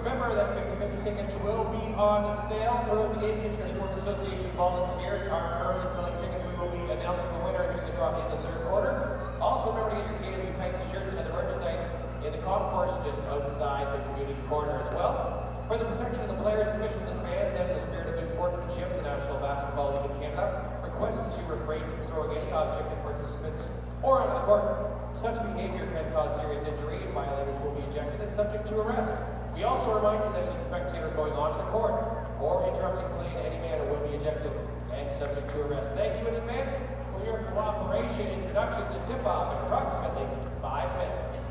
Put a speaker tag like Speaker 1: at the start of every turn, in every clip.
Speaker 1: Remember that 50/50 tickets will be on sale throughout the game. Kitchener Sports Association volunteers are currently selling tickets. We will be announcing the winner in the draw in the third quarter. Also remember to get your KW Titans shirts and other merchandise in the concourse just outside the community corner as well. For the protection of the players, officials, and fans, and the spirit of good sportsmanship, the National Basketball League of Canada requests that you refrain from throwing any object at participants or onto the court. Such behavior can cause serious injury, and violators will be ejected and subject to arrest. We also remind you that any spectator going onto the court or interrupting play in any manner will be ejected and subject to arrest. Thank you in advance for your cooperation. Introduction to tip-off in approximately 5 minutes.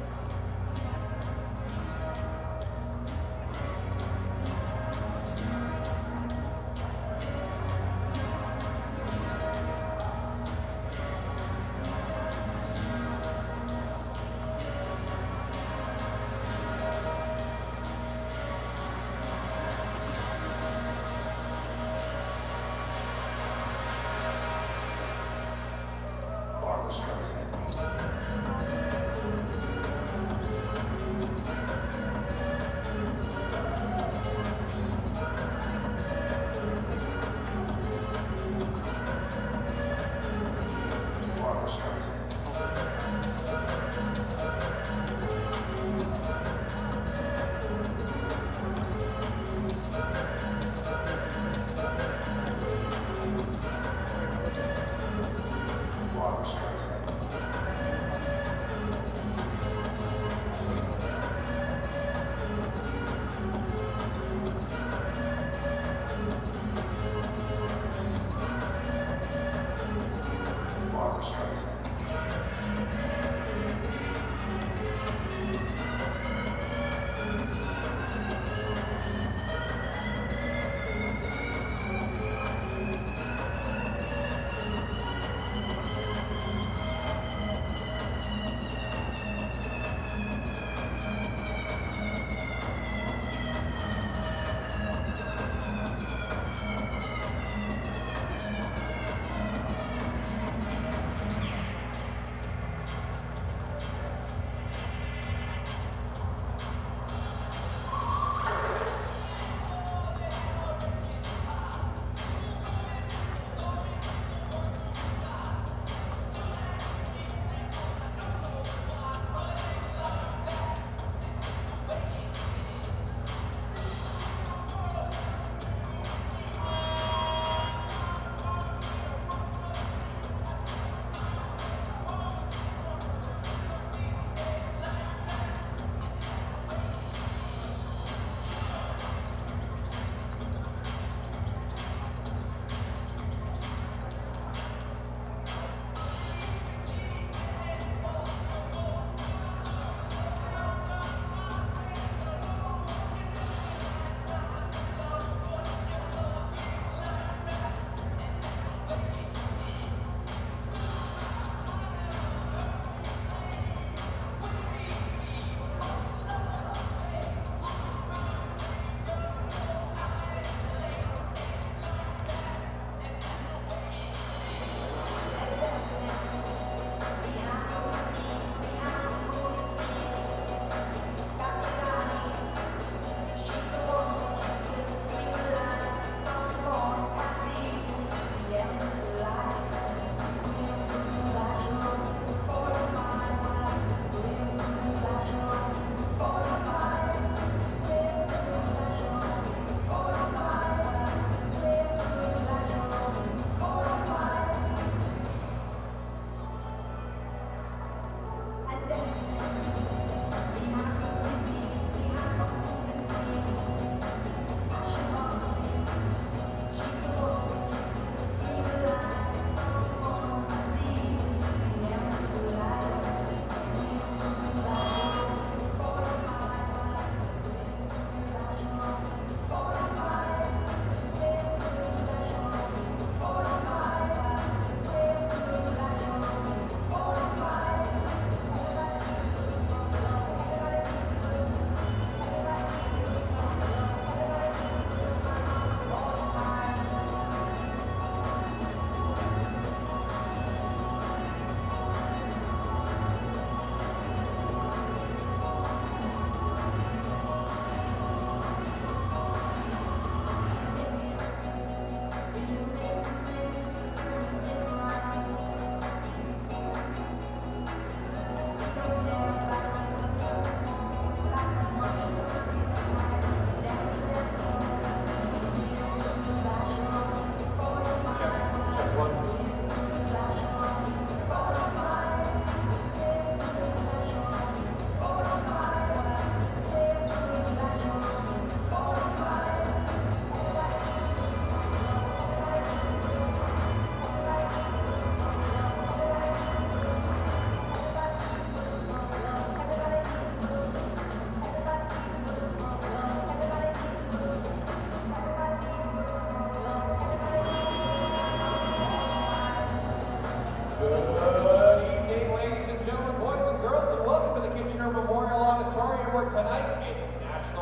Speaker 2: Streisand.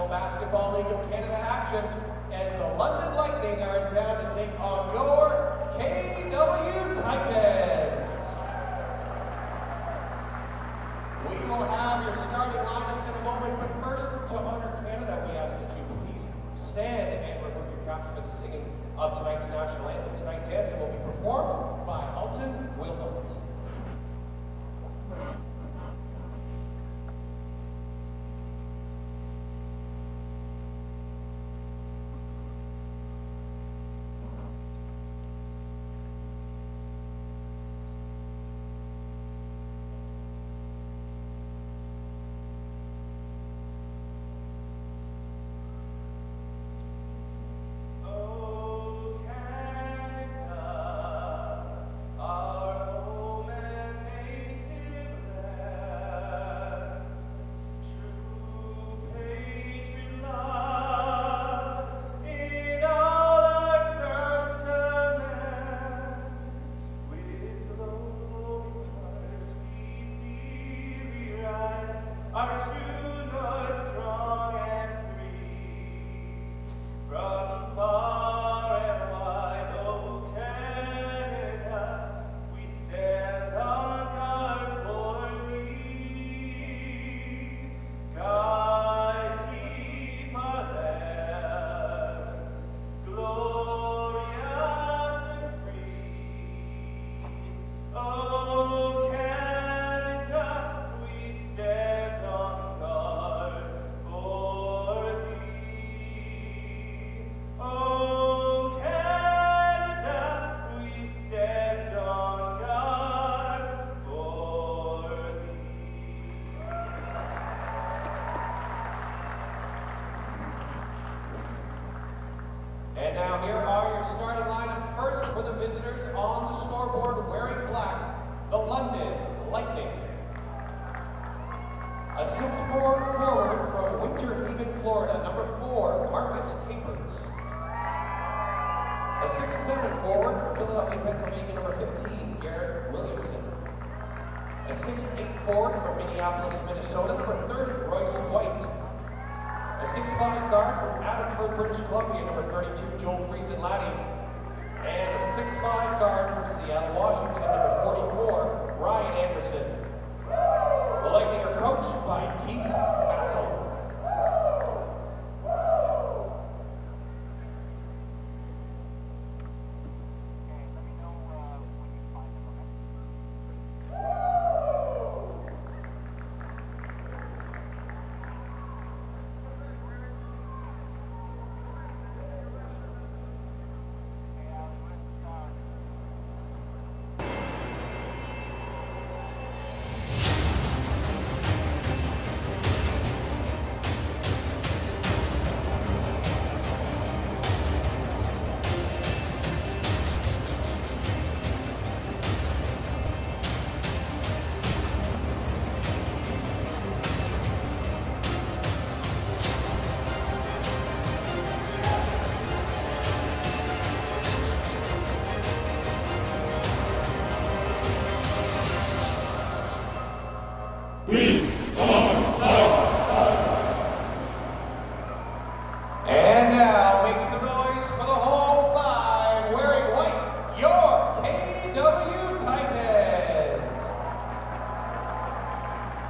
Speaker 1: Basketball League of Canada action as the London Lightning are in town to take on your KW Titans. We will have your starting lineups in a moment, but first, to honor Canada, we ask that you please stand and remove your caps for the singing of tonight's national anthem. Tonight's anthem will be performed by Alton Wilmot. And now here are your starting lineups. First for the visitors on the scoreboard wearing black, the London Lightning. A 6'4" forward from Winter Haven, Florida, number 4, Marcus Capers. A 6'7" forward from Philadelphia, Pennsylvania, number 15, Garrett Williamson. A 6'8" forward from Minneapolis, Minnesota, number 30, Royce White. A 6'5" guard from Abbotsford, British Columbia, number 32, Joel Friesen-Laddie. And a 6'5" guard from Seattle, Washington, number 44, Ryan Anderson. The Lightning are coached by Keith Castle. And now make some noise for the home five, wearing white, your KW Titans.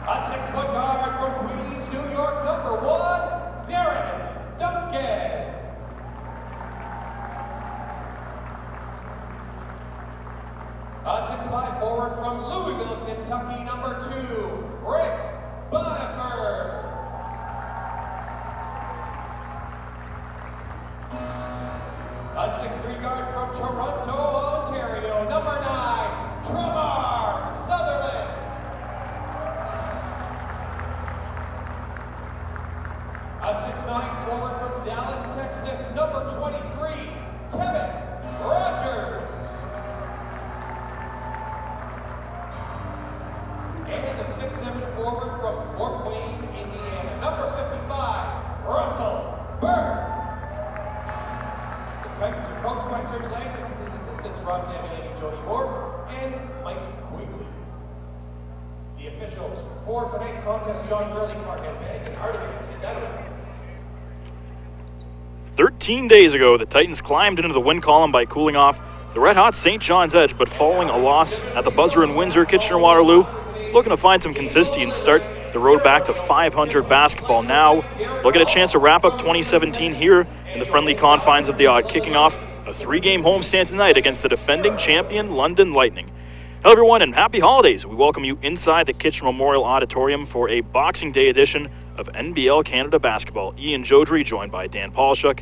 Speaker 1: A 6-foot guard from Queens, New York, number 1, Darren Duncan. A 6'5" forward from Louisville, Kentucky, number 2, Rick Boniford. A 6'3" guard from Toronto, Ontario, number 9, Tremar Sutherland. A 6'9" forward from Dallas, Texas, number 23, Kevin Rogers. And a 6'7" forward from Fort Wayne, Indiana, number 55, Russell Burke. The Titans are coached by Serge Landers with his assistants Rob Damiani, Jody Moore, and Mike Quigley. The officials for tonight's contest, John Gurley, Fargan Bag, and Artemis is out of it.
Speaker 2: 13 days ago, the Titans climbed into the win column by cooling off the red-hot St. John's Edge, but following a loss at the buzzer in Windsor, Kitchener-Waterloo, looking to find some consistency and start the road back to 500 basketball. Now, they'll get a chance to wrap up 2017 here in the friendly confines of the Odd, kicking off a 3-game homestand tonight against the defending champion London Lightning. Hello everyone and happy holidays. We welcome you inside the Kitchener Memorial Auditorium for a Boxing Day edition of NBL Canada Basketball. Ian Jodry joined by Dan Polshuk.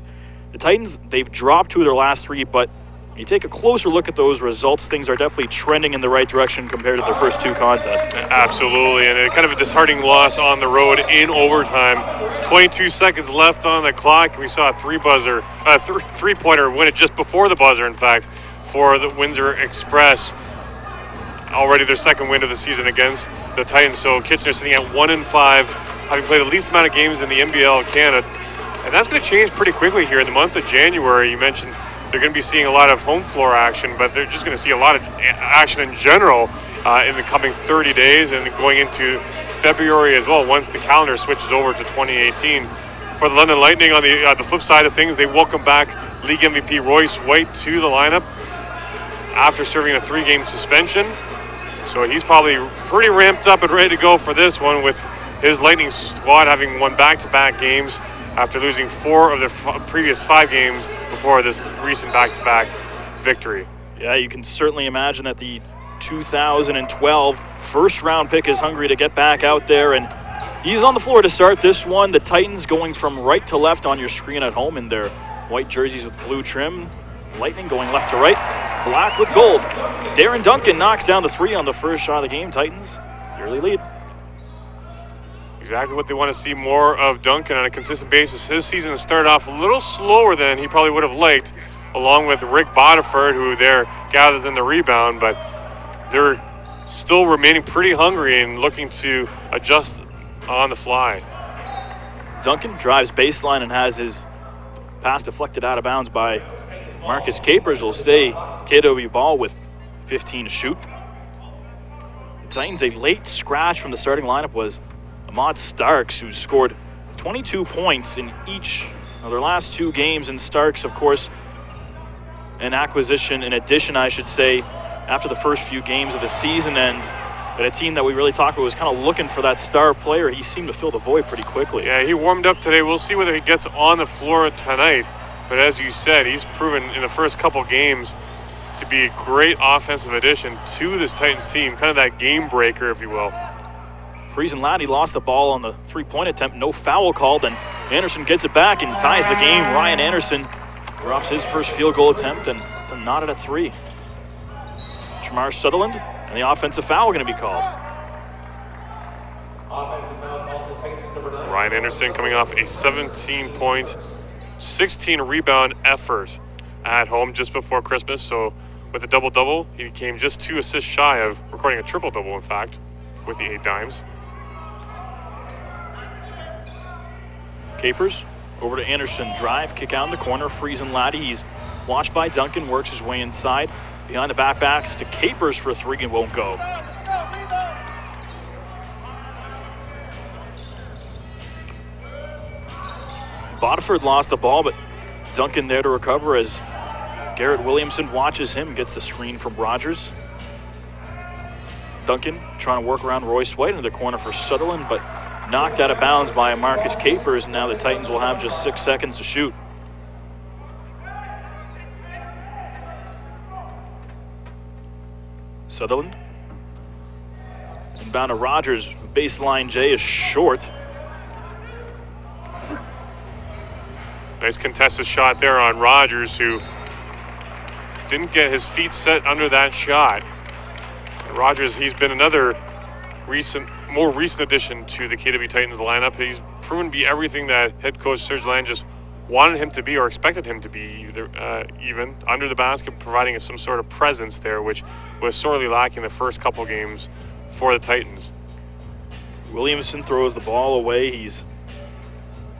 Speaker 2: The Titans, they've dropped 2 of their last 3, but you take a closer look at those results, things are definitely trending in the right direction compared to their first 2 contests.
Speaker 3: Absolutely, and kind of a disheartening loss on the road in overtime. 22 seconds left on the clock. We saw a three-pointer win it just before the buzzer, in fact, for the Windsor Express. Already their second win of the season against the Titans. So Kitchener sitting at 1-5, having played the least amount of games in the NBL Canada. And that's going to change pretty quickly here in the month of January. You mentioned they're going to be seeing a lot of home floor action, but they're just going to see a lot of action in general in the coming 30 days and going into February as well once the calendar switches over to 2018. For the London Lightning, on the flip side of things, they welcome back league MVP Royce White to the lineup after serving a 3-game suspension. So he's probably pretty ramped up and ready to go for this one, with his Lightning squad having won back-to-back games after losing 4 of their previous 5 games before this recent back-to-back victory.
Speaker 2: Yeah, you can certainly imagine that the 2012 first-round pick is hungry to get back out there, and he's on the floor to start this one. The Titans going from right to left on your screen at home in their white jerseys with blue trim. Lightning going left to right, black with gold. Darren Duncan knocks down the 3 on the first shot of the game. Titans, early lead.
Speaker 3: Exactly what they want to see more of Duncan on a consistent basis. His season has started off a little slower than he probably would have liked, along with Rick Bodiford, who there gathers in the rebound, but they're still remaining pretty hungry and looking to adjust on the fly.
Speaker 2: Duncan drives baseline and has his pass deflected out of bounds by Marcus Capers. Will stay KW ball with 15 to shoot. The Titans, a late scratch from the starting lineup was Ahmad Starks, who scored 22 points in each of their last 2 games. And Starks, of course, an addition, I should say, after the first few games of the season, and a team that we really talked about was kind of looking for that star player. He seemed to fill the void pretty quickly.
Speaker 3: Yeah, he warmed up today. We'll see whether he gets on the floor tonight. But as you said, he's proven in the first couple games to be a great offensive addition to this Titans team, kind of that game breaker, if you will.
Speaker 2: Friesen Laddie lost the ball on the 3-point attempt. No foul called, and Anderson gets it back and ties the game. Ryan Anderson drops his first field goal attempt and knotted at 3. Shamar Sutherland, and the offensive foul going to be called.
Speaker 1: Offensive foul called the Titans, number 9.
Speaker 3: Ryan Anderson coming off a 17-point, 16-rebound effort at home just before Christmas. So with a double-double, he came just 2 assists shy of recording a triple-double, in fact, with the 8 dimes.
Speaker 2: Capers over to Anderson. Drive, kick out in the corner. Friesen Laddie, he's watched by Duncan, works his way inside. Behind the backbacks to Capers for a 3 and won't go. Bodiford lost the ball, but Duncan there to recover as Garrett Williamson watches him, gets the screen from Rogers. Duncan trying to work around Royce White into the corner for Sutherland, but knocked out of bounds by Marcus Capers. And now the Titans will have just 6 seconds to shoot. Sutherland. Inbound to Rogers. Baseline J is short.
Speaker 3: Nice contested shot there on Rogers, who didn't get his feet set under that shot. Rogers, he's been another more recent addition to the KW Titans lineup. He's proven to be everything that head coach Serge Land just wanted him to be, or expected him to be, even under the basket, providing some sort of presence there, which was sorely lacking the first couple games for the Titans.
Speaker 2: Williamson throws the ball away. He's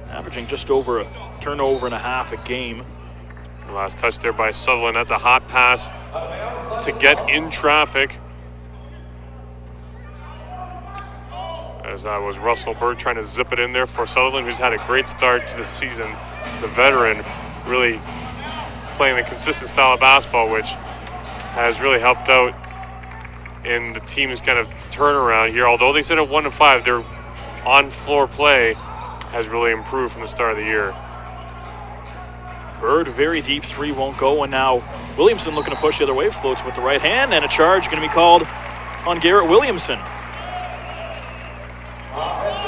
Speaker 2: averaging just over a turnover and a half a game.
Speaker 3: Last touch there by Sutherland. That's a hot pass to get in traffic. As that was Russell Bird trying to zip it in there for Sutherland, who's had a great start to the season. The veteran really playing a consistent style of basketball, which has really helped out in the team's kind of turnaround here. Although they sit at 1-5, their on-floor play has really improved from the start of the year.
Speaker 2: Bird, very deep three, won't go, and now Williamson looking to push the other way, floats with the right hand, and a charge going to be called on Garrett Williamson.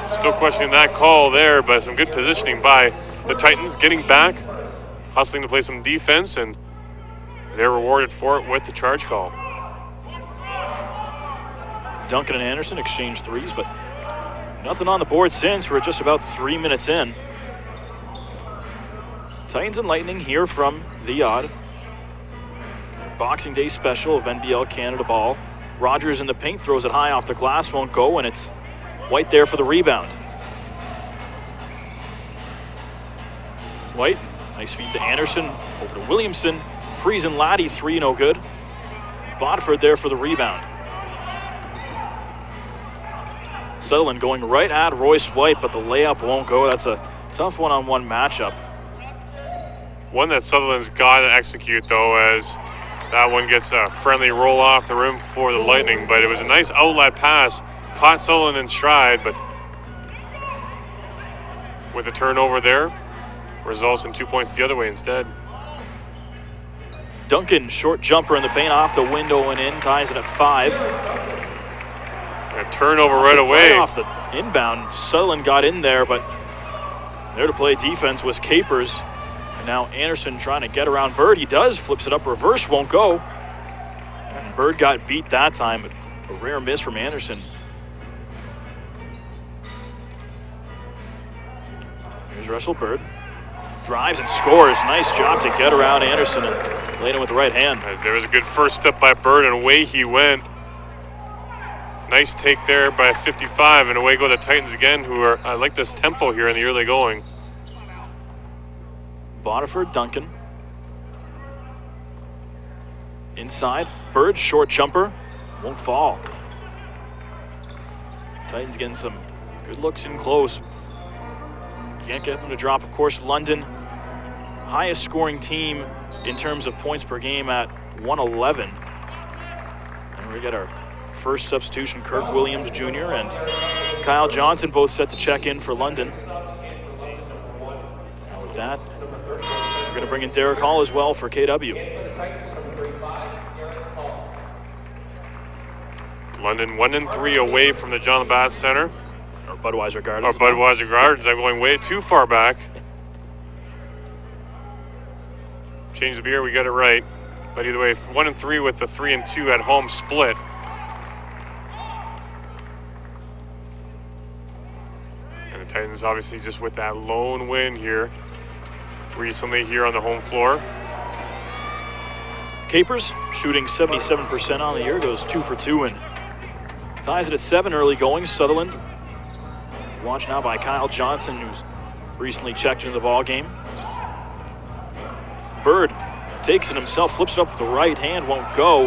Speaker 3: Still questioning that call there, but some good positioning by the Titans, getting back, hustling to play some defense, and they're rewarded for it with the charge call.
Speaker 2: Duncan and Anderson exchange threes, but nothing on the board since. We're just about 3 minutes in. Titans and Lightning here from the Odd. Boxing Day special of NBL Canada ball. Rogers in the paint, throws it high off the glass, won't go, and it's White there for the rebound. White, nice feed to Anderson, over to Williamson. Freezing Laddie, three, no good. Bodford there for the rebound. Sutherland going right at Royce White, but the layup won't go. That's a tough one-on-one matchup.
Speaker 3: One that Sutherland's got to execute, though, as that one gets a friendly roll off the rim for the Lightning. But it was a nice outlet pass. Caught Sutherland in stride, but with a turnover there, results in 2 points the other way instead.
Speaker 2: Duncan, short jumper in the paint, off the window and in, ties it at 5.
Speaker 3: A turnover right away.
Speaker 2: Right off the inbound, Sutherland got in there, but there to play defense was Capers. And now Anderson trying to get around Bird. He does, flips it up, reverse, won't go. And Bird got beat that time, but a rare miss from Anderson. Here's Russell Bird. Drives and scores. Nice job to get around Anderson and laid him with the right hand.
Speaker 3: There was a good first step by Bird, and away he went. Nice take there by 55, and away go the Titans again, who are, I like this tempo here in the early going.
Speaker 2: Bodiford, Duncan. Inside, Bird, short jumper, won't fall. Titans getting some good looks in close. Can't get them to drop. Of course, London, highest scoring team in terms of points per game at 111. And we get our first substitution, Kirk Williams Jr. and Kyle Johnson both set to check in for London. And with that, we're going to bring in Derek Hall as well for KW.
Speaker 3: London 1-3 away from the John Labatt Center.
Speaker 2: Or Budweiser Gardens.
Speaker 3: Or Budweiser Gardens. I'm going way too far back. Change the beer, we got it right. But either way, 1-3 with the 3-2 at home split. And the Titans obviously just with that lone win here recently here on the home floor.
Speaker 2: Capers shooting 77% on the year, goes 2 for 2 and ties it at 7 early going. Sutherland, watched now by Kyle Johnson, who's recently checked into the ball game. Bird takes it himself, flips it up with the right hand, won't go.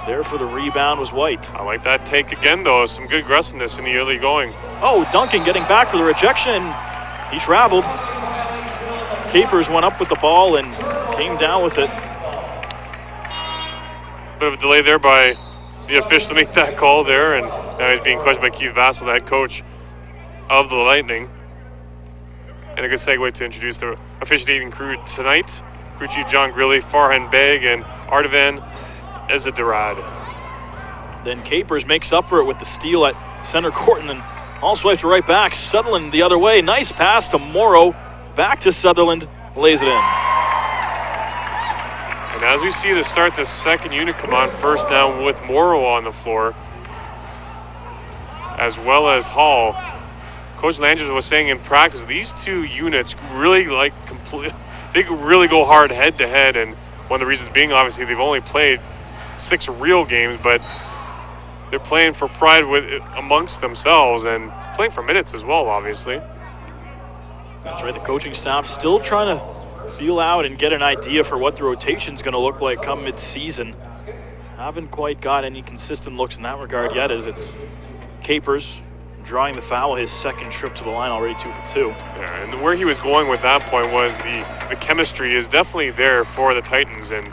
Speaker 2: There for the rebound was White.
Speaker 3: I like that take again, though. Some good aggressiveness in the early going.
Speaker 2: Oh, Duncan getting back for the rejection. He traveled. Capers went up with the ball and came down with it.
Speaker 3: Bit of a delay there by the official to make that call there, and now he's being questioned by Keith Vassell, the head coach of the Lightning. And a good segue to introduce the officiating crew tonight. Crew chief John Grilly, Farhan Beg, and Ardavan Ezadarad.
Speaker 2: Then Capers makes up for it with the steal at center court, and then all swipes right back. Sutherland the other way. Nice pass to Morrow. Back to Sutherland. Lays it in.
Speaker 3: And as we see the start, the second unit come on first now with Morrow on the floor, as well as Hall. Coach Landers was saying in practice, these two units really they could really go hard head to head, and one of the reasons being obviously they've only played 6 real games, but they're playing for pride amongst themselves and playing for minutes as well, obviously.
Speaker 2: That's right, the coaching staff still trying to feel out and get an idea for what the rotation's going to look like come mid-season. Haven't quite got any consistent looks in that regard yet, as it's Capers, drawing the foul, his second trip to the line, already 2 for 2.
Speaker 3: Yeah, and where he was going with that point was the chemistry is definitely there for the Titans, and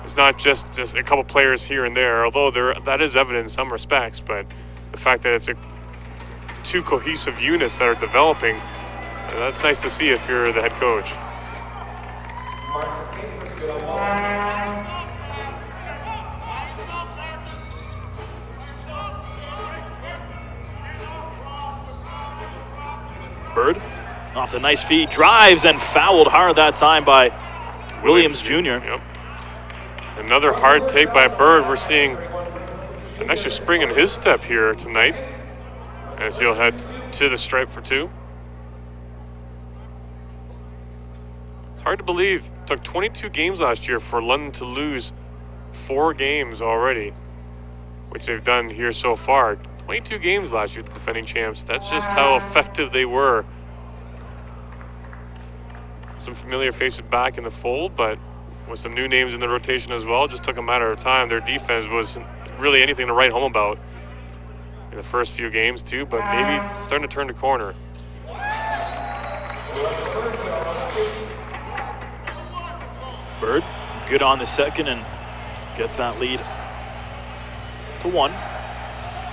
Speaker 3: it's not just a couple players here and there, although that is evident in some respects, but the fact that it's two cohesive units that are developing, that's nice to see if you're the head coach.
Speaker 2: Bird off the nice feed, drives and fouled hard that time by Williams Jr.
Speaker 3: Yep. Another hard take by Bird. We're seeing an extra spring in his step here tonight as he'll head to the stripe for 2. It's hard to believe. It took 22 games last year for London to lose 4 games already, which they've done here so far. 22 games last year, the defending champs. That's just how effective they were. Some familiar faces back in the fold, but with some new names in the rotation as well. Just took a matter of time. Their defense wasn't really anything to write home about in the first few games too, but maybe starting to turn the corner.
Speaker 2: Bird, good on the second and gets that lead to 1.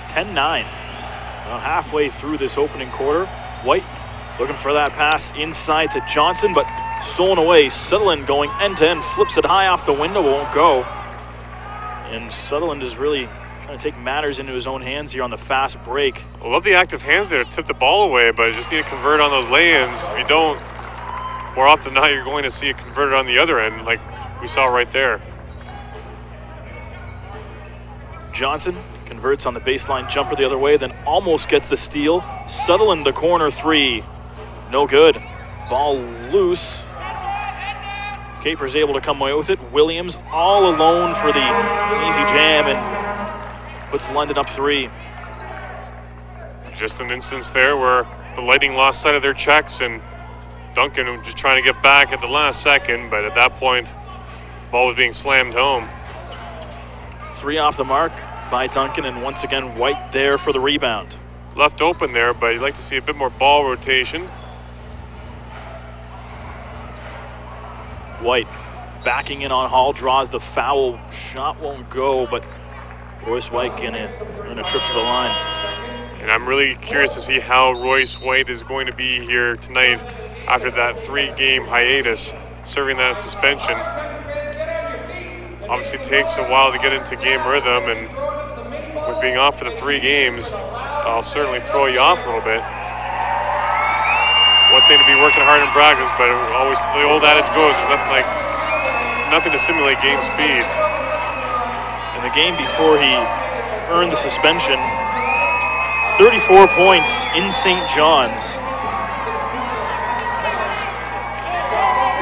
Speaker 2: 10-9. Well, halfway through this opening quarter, White looking for that pass inside to Johnson, but stolen away. Sutherland going end-to-end, flips it high off the window, won't go. And Sutherland is really trying to take matters into his own hands here on the fast break.
Speaker 3: I love the active hands there to tip the ball away, but you just need to convert on those lay-ins. If you don't, more often than not, you're going to see it converted on the other end, like we saw right there.
Speaker 2: Johnson converts on the baseline jumper the other way, then almost gets the steal. Sutherland, the corner 3. No good. Ball loose. Capers able to come away with it. Williams all alone for the easy jam and puts London up 3.
Speaker 3: Just an instance there where the Lightning lost sight of their checks and Duncan was just trying to get back at the last second, but at that point, the ball was being slammed home.
Speaker 2: 3 off the mark by Duncan, and once again, White there for the rebound.
Speaker 3: Left open there, but you'd like to see a bit more ball rotation.
Speaker 2: White backing in on Hall, draws the foul. Shot won't go, but Royce White getting a trip to the line.
Speaker 3: And I'm really curious to see how Royce White is going to be here tonight after that 3-game hiatus, serving that suspension. Obviously takes a while to get into game rhythm, and with being off for the 3 games, I'll certainly throw you off a little bit. One thing to be working hard in practice, but always the old adage goes, there's nothing to simulate game speed.
Speaker 2: In the game before he earned the suspension, 34 points in St. John's.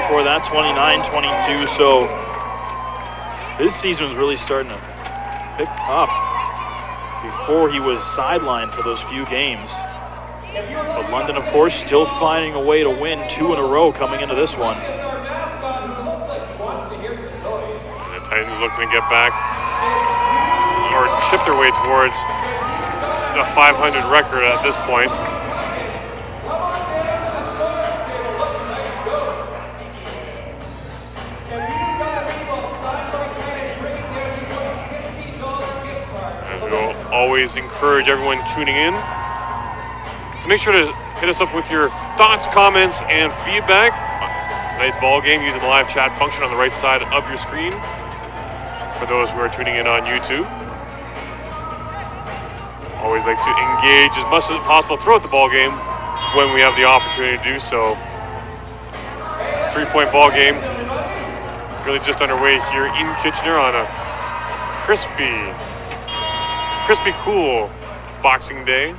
Speaker 2: Before that, 29-22, so his season was really starting to pick up before he was sidelined for those few games. But London, of course, still finding a way to win 2 in a row coming into this one.
Speaker 3: And the Titans looking to get back or chip their way towards a 500 record at this point. And we'll always encourage everyone tuning in to make sure to hit us up with your thoughts, comments, and feedback on tonight's ball game using the live chat function on the right side of your screen for those who are tuning in on YouTube. Always like to engage as much as possible throughout the ball game when we have the opportunity to do so. 3-point ball game really just underway here in Kitchener on a crispy, cool Boxing Day.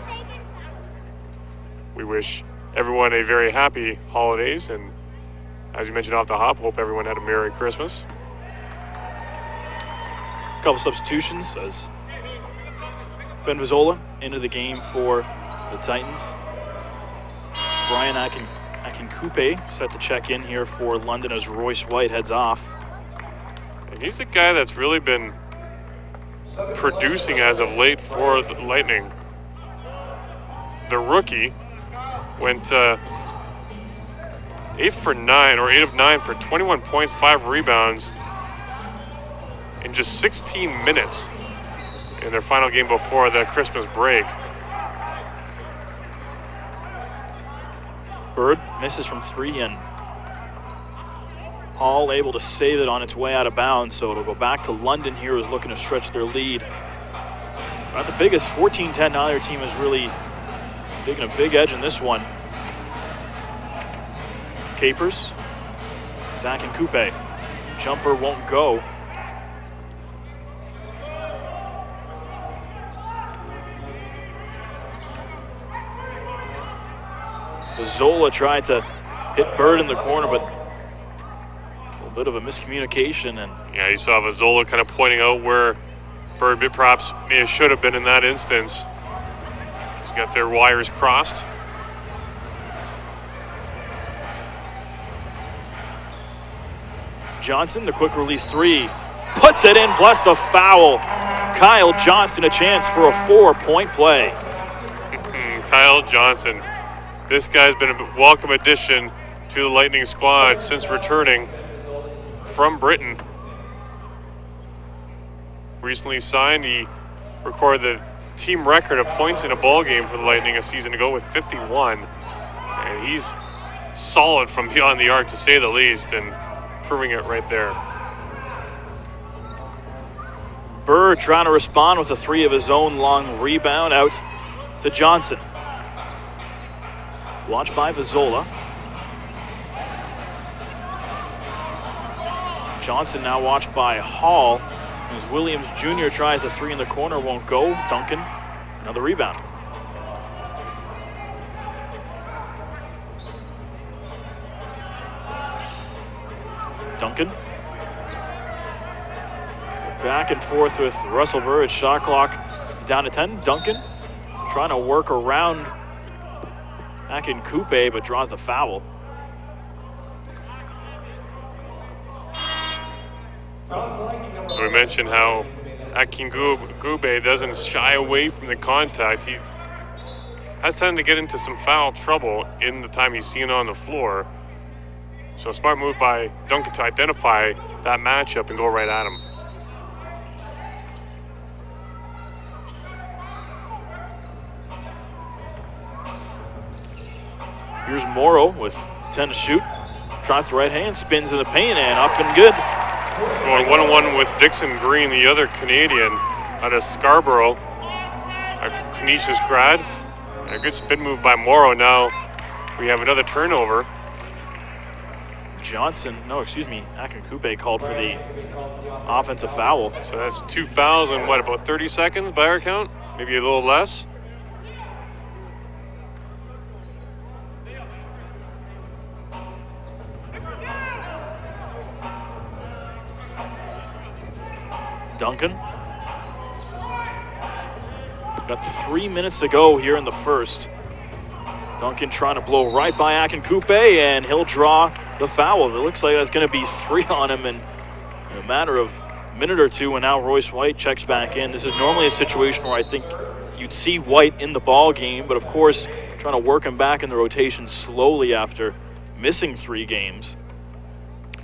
Speaker 3: We wish everyone a very happy holidays, and as you mentioned off the hop, hope everyone had a Merry Christmas.
Speaker 2: A couple substitutions as Ben Vizzola into the game for the Titans. Brian Akinkupe set to check in here for London as Royce White heads off.
Speaker 3: And he's the guy that's really been producing as of late for the Lightning. the rookie, went 8 of 9 for 21 points, 5 rebounds in just 16 minutes in their final game before the Christmas break.
Speaker 2: Bird misses from 3, and Hall able to save it on its way out of bounds, so it'll go back to London here, who's looking to stretch their lead. Not the biggest, 14-10. Now their team is really taking a big edge in this one. Capers, Zach and Coupe. Jumper won't go. Zola tried to hit Bird in the corner, but a little bit of a miscommunication. And
Speaker 3: yeah, you saw Zola kind of pointing out where Bird perhaps should have been in that instance. He's got their wires crossed.
Speaker 2: Johnson, the quick release 3, puts it in, plus the foul. Kyle Johnson a chance for a 4-point play.
Speaker 3: Kyle Johnson. This guy's been a welcome addition to the Lightning squad since returning from Britain. Recently signed, he recorded the team record of points in a ball game for the Lightning a season ago with 51. And he's solid from beyond the arc, to say the least, and proving it right there.
Speaker 2: Bird trying to respond with a 3 of his own, long rebound out to Johnson. Watched by Vizzola. Johnson now watched by Hall. As Williams Jr. tries a 3 in the corner, won't go. Duncan, another rebound. Duncan. Back and forth with Russell Bird. Shot clock down to 10. Duncan trying to work around Akin Coupe, but draws the foul.
Speaker 3: So we mentioned how Akin Coupe doesn't shy away from the contact. He has tended to get into some foul trouble in the time he's seen on the floor. So a smart move by Duncan to identify that matchup and go right at him.
Speaker 2: Here's Morrow with 10 to shoot. Trots right hand, spins in the paint, and up and good.
Speaker 3: Going one-on-one with Dixon Green, the other Canadian out of Scarborough, a Canisius grad. A good spin move by Morrow. Now we have another turnover.
Speaker 2: Akin Coupe called for the offensive foul.
Speaker 3: So that's 2 fouls in what, about 30 seconds by our count? Maybe a little less.
Speaker 2: Duncan. Got 3 minutes to go here in the first. Duncan trying to blow right by Akin Coupe, and he'll draw the foul. It looks like that's going to be 3 on him in a matter of a minute or two, and now Royce White checks back in. This is normally a situation where I think you'd see White in the ball game, but of course trying to work him back in the rotation slowly after missing 3 games.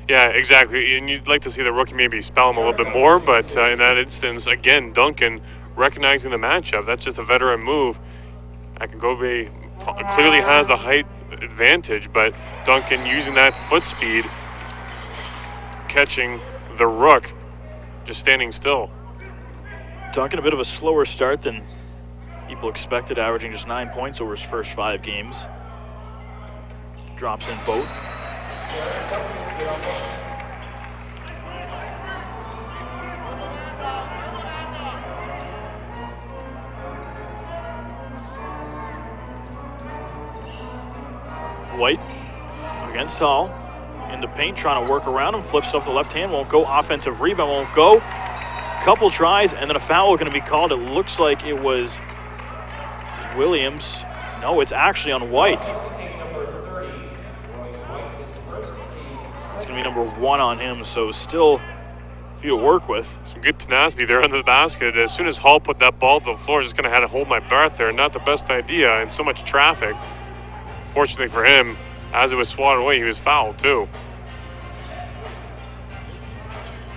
Speaker 3: Yeah, exactly. And you'd like to see the rookie maybe spell him a little bit more, but in that instance, again, Duncan recognizing the matchup. That's just a veteran move. Akingobe clearly has the height advantage, but Duncan using that foot speed, catching the rook, just standing still.
Speaker 2: Duncan a bit of a slower start than people expected, averaging just 9 points over his first 5 games. Drops in both. White against Hall in the paint, trying to work around him, flips up the left hand, won't go. Offensive rebound, won't go. Couple tries, and then a foul going to be called. It looks like it was Williams. No, it's actually on White. It's going to be number 1 on him, so still few to work with.
Speaker 3: Some good tenacity there under the basket. As soon as Hall put that ball to the floor, just kind of had to hold my breath there. Not the best idea, and so much traffic. Fortunately for him, as it was swatted away, he was fouled too.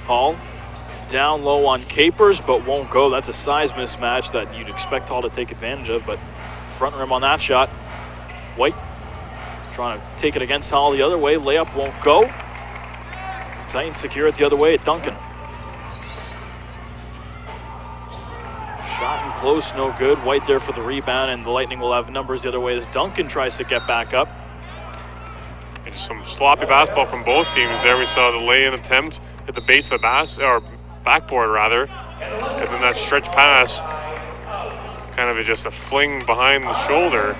Speaker 2: Hall down low on Capers, but won't go. That's a size mismatch that you'd expect Hall to take advantage of, but front rim on that shot. White trying to take it against Hall the other way. Layup won't go. Titans secure it the other way at Duncan. Shot and close, no good. White there for the rebound, and the Lightning will have numbers the other way as Duncan tries to get back up.
Speaker 3: And some sloppy basketball from both teams there. We saw the lay-in attempt at the base of the backboard rather, and then that stretch pass, kind of just a fling behind the shoulder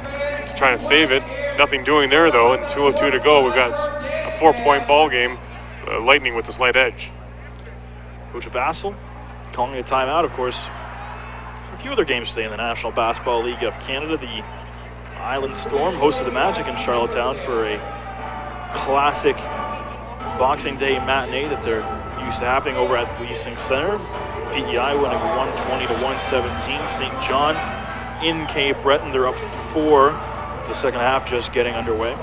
Speaker 3: to try to save it. Nothing doing there though, and 2:02 to go. We've got a 4-point ball game. Lightning with the slight edge.
Speaker 2: Coach Vassal calling a timeout, of course. A few other games today in the National Basketball League of Canada. The Island Storm hosted the Magic in Charlottetown for a classic Boxing Day matinee that they're used to happening over at the Leasing Center. PEI winning 120 to 117. St. John in Cape Breton. They're up 4. The second half just getting underway.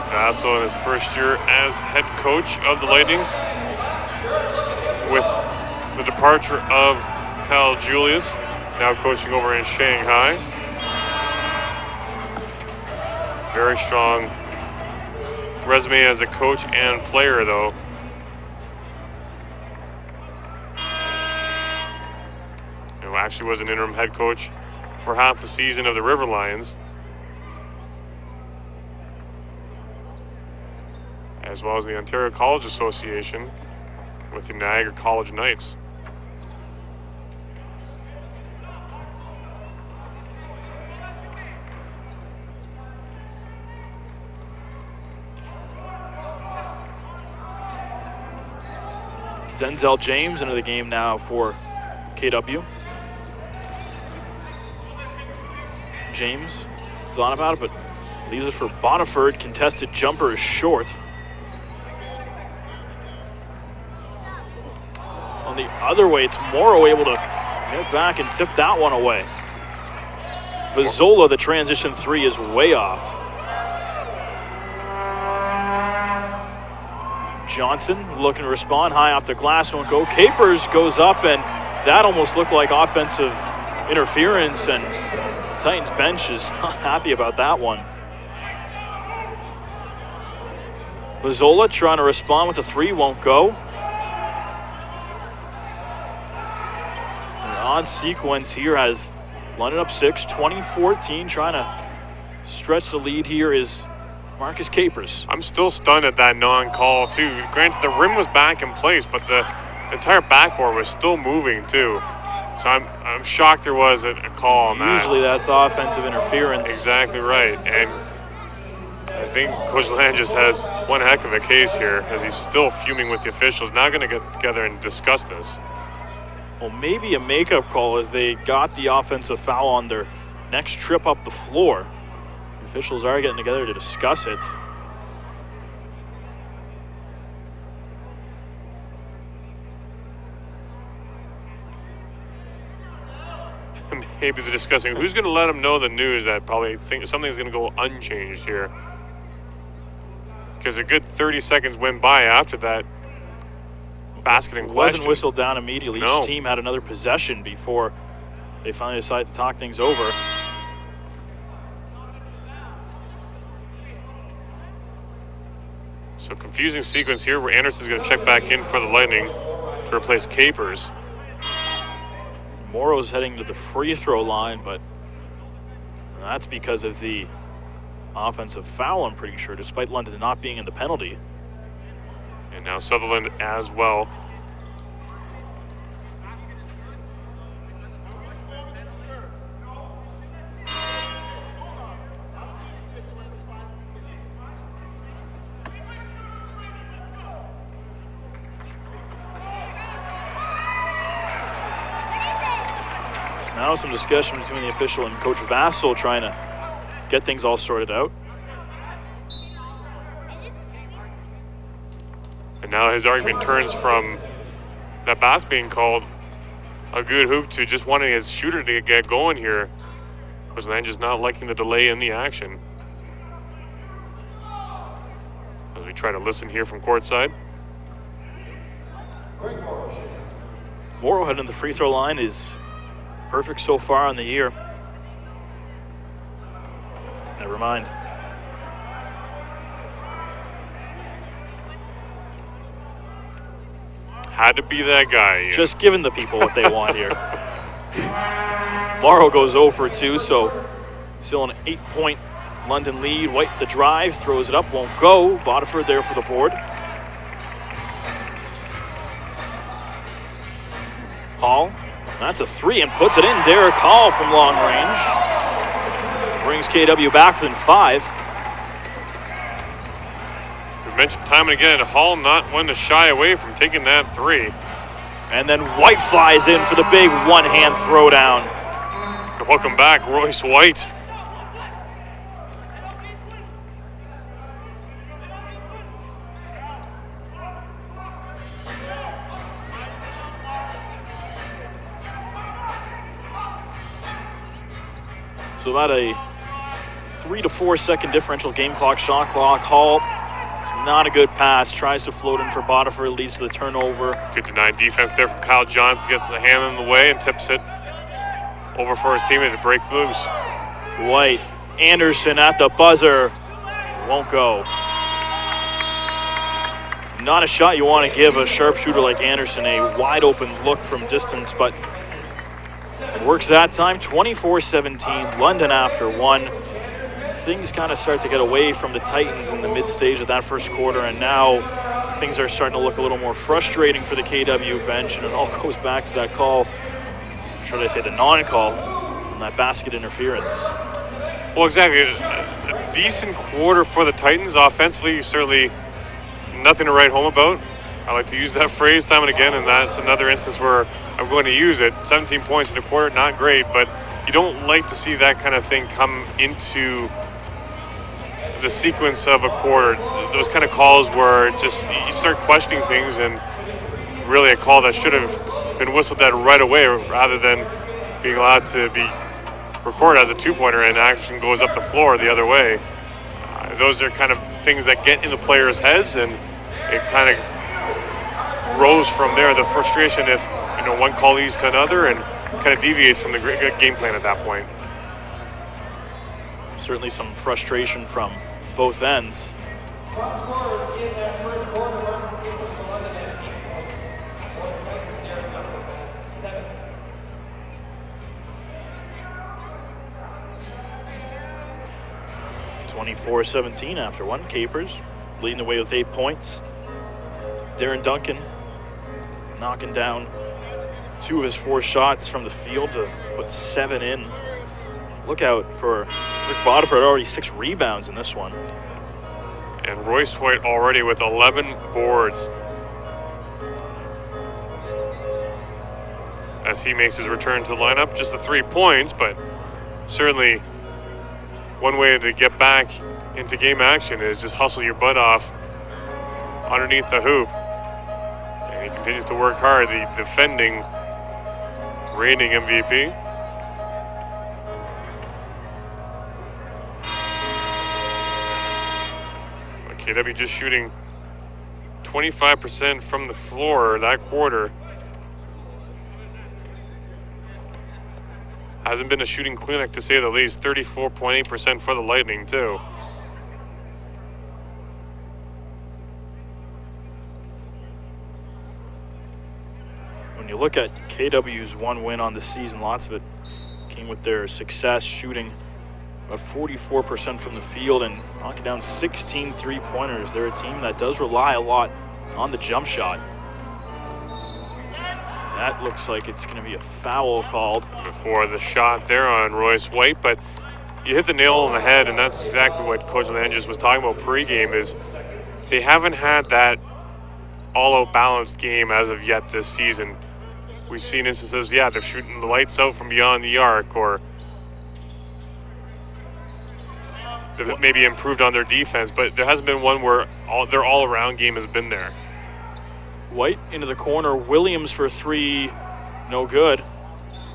Speaker 3: Vassal in his first year as head coach of the Lightnings, with the departure of Kyle Julius, now coaching over in Shanghai. Very strong resume as a coach and player though. Who actually was an interim head coach for half the season of the River Lions, as well as the Ontario College Association with the Niagara College Knights.
Speaker 2: Denzel James into the game now for KW. James thought about it, but leaves it for Boniford. Contested jumper is short. On the other way, it's Morrow able to get back and tip that one away. Vizzola, the transition 3 is way off. Johnson looking to respond, high off the glass, won't go. Capers goes up, and that almost looked like offensive interference, and Titans bench is not happy about that one. Vizzola trying to respond with a 3, won't go. An odd sequence here has London up 6, 20-14, trying to stretch the lead here is Marcus Capers.
Speaker 3: I'm still stunned at that non-call too. Granted, the rim was back in place, but the entire backboard was still moving too. So I'm shocked there was a call on that.
Speaker 2: Usually that's offensive interference.
Speaker 3: Exactly right. And I think Coach Langis has one heck of a case here, as he's still fuming with the officials. Now going to get together and discuss this.
Speaker 2: Well, maybe a makeup call as they got the offensive foul on their next trip up the floor. The officials are getting together to discuss it.
Speaker 3: Maybe they're discussing who's going to let them know the news that probably think something's going to go unchanged here. Because a good 30 seconds went by after that basket in question.
Speaker 2: Wasn't whistled down immediately.
Speaker 3: No.
Speaker 2: Each team had another possession before they finally decided to talk things over.
Speaker 3: So confusing sequence here where Anderson's going to check back in for the Lightning to replace Capers.
Speaker 2: Morrow's heading to the free throw line, but that's because of the offensive foul, I'm pretty sure, despite London not being in the penalty.
Speaker 3: And now Sutherland as well.
Speaker 2: Now some discussion between the official and Coach Vassal trying to get things all sorted out.
Speaker 3: And now his argument turns from that pass being called a good hoop to just wanting his shooter to get going here. Coach just not liking the delay in the action. As we try to listen here from courtside.
Speaker 2: Morrow heading to the free throw line is perfect so far on the year. Never mind.
Speaker 3: Had to be that guy.
Speaker 2: Ian. Just giving the people what they want here. Morrow goes 0 for 2, so still an 8-point London lead. White the drive, throws it up, won't go. Bodiford there for the board. Hall, that's a 3 and puts it in. Derek Hall from long range. Brings KW back within 5.
Speaker 3: We mentioned time and again, Hall not one to shy away from taking that 3.
Speaker 2: And then White flies in for the big one-hand throwdown.
Speaker 3: Welcome back, Royce White.
Speaker 2: So about a 3 to 4 second differential game clock, shot clock. Hall, it's not a good pass. Tries to float in for Bodiford, leads to the turnover.
Speaker 3: Good denied defense there from Kyle Johnson. Gets the hand in the way and tips it over for his teammate to break loose.
Speaker 2: White, Anderson at the buzzer. Won't go. Not a shot you want to give a sharpshooter like Anderson a wide open look from distance, but it works that time. 24-17, London after 1. Things kind of start to get away from the Titans in the mid-stage of that first quarter, and now things are starting to look a little more frustrating for the KW bench, and it all goes back to that call, should I say the non-call, on that basket interference.
Speaker 3: Well, exactly. A decent quarter for the Titans. Offensively, certainly nothing to write home about. I like to use that phrase time and again, and that's another instance where I'm going to use it. 17 points in a quarter, not great, but you don't like to see that kind of thing come into the sequence of a quarter. Those kind of calls where just you start questioning things, and really a call that should have been whistled at right away rather than being allowed to be recorded as a two-pointer and action goes up the floor the other way. Those are kind of things that get in the players' heads, and it kind of grows from there. The frustration if one call leads to another and kind of deviates from the game plan at that point.
Speaker 2: Certainly some frustration from both ends.
Speaker 1: Top scorers in that first quarter, Marcus Capers from London has 8 points. For the Titans, Derek Duncan has 7.
Speaker 2: (24-17) after 1. Capers leading the way with 8 points. Darren Duncan knocking down 2 of his 4 shots from the field to put 7 in. Look out for Rick Bodiford, already 6 rebounds in this one.
Speaker 3: And Royce White already with 11 boards as he makes his return to the lineup. Just the 3 points, but certainly one way to get back into game action is just hustle your butt off underneath the hoop. And he continues to work hard, the defending reigning MVP. KW just shooting 25% from the floor that quarter. Hasn't been a shooting clinic to say the least. 34.8% for the Lightning too.
Speaker 2: When you look at KW's 1 win on the season, lots of it came with their success shooting about 44% from the field and knocking down 16 3-pointers. They're a team that does rely a lot on the jump shot. That looks like it's going to be a foul called.
Speaker 3: Before the shot there on Royce White, but you hit the nail on the head, and that's exactly what Coach Landis was talking about pregame, is they haven't had that all-out balanced game as of yet this season. We've seen instances, yeah, they're shooting the lights out from beyond the arc, or they've maybe improved on their defense, but there hasn't been one where their all-around game has been there.
Speaker 2: White into the corner. Williams for three. No good.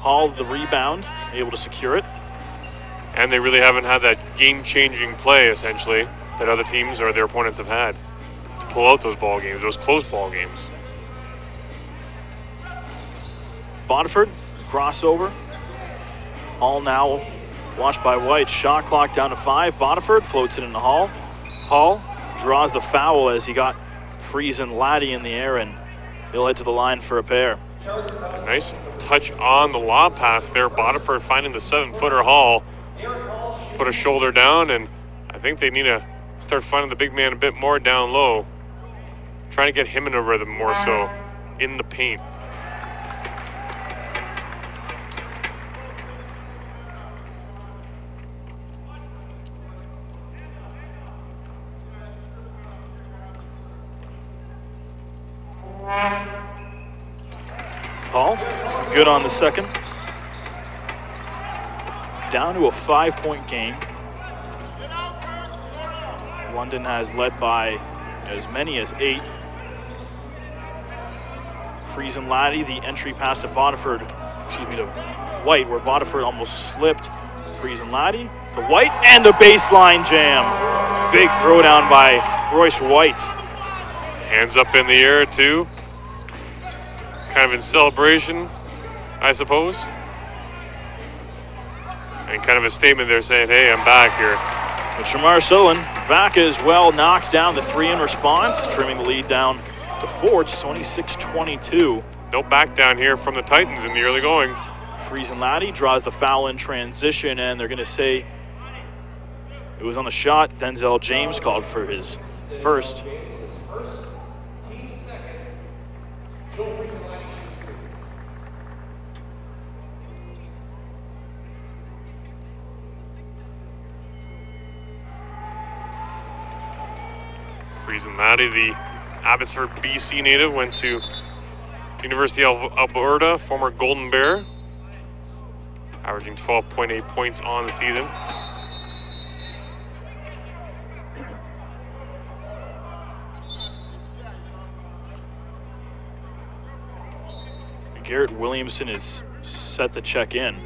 Speaker 2: Hall the rebound, able to secure it.
Speaker 3: And they really haven't had that game-changing play, essentially, that other teams or their opponents have had to pull out those ball games, those close ball games.
Speaker 2: Bodiford, crossover. Hall now watched by White. Shot clock down to 5. Bodiford floats it into Hall. Hall draws the foul as he got Freeze and Laddie in the air, and he'll head to the line for a pair.
Speaker 3: A nice touch on the lob pass there. Bodiford finding the 7-footer. Hall put a shoulder down, and I think they need to start finding the big man a bit more down low. Trying to get him in a rhythm more so in the paint.
Speaker 2: Hall, good on the second. Down to a 5-point game. London has led by as many as 8. Freeze and Laddie, the entry pass to Bodiford, to White, where Bodiford almost slipped. Freeze and Laddie to White, and the baseline jam. Big throwdown by Royce White.
Speaker 3: Hands up in the air too. Kind of in celebration, I suppose. And kind of a statement there saying, hey, I'm back here.
Speaker 2: But Shamar Sullivan back as well, knocks down the 3 in response, trimming the lead down to 4. It's 26-22.
Speaker 3: No back down here from the Titans in the early going.
Speaker 2: Freeze and Laddie draws the foul in transition, and they're going to say it was on the shot. Denzel James called for his first.
Speaker 3: Freeze and Laddie, the Abbotsford, BC native, went to University of Alberta, former Golden Bear, averaging 12.8 points on the season.
Speaker 2: Garrett Williamson is set to check in.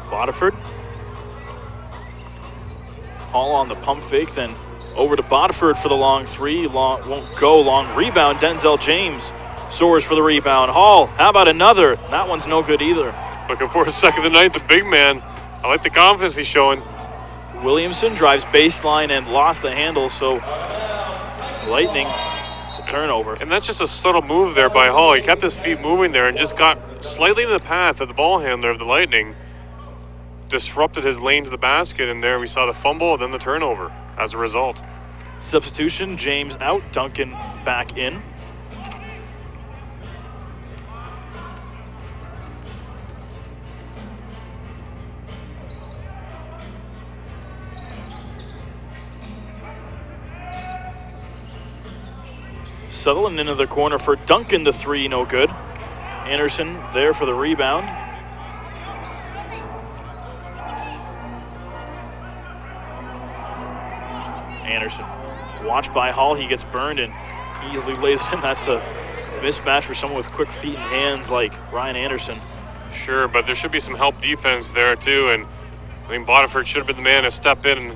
Speaker 2: Bodiford. Hall on the pump fake, then over to Bodiford for the long 3. Long won't go. Long rebound. Denzel James soars for the rebound. Hall, how about another? That one's no good either.
Speaker 3: Looking for a second tonight, the big man. I like the confidence he's showing.
Speaker 2: Williamson drives baseline and lost the handle, so Lightning to turnover.
Speaker 3: And that's just a subtle move there by Hall. He kept his feet moving there and just got slightly in the path of the ball handler of the Lightning. Disrupted his lane to the basket, and there we saw the fumble, then the turnover as a result.
Speaker 2: Substitution, James out, Duncan back in. Sutherland into the corner for Duncan, the 3, no good. Anderson there for the rebound. Anderson, watched by Hall, he gets burned and easily lays it in. That's a mismatch for someone with quick feet and hands like Ryan Anderson.
Speaker 3: Sure, but there should be some help defense there too, and I mean Bodiford should have been the man to step in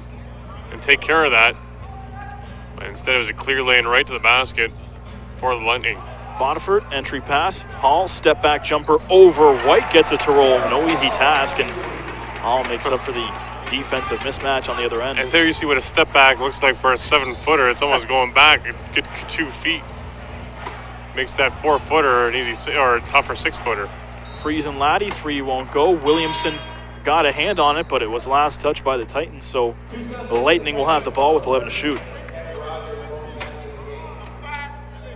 Speaker 3: and take care of that. But instead it was a clear lane right to the basket for the Lightning.
Speaker 2: Bodiford, entry pass. Hall, step back jumper over White, gets it to roll. No easy task, and Hall makes up for the defensive mismatch on the other end.
Speaker 3: And there you see what a step back looks like for a 7-footer. It's almost going back a good 2 feet. Makes that 4-footer an easy or a tougher 6-footer.
Speaker 2: Freeze and Laddie, 3 won't go. Williamson got a hand on it, but it was last touched by the Titans, so the Lightning will have the ball with 11 to shoot.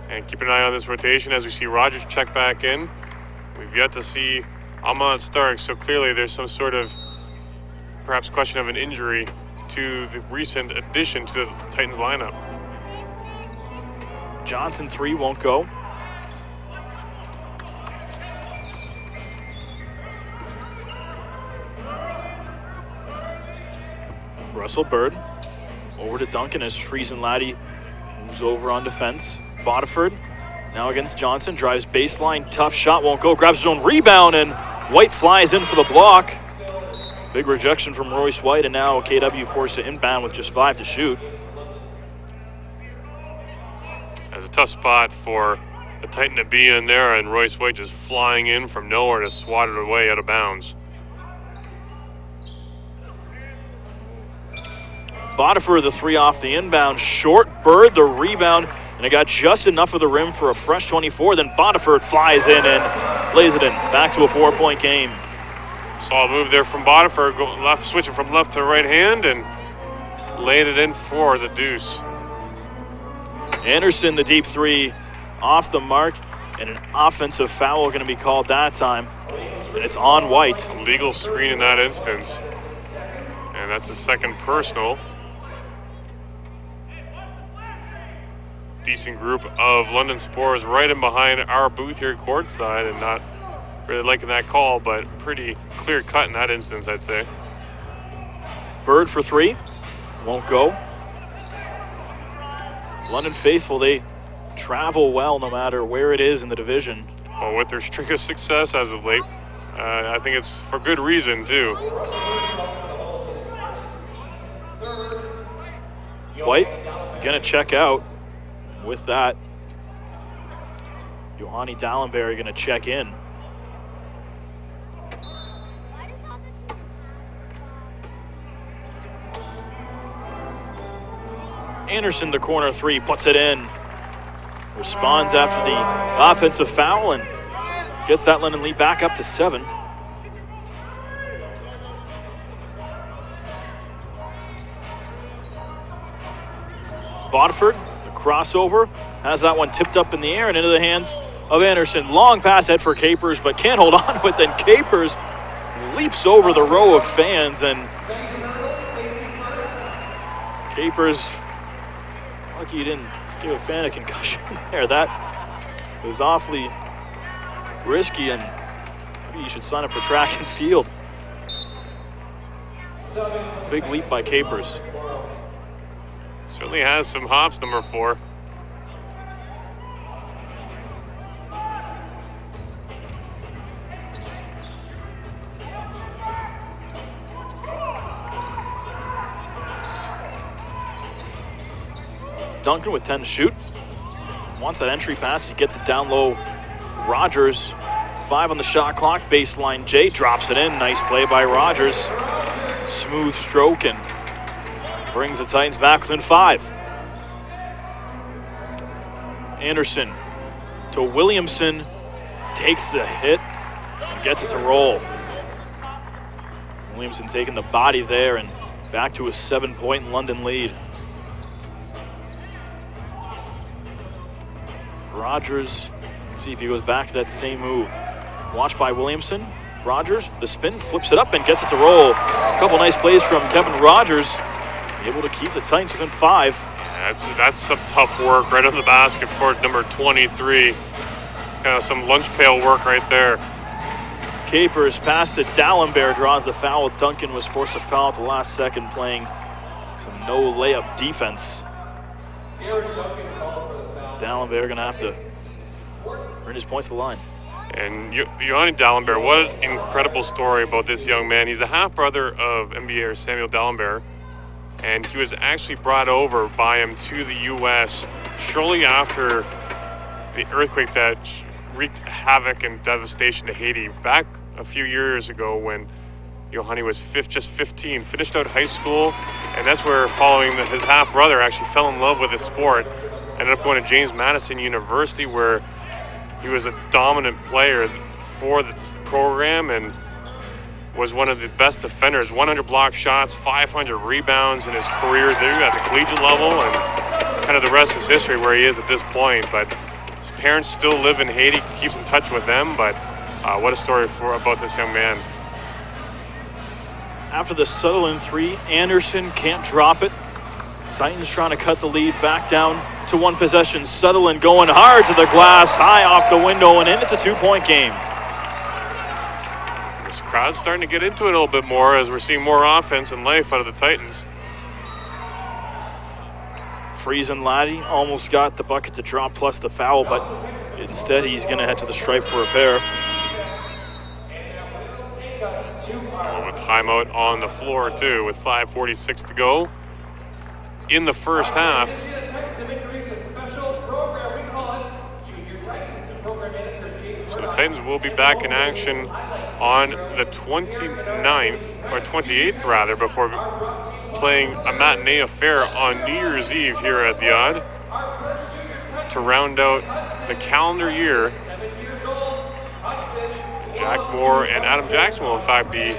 Speaker 3: And keep an eye on this rotation as we see Rogers check back in. We've yet to see Ahmad Stark, so clearly there's some sort of perhaps question of an injury to the recent addition to the Titans lineup.
Speaker 2: Johnson 3 won't go. Russell Bird over to Duncan as Friesen Laddie moves over on defense. Bodiford now against Johnson, drives baseline, tough shot, won't go, grabs his own rebound, and White flies in for the block. Big rejection from Royce White, and now KW forced to inbound with just 5 to shoot.
Speaker 3: That's a tough spot for the Titan to be in there, and Royce White just flying in from nowhere to swat it away out of bounds.
Speaker 2: Bodiford the 3 off the inbound, short. Bird the rebound, and it got just enough of the rim for a fresh 24. Then Bodiford flies in and lays it in. Back to a 4-point game.
Speaker 3: Solid move there from Bodiford, going left, switching from left to right hand, and laid it in for the deuce.
Speaker 2: Anderson, the deep 3, off the mark, and an offensive foul going to be called that time. And it's on White.
Speaker 3: A legal screen in that instance. And that's the second personal. Decent group of London Spurs right in behind our booth here courtside, and not really liking that call, but pretty clear cut in that instance, I'd say.
Speaker 2: Bird for 3, won't go. London faithful, they travel well no matter where it is in the division.
Speaker 3: Well, with their string of success as of late, I think it's for good reason too.
Speaker 2: White gonna check out. With that, Johanni Dallenberg gonna check in. Anderson, the corner 3, puts it in. Responds after the offensive foul and gets that London lead back up to 7. Bodiford, the crossover, has that one tipped up in the air and into the hands of Anderson. Long pass ahead for Capers, but can't hold on to it. Then Capers leaps over the row of fans, and Capers, lucky he didn't give a fan a concussion there. That was awfully risky, and maybe you should sign up for track and field. Big leap by Capers.
Speaker 3: Certainly has some hops, number 4.
Speaker 2: Duncan with 10 to shoot. Wants that entry pass, he gets it down low. Rogers, 5 on the shot clock, baseline Jay drops it in. Nice play by Rogers. Smooth stroke and brings the Titans back within 5. Anderson to Williamson, takes the hit and gets it to roll. Williamson taking the body there and back to a 7-point London lead. Rogers, let's see if he goes back to that same move. Watched by Williamson. Rogers, the spin, flips it up and gets it to roll. A couple nice plays from Kevin Rogers, able to keep the Titans within 5.
Speaker 3: Yeah, that's some tough work right on the basket for number 23. Kind of some lunch pail work right there.
Speaker 2: Capers pass to Dallenberg, draws the foul. Duncan was forced to foul at the last second, playing some no layup defense. Dallenberg gonna have to earn his points to the line.
Speaker 3: And Johanni Dallenberg, what an incredible story about this young man. He's the half-brother of NBL Samuel Dallenberg, and he was actually brought over by him to the U.S. shortly after the earthquake that wreaked havoc and devastation to Haiti back a few years ago when Johanni was just 15, finished out high school, and that's where, following his half-brother, actually fell in love with the sport. Ended up going to James Madison University, where he was a dominant player for the program and was one of the best defenders. 100 block shots, 500 rebounds in his career there at the collegiate level, and kind of the rest is history where he is at this point. But his parents still live in Haiti, keeps in touch with them, but what a story about this young man.
Speaker 2: after the Sutherland three. Anderson can't drop it. Titans trying to cut the lead back down to one possession. Sutherland going hard to the glass, high off the window and in. It's a 2-point game.
Speaker 3: This crowd's starting to get into it a little bit more as we're seeing more offense and life out of the Titans.
Speaker 2: Friesen Laddie almost got the bucket to drop plus the foul, but instead he's going to head to the stripe for a pair.
Speaker 3: With timeout on the floor too, with 5:46 to go in the first half. So the Titans will be back in action on the 29th, or 28th rather, before playing a matinee affair on New Year's Eve here at the Odd to round out the calendar year. Jack Moore and Adam Jackson will in fact be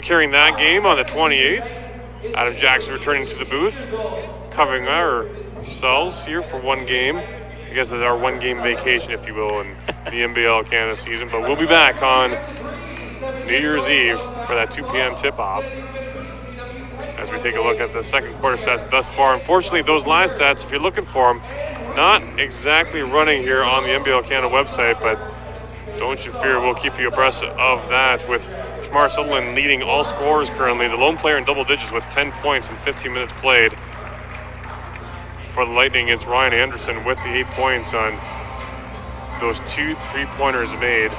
Speaker 3: carrying that game on the 28th. Adam Jackson returning to the booth, covering ourselves here for one game. I guess it's our one-game vacation, if you will, in the NBL Canada season. But we'll be back on New Year's Eve for that 2 p.m. tip-off as we take a look at the second quarter stats thus far. Unfortunately, those live stats, if you're looking for them, not exactly running here on the NBL Canada website, but don't you fear, we'll keep you abreast of that, with Shamar Sutherland leading all scorers currently, the lone player in double digits with 10 points in 15 minutes played. For the Lightning, it's Ryan Anderson with the 8 points on those 2 3-pointers made.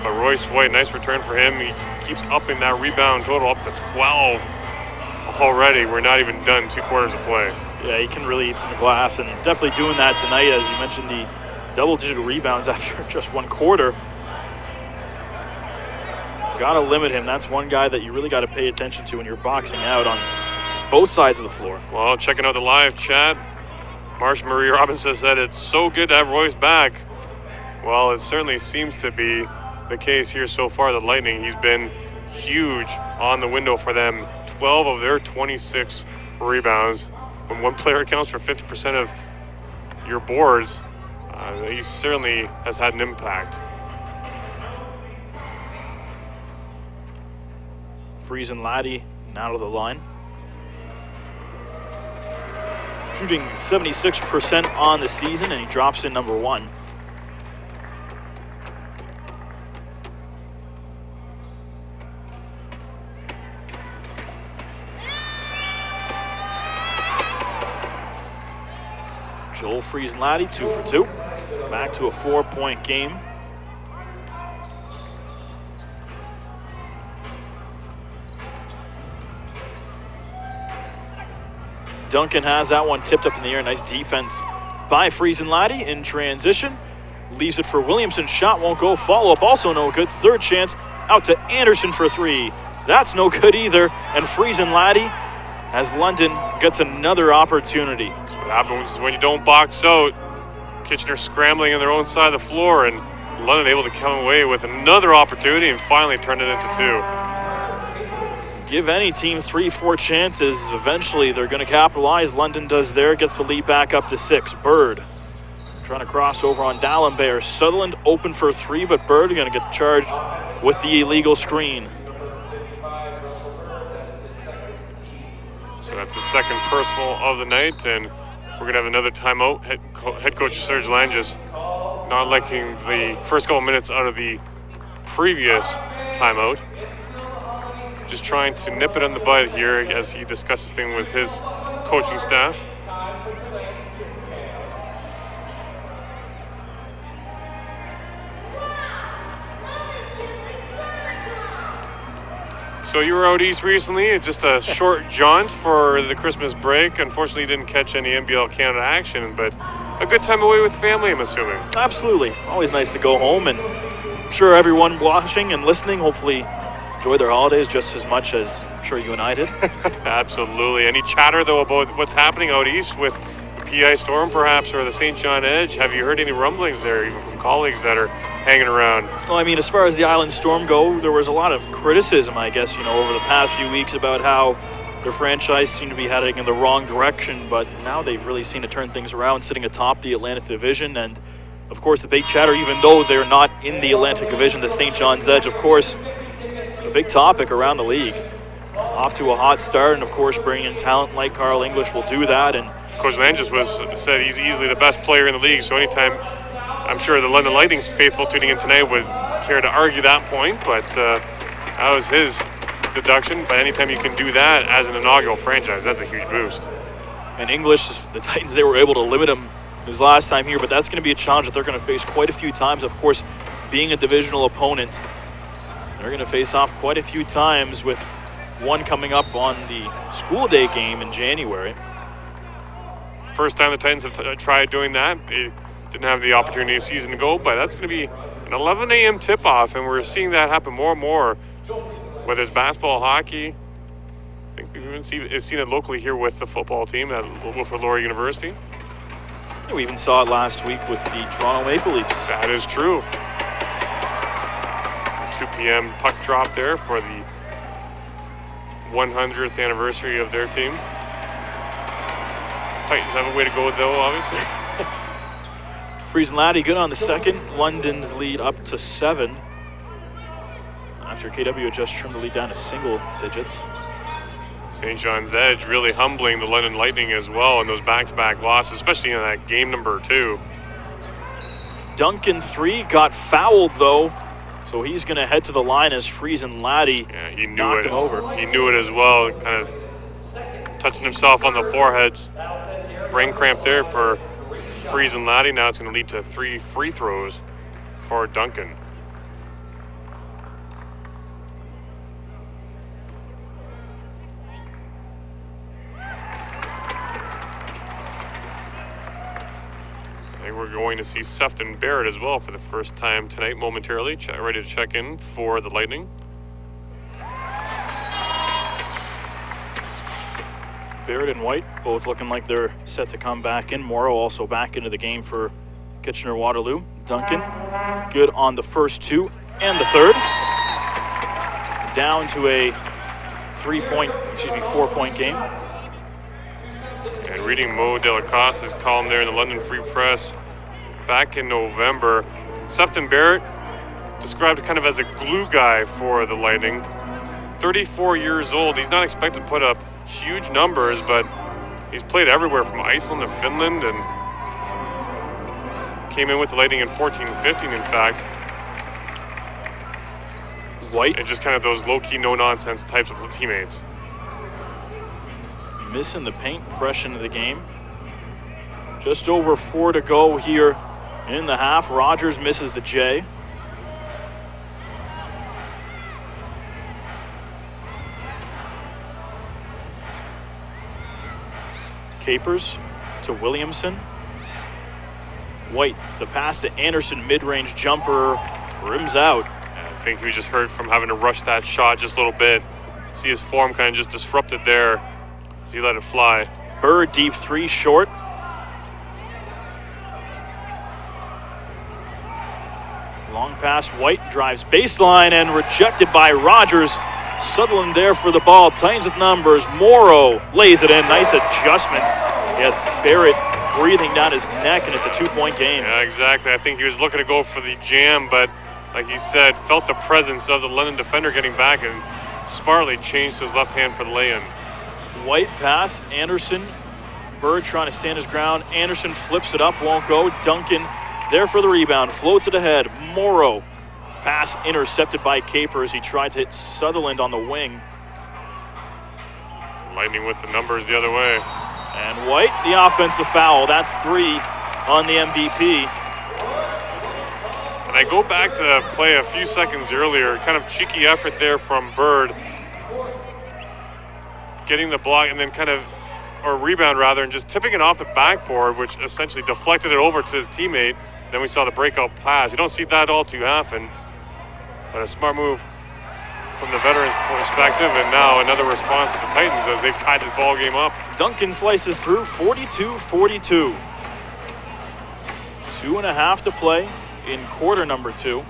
Speaker 3: But Royce White, nice return for him. He keeps upping that rebound total up to 12 already. We're not even done 2 quarters of play.
Speaker 2: Yeah, he can really eat some glass, and definitely doing that tonight, as you mentioned, the double-digit rebounds after just 1 quarter. Got to limit him. That's one guy that you really got to pay attention to when you're boxing out on both sides of the floor.
Speaker 3: Well, checking out the live chat, Marsh Marie Robinson said it's so good to have Royce back. Well, it certainly seems to be the case here so far. The Lightning, he's been huge on the window for them. 12 of their 26 rebounds. When one player accounts for 50% of your boards, he certainly has had an impact.
Speaker 2: Friesen Laddie now to the line. Shooting 76% on the season, and he drops in number 1. Joel Friesen Laddie, 2 for 2. Back to a 4-point game. Duncan has that one tipped up in the air. Nice defense by Friesen Laddie in transition. Leaves it for Williamson. Shot won't go. Follow-up also no good. Third chance out to Anderson for 3. That's no good either. And Friesen Laddie, as London gets another opportunity.
Speaker 3: That's what happens when you don't box out. Kitchener scrambling on their own side of the floor, and London able to come away with another opportunity and finally turn it into 2.
Speaker 2: Give any team 3-4 chances. Eventually, they're going to capitalize. London does there, gets the lead back up to 6. Bird trying to cross over on Dallenberg. Sutherland open for 3, but Bird going to get charged with the illegal screen.
Speaker 3: So that's the second personal of the night, and we're going to have another timeout. Head coach Serge Langis not liking the first couple minutes out of the previous timeout. Just trying to nip it in the bud here as he discusses things with his coaching staff. So you were out east recently, just a short jaunt for the Christmas break. Unfortunately, you didn't catch any NBL Canada action, but a good time away with family, I'm assuming.
Speaker 2: Absolutely. Always nice to go home, and I'm sure everyone watching and listening hopefully enjoy their holidays just as much as I'm sure you and I did.
Speaker 3: Absolutely. Any chatter, though, about what's happening out east with the PI Storm, perhaps, or the St. John Edge? Have you heard any rumblings there, even from colleagues that are hanging around?
Speaker 2: Well, I mean, as far as the Island Storm go, there was a lot of criticism, I guess, over the past few weeks about how their franchise seemed to be heading in the wrong direction, but now they've really seen to turn things around, sitting atop the Atlantic Division, and of course, the big chatter, even though they're not in the Atlantic Division, the St. John's Edge, of course, a big topic around the league. Off to a hot start, and of course, bringing in talent like Carl English will do that. And
Speaker 3: Coach Langis said he's easily the best player in the league, so anytime, I'm sure the London Lightning's faithful tuning in tonight would care to argue that point, but that was his deduction. But anytime you can do that as an inaugural franchise, that's a huge boost.
Speaker 2: And English, the Titans, they were able to limit him his last time here, but that's going to be a challenge that they're going to face quite a few times. Of course, being a divisional opponent, they're going to face off quite a few times, with one coming up on the school day game in January.
Speaker 3: First time the Titans have tried doing that. They didn't have the opportunity a season ago, but that's going to be an 11 a.m. tip-off, and we're seeing that happen more and more, whether it's basketball, hockey. I think we've even seen it locally here with the football team at Wilfrid Laurier University.
Speaker 2: Yeah, we even saw it last week with the Toronto Maple Leafs.
Speaker 3: That is true. 2 p.m. puck drop there for the 100th anniversary of their team. Titans have a way to go, though, obviously.
Speaker 2: Friesen Laddie good on the second. London's lead up to 7. After KW just trimmed the lead down to single digits.
Speaker 3: St. John's Edge really humbling the London Lightning as well in those back-to-back losses, especially in that game number 2.
Speaker 2: Duncan 3 got fouled, though, so he's going to head to the line as Friesen Laddie knocked him over.
Speaker 3: He knew it as well, kind of touching himself on the forehead. Brain cramp there for Friesen Laddie. Now it's going to lead to 3 free throws for Duncan. I think we're going to see Sefton Barrett as well for the first time tonight momentarily. Ready to check in for the Lightning.
Speaker 2: Barrett and White both looking like they're set to come back in. Morrow also back into the game for Kitchener-Waterloo. Duncan good on the first 2 and the third. Down to a 4-point game.
Speaker 3: And reading Mo Delacosta's column there in the London Free Press back in November, Sefton Barrett described kind of as a glue guy for the Lightning. 34 years old. He's not expected to put up huge numbers, but he's played everywhere from Iceland to Finland and came in with the Lightning in 14-15, in fact.
Speaker 2: White.
Speaker 3: And just kind of those low-key, no-nonsense types of teammates.
Speaker 2: Missing the paint fresh into the game. Just over 4 to go here in the half. Rogers misses the J. Capers to Williamson. White, the pass to Anderson, mid-range jumper, rims out.
Speaker 3: I think we just hurt from having to rush that shot just a little bit. See his form kind of just disrupted there as he let it fly.
Speaker 2: Bird deep 3 short. Long pass, White drives baseline and rejected by Rogers. Sutherland there for the ball. Titans with numbers. Morrow lays it in. Nice adjustment. It's Barrett breathing down his neck, and it's a 2-point game.
Speaker 3: Yeah, exactly. I think he was looking to go for the jam, but like he said, felt the presence of the London defender getting back and smartly changed his left hand for the lay-in.
Speaker 2: White pass, Anderson. Bird trying to stand his ground. Anderson flips it up, won't go. Duncan there for the rebound, floats it ahead. Morrow. Pass intercepted by Capers. He tried to hit Sutherland on the wing.
Speaker 3: Lightning with the numbers the other way.
Speaker 2: And White, the offensive foul. That's 3 on the MVP.
Speaker 3: And I go back to the play a few seconds earlier. Kind of cheeky effort there from Bird. Getting the block and then or rebound rather, and just tipping it off the backboard, which essentially deflected it over to his teammate. Then we saw the breakout pass. You don't see that all too often. But a smart move from the veterans' perspective, and now another response to the Titans as they've tied this ball game up.
Speaker 2: Duncan slices through 42-42. 2.5 to play in quarter number 2.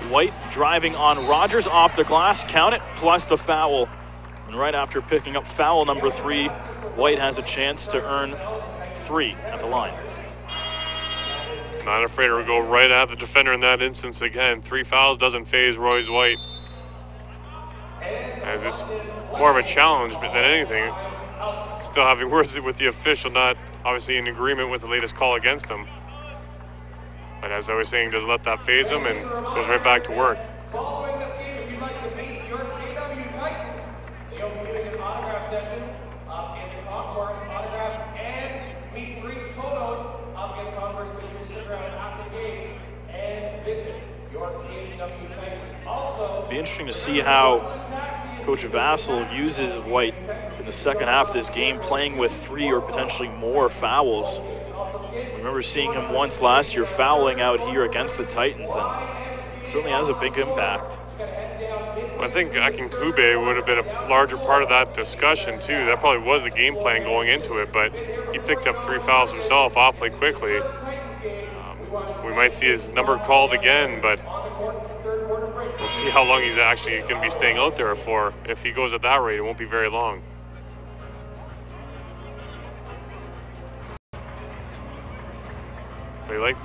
Speaker 2: White driving on Rogers off the glass, count it, plus the foul. And right after picking up foul number 3, White has a chance to earn 3 at the line.
Speaker 3: Not afraid to go right at the defender in that instance again. 3 fouls doesn't faze Royce White, as it's more of a challenge than anything. Still having words with the official, not obviously in agreement with the latest call against him. But as I was saying, doesn't let that faze him and goes right back to work.
Speaker 1: Following this game, if you'd like to meet your KW Titans, they'll be giving an autograph session in the concourse, autographs and meet and greet photos in the concourse. Make sure you stick around after the game and visit your KW Titans. Also,
Speaker 2: be interesting to see how Coach Vassell uses White in the second half of this game, playing with 3 or potentially more fouls. I remember seeing him once last year fouling out here against the Titans, and certainly has a big impact.
Speaker 3: Well, I think Akinkube would have been a larger part of that discussion too. That probably was the game plan going into it, but he picked up 3 fouls himself awfully quickly. We might see his number called again, but we'll see how long he's actually going to be staying out there for. If he goes at that rate, it won't be very long. They like,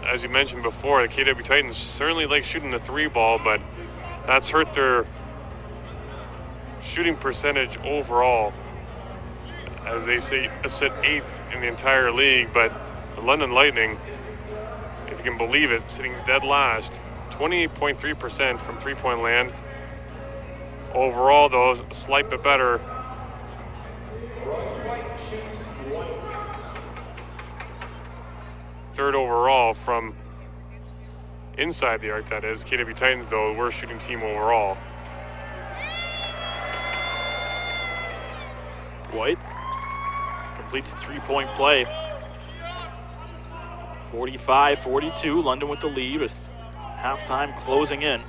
Speaker 3: as you mentioned before, the KW Titans certainly like shooting the 3 ball, but that's hurt their shooting percentage overall, as they sit 8th in the entire league. But the London Lightning, if you can believe it, sitting dead last, 28.3% from 3-point land. Overall, though, a slight bit better. Third overall from inside the arc, that is. KW Titans, though, the worst shooting team overall.
Speaker 2: White completes the 3-point play. 45-42, London with the lead with halftime closing in.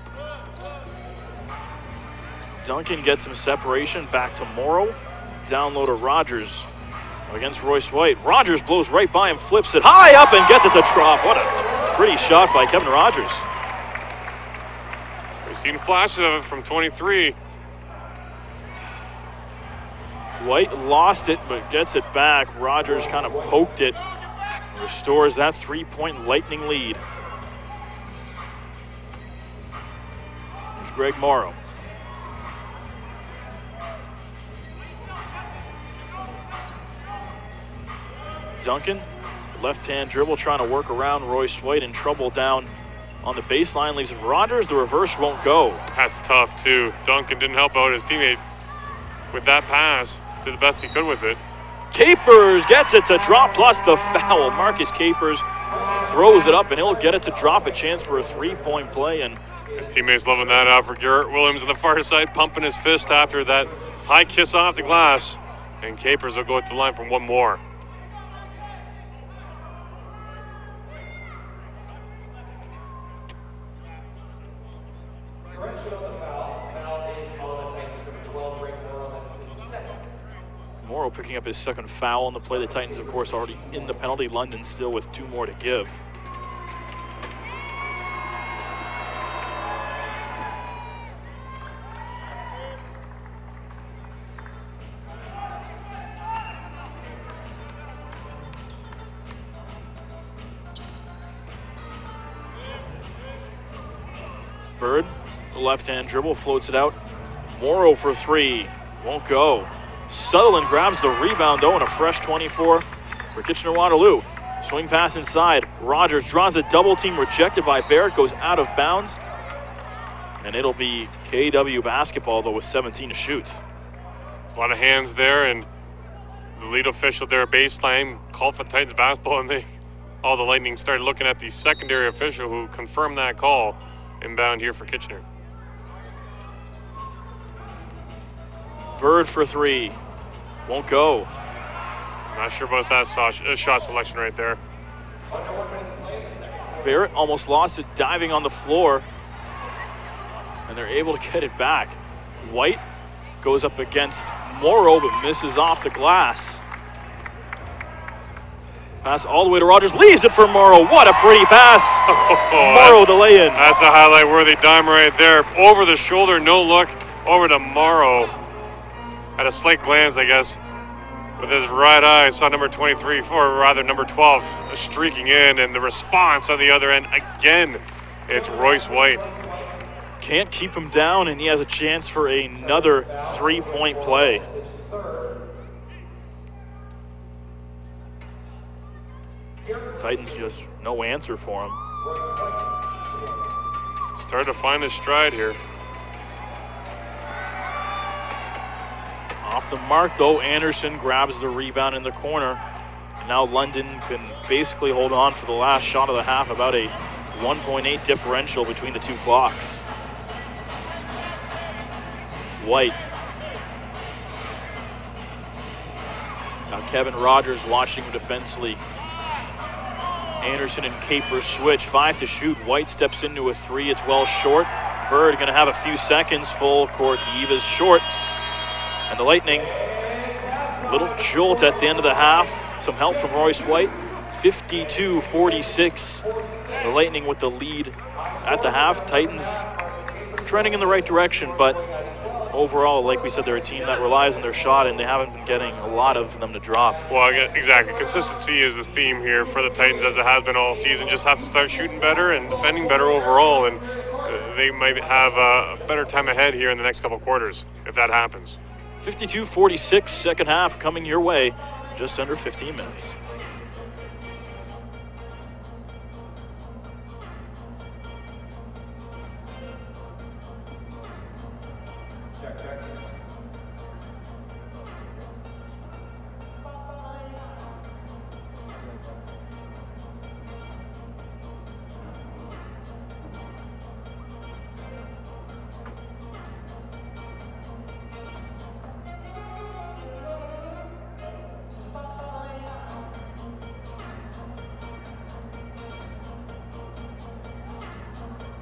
Speaker 2: Duncan gets some separation, back to Morrow. Down low to Rogers against Royce White. Rogers blows right by him, flips it high up and gets it to drop. What a pretty shot by Kevin Rogers.
Speaker 3: We've seen flashes of it from 23.
Speaker 2: White lost it, but gets it back. Rogers kind of poked it, restores that 3-point Lightning lead. There's Greg Morrow. Duncan, left-hand dribble, trying to work around Royce White, in trouble down on the baseline, leaves it for Rogers. The reverse won't go.
Speaker 3: That's tough, too. Duncan didn't help out his teammate with that pass. Did the best he could with it.
Speaker 2: Capers gets it to drop, plus the foul. Marcus Capers throws it up, and he'll get it to drop. A chance for a 3-point play, and
Speaker 3: his teammates loving that out for Garrett Williams on the far side, pumping his fist after that high kiss off the glass. And Capers will go to the line for one more.
Speaker 2: Morrow picking up his second foul on the play. The Titans, of course, already in the penalty. London still with 2 more to give. Bird, left-hand dribble, floats it out. Morrow for 3, won't go. Sutherland grabs the rebound, though, and a fresh 24 for Kitchener-Waterloo. Swing pass inside. Rogers draws a double team, rejected by Barrett, goes out of bounds. And it'll be KW basketball, though, with 17 to shoot.
Speaker 3: A lot of hands there, and the lead official there at baseline called for Titans basketball, and all the Lightning started looking at the secondary official who confirmed that call. Inbound here for Kitchener.
Speaker 2: Bird for 3, won't go.
Speaker 3: Not sure about that shot selection right there.
Speaker 2: Barrett almost lost it diving on the floor, and they're able to get it back. White goes up against Morrow, but misses off the glass. Pass all the way to Rogers, leaves it for Morrow. What a pretty pass. Morrow the lay-in.
Speaker 3: That's a highlight-worthy dime right there. Over the shoulder, no look, over to Morrow. At a slight glance, I guess, with his right eye, saw number 23, or rather number 12, streaking in, and the response on the other end, again, it's Royce White.
Speaker 2: Can't keep him down, and he has a chance for another 3-point play. Titans just no answer for him.
Speaker 3: Started to find his stride here.
Speaker 2: Off the mark, though, Anderson grabs the rebound in the corner. And now London can basically hold on for the last shot of the half, about a 1.8 differential between the two clocks. White. Now Kevin Rogers watching him defensively. Anderson and Capers switch, 5 to shoot. White steps into a 3, it's well short. Bird gonna have a few seconds, full court heave is short. And the Lightning, little jolt at the end of the half. Some help from Royce White, 52-46. The Lightning with the lead at the half. Titans trending in the right direction, but overall, like we said, they're a team that relies on their shot, and they haven't been getting a lot of them to drop.
Speaker 3: Well, exactly. Consistency is the theme here for the Titans, as it has been all season. Just have to start shooting better and defending better overall, and they might have a better time ahead here in the next couple quarters if that happens.
Speaker 2: 52-46, second half coming your way, just under 15 minutes.
Speaker 1: Check, check.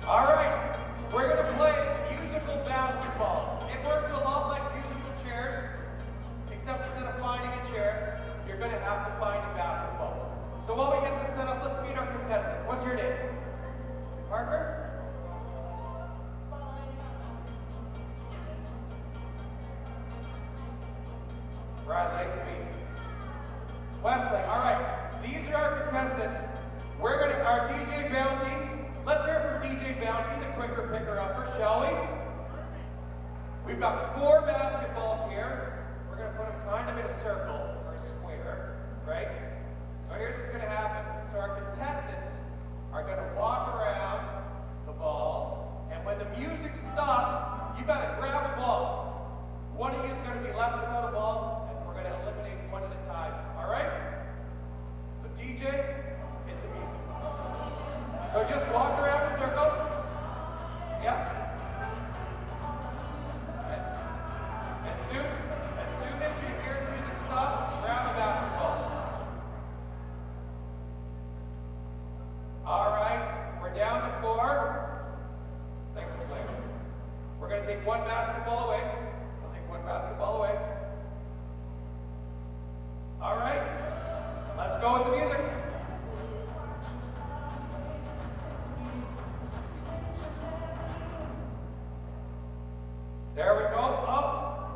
Speaker 1: All right, we're going to play musical basketballs. It works a lot like musical chairs, except instead of finding a chair, you're going to have to find a basketball. So while we get this set up, let's meet our contestants. What's your name? Parker? Brad, nice to meet you. Wesley, all right. These are our contestants. We're going to, our DJ Bounty. Let's hear it from DJ Bounty, the quicker picker-upper, shall we? We've got 4 basketballs here. We're going to put them kind of in a circle, or a square, right? So here's what's going to happen. So our contestants are going to walk around the balls, and when the music stops, you got to grab a ball. One of you is going to be left without a ball, and we're going to eliminate one at a time, all right? So DJ, hit the music. So just walk around in circles. Yeah. As soon as you hear the music stop, grab a basketball. All right, we're down to 4. Thanks for playing. We're going to take one basketball away. We'll take one basketball away. All right, let's go with the music. There we go. Oh,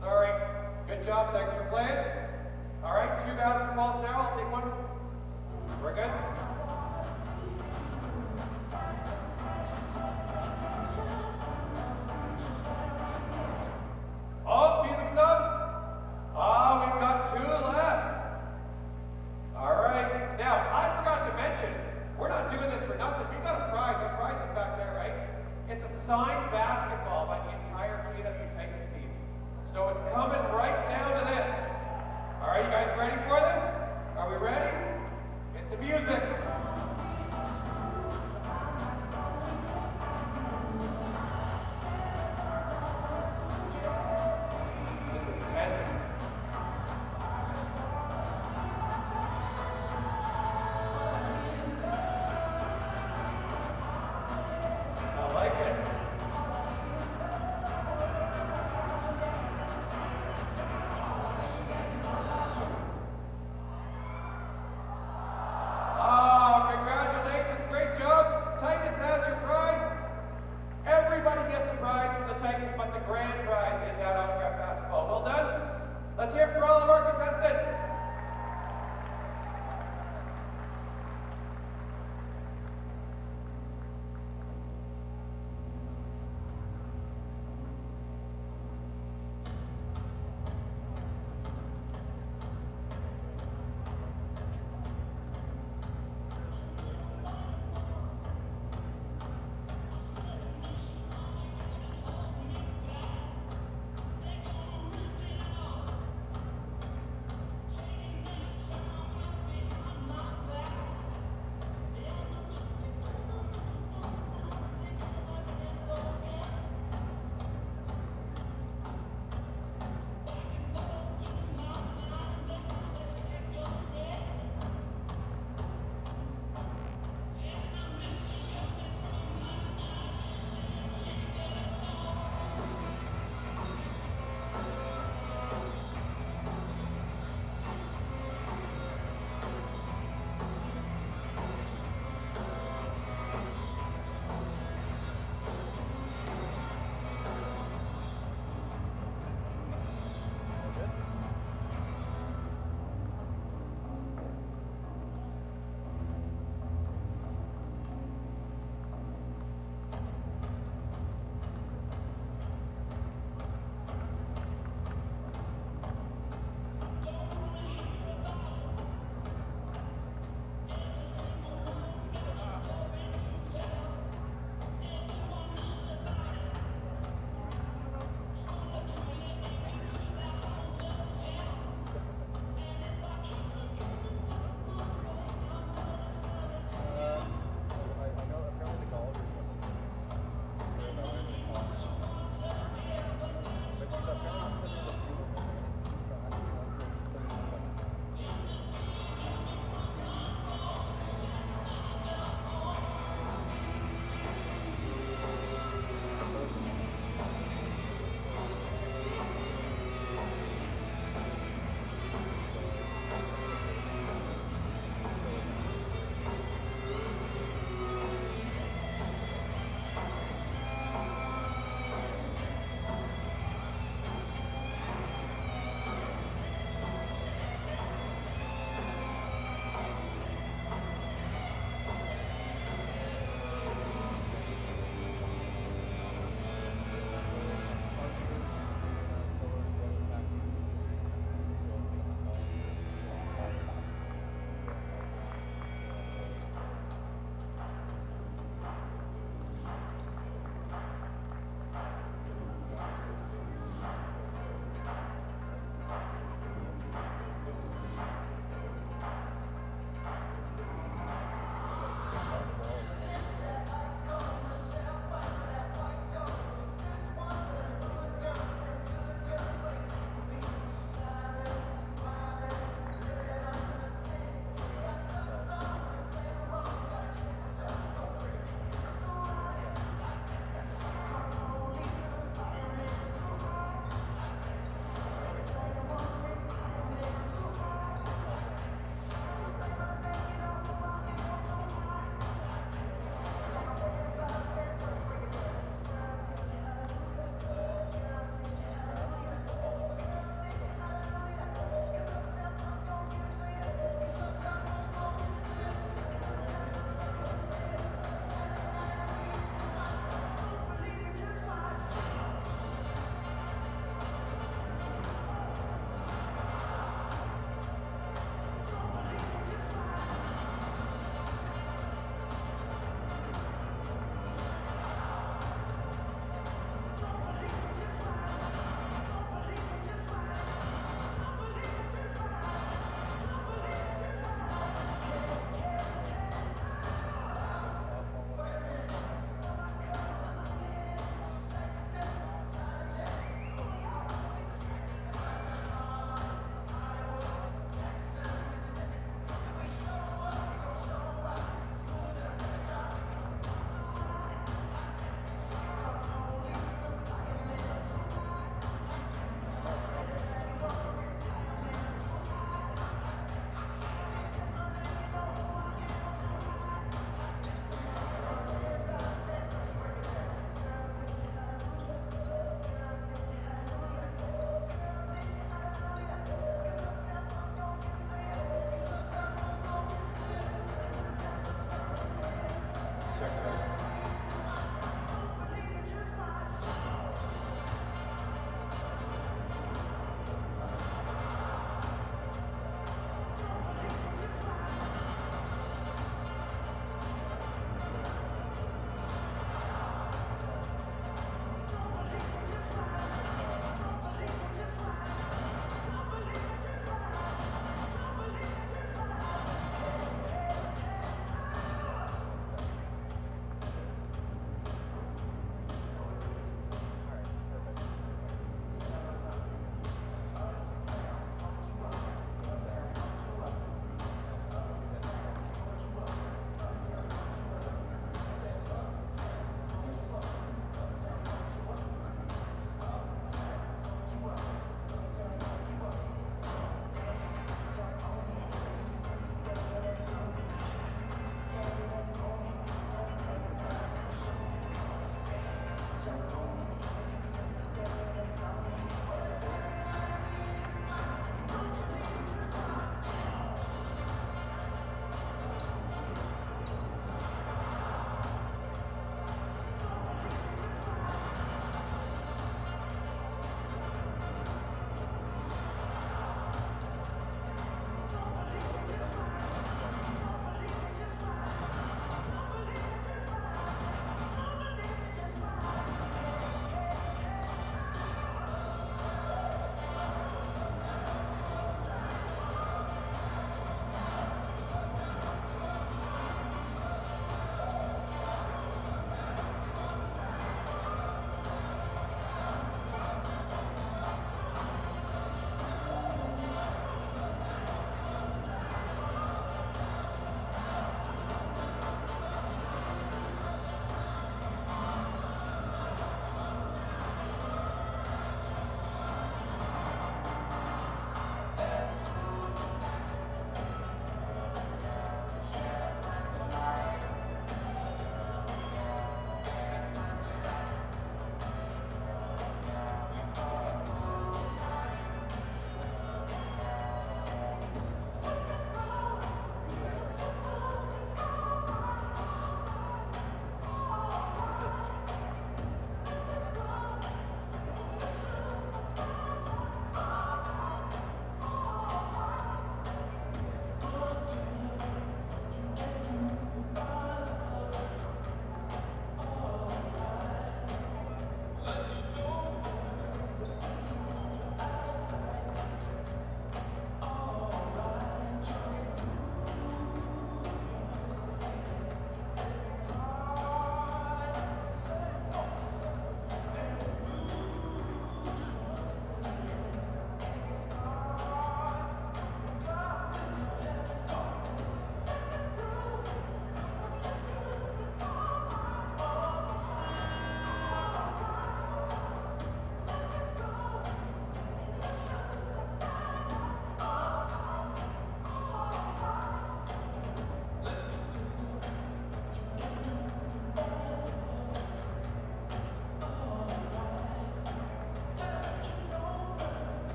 Speaker 1: sorry. Good job. Thanks for playing. All right, 2 basketballs now. I'll take one. We're good. Oh, music stop. Oh, we've got 2 left.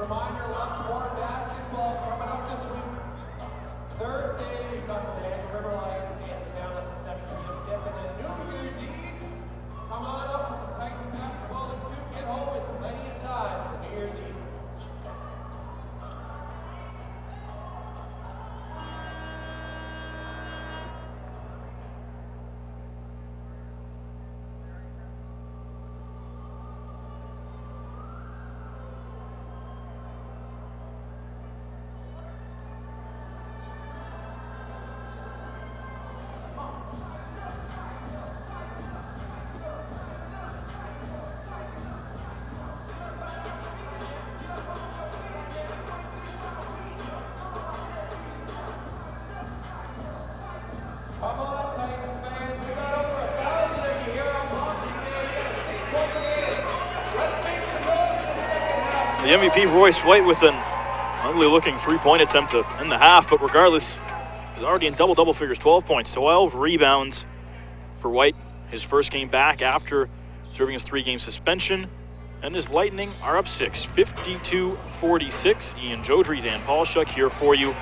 Speaker 1: reminder, lots more basketball coming up this week. Thursday, we've got the River Lions in town. That's a 7 p.m. tip. And then New Year's Eve, come on up for some Titans basketball at 2. Get home with plenty of time for New Year's Eve. Come on, Titans fans. We got over 1,000 of you here on Boxing Day. We got a 6-point lead. Let's make some noise in the second half.
Speaker 2: The MVP, Royce White, with an ugly-looking three-point attempt to end the half, but regardless, he's already in double figures, 12 points, 12 rebounds for White. His first game back after serving his 3-game suspension. And his Lightning are up 6, 52-46. Ian Jodry, Dan Paulshuk here for you.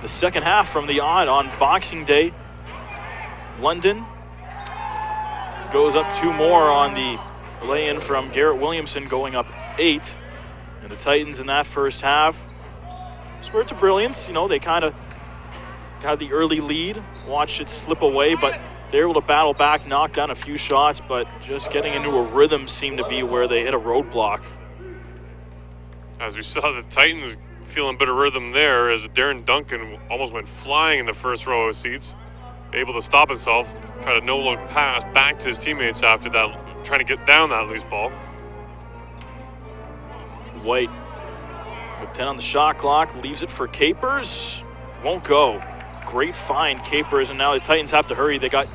Speaker 2: The second half from the odd on Boxing Day. London goes up 2 more on the lay-in from Garrett Williamson, going up 8. And the Titans in that first half, spurts of brilliance. You know, they kind of got the early lead, watched it slip away, but they were able to battle back, knock down a few shots, but just getting into a rhythm seemed to be where they hit a roadblock.
Speaker 3: As we saw, the Titans feeling a bit of rhythm there as Darren Duncan almost went flying in the first row of seats. Able to stop himself, try to no-look pass back to his teammates after that, trying to get down that loose ball.
Speaker 2: White with 10 on the shot clock, leaves it for Capers. Won't go. Great find, Capers, and now the Titans have to hurry. They got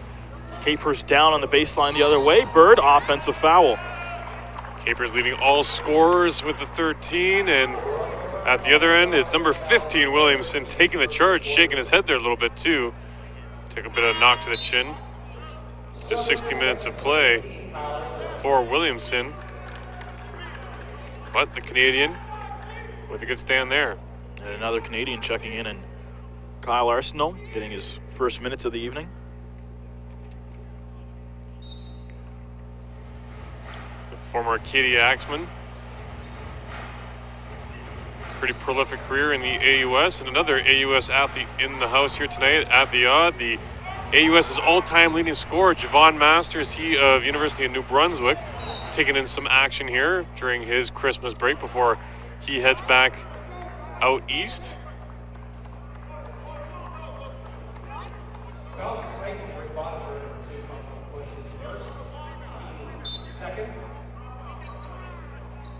Speaker 2: Capers down on the baseline the other way. Bird, offensive foul.
Speaker 3: Capers leading all scorers with the 13, and at the other end, it's number 15, Williamson, taking the charge, shaking his head there a little bit too. Take a bit of a knock to the chin. Just 60 minutes of play for Williamson. But the Canadian with a good stand there.
Speaker 2: And another Canadian checking in, and Kyle Arsenault getting his first minutes of the evening.
Speaker 3: The former Katie Axman. Pretty prolific career in the AUS, and another AUS athlete in the house here tonight at the odd. The AUS's all-time leading scorer, Javon Masters, he of University of New Brunswick, taking in some action here during his Christmas break before he heads back out east.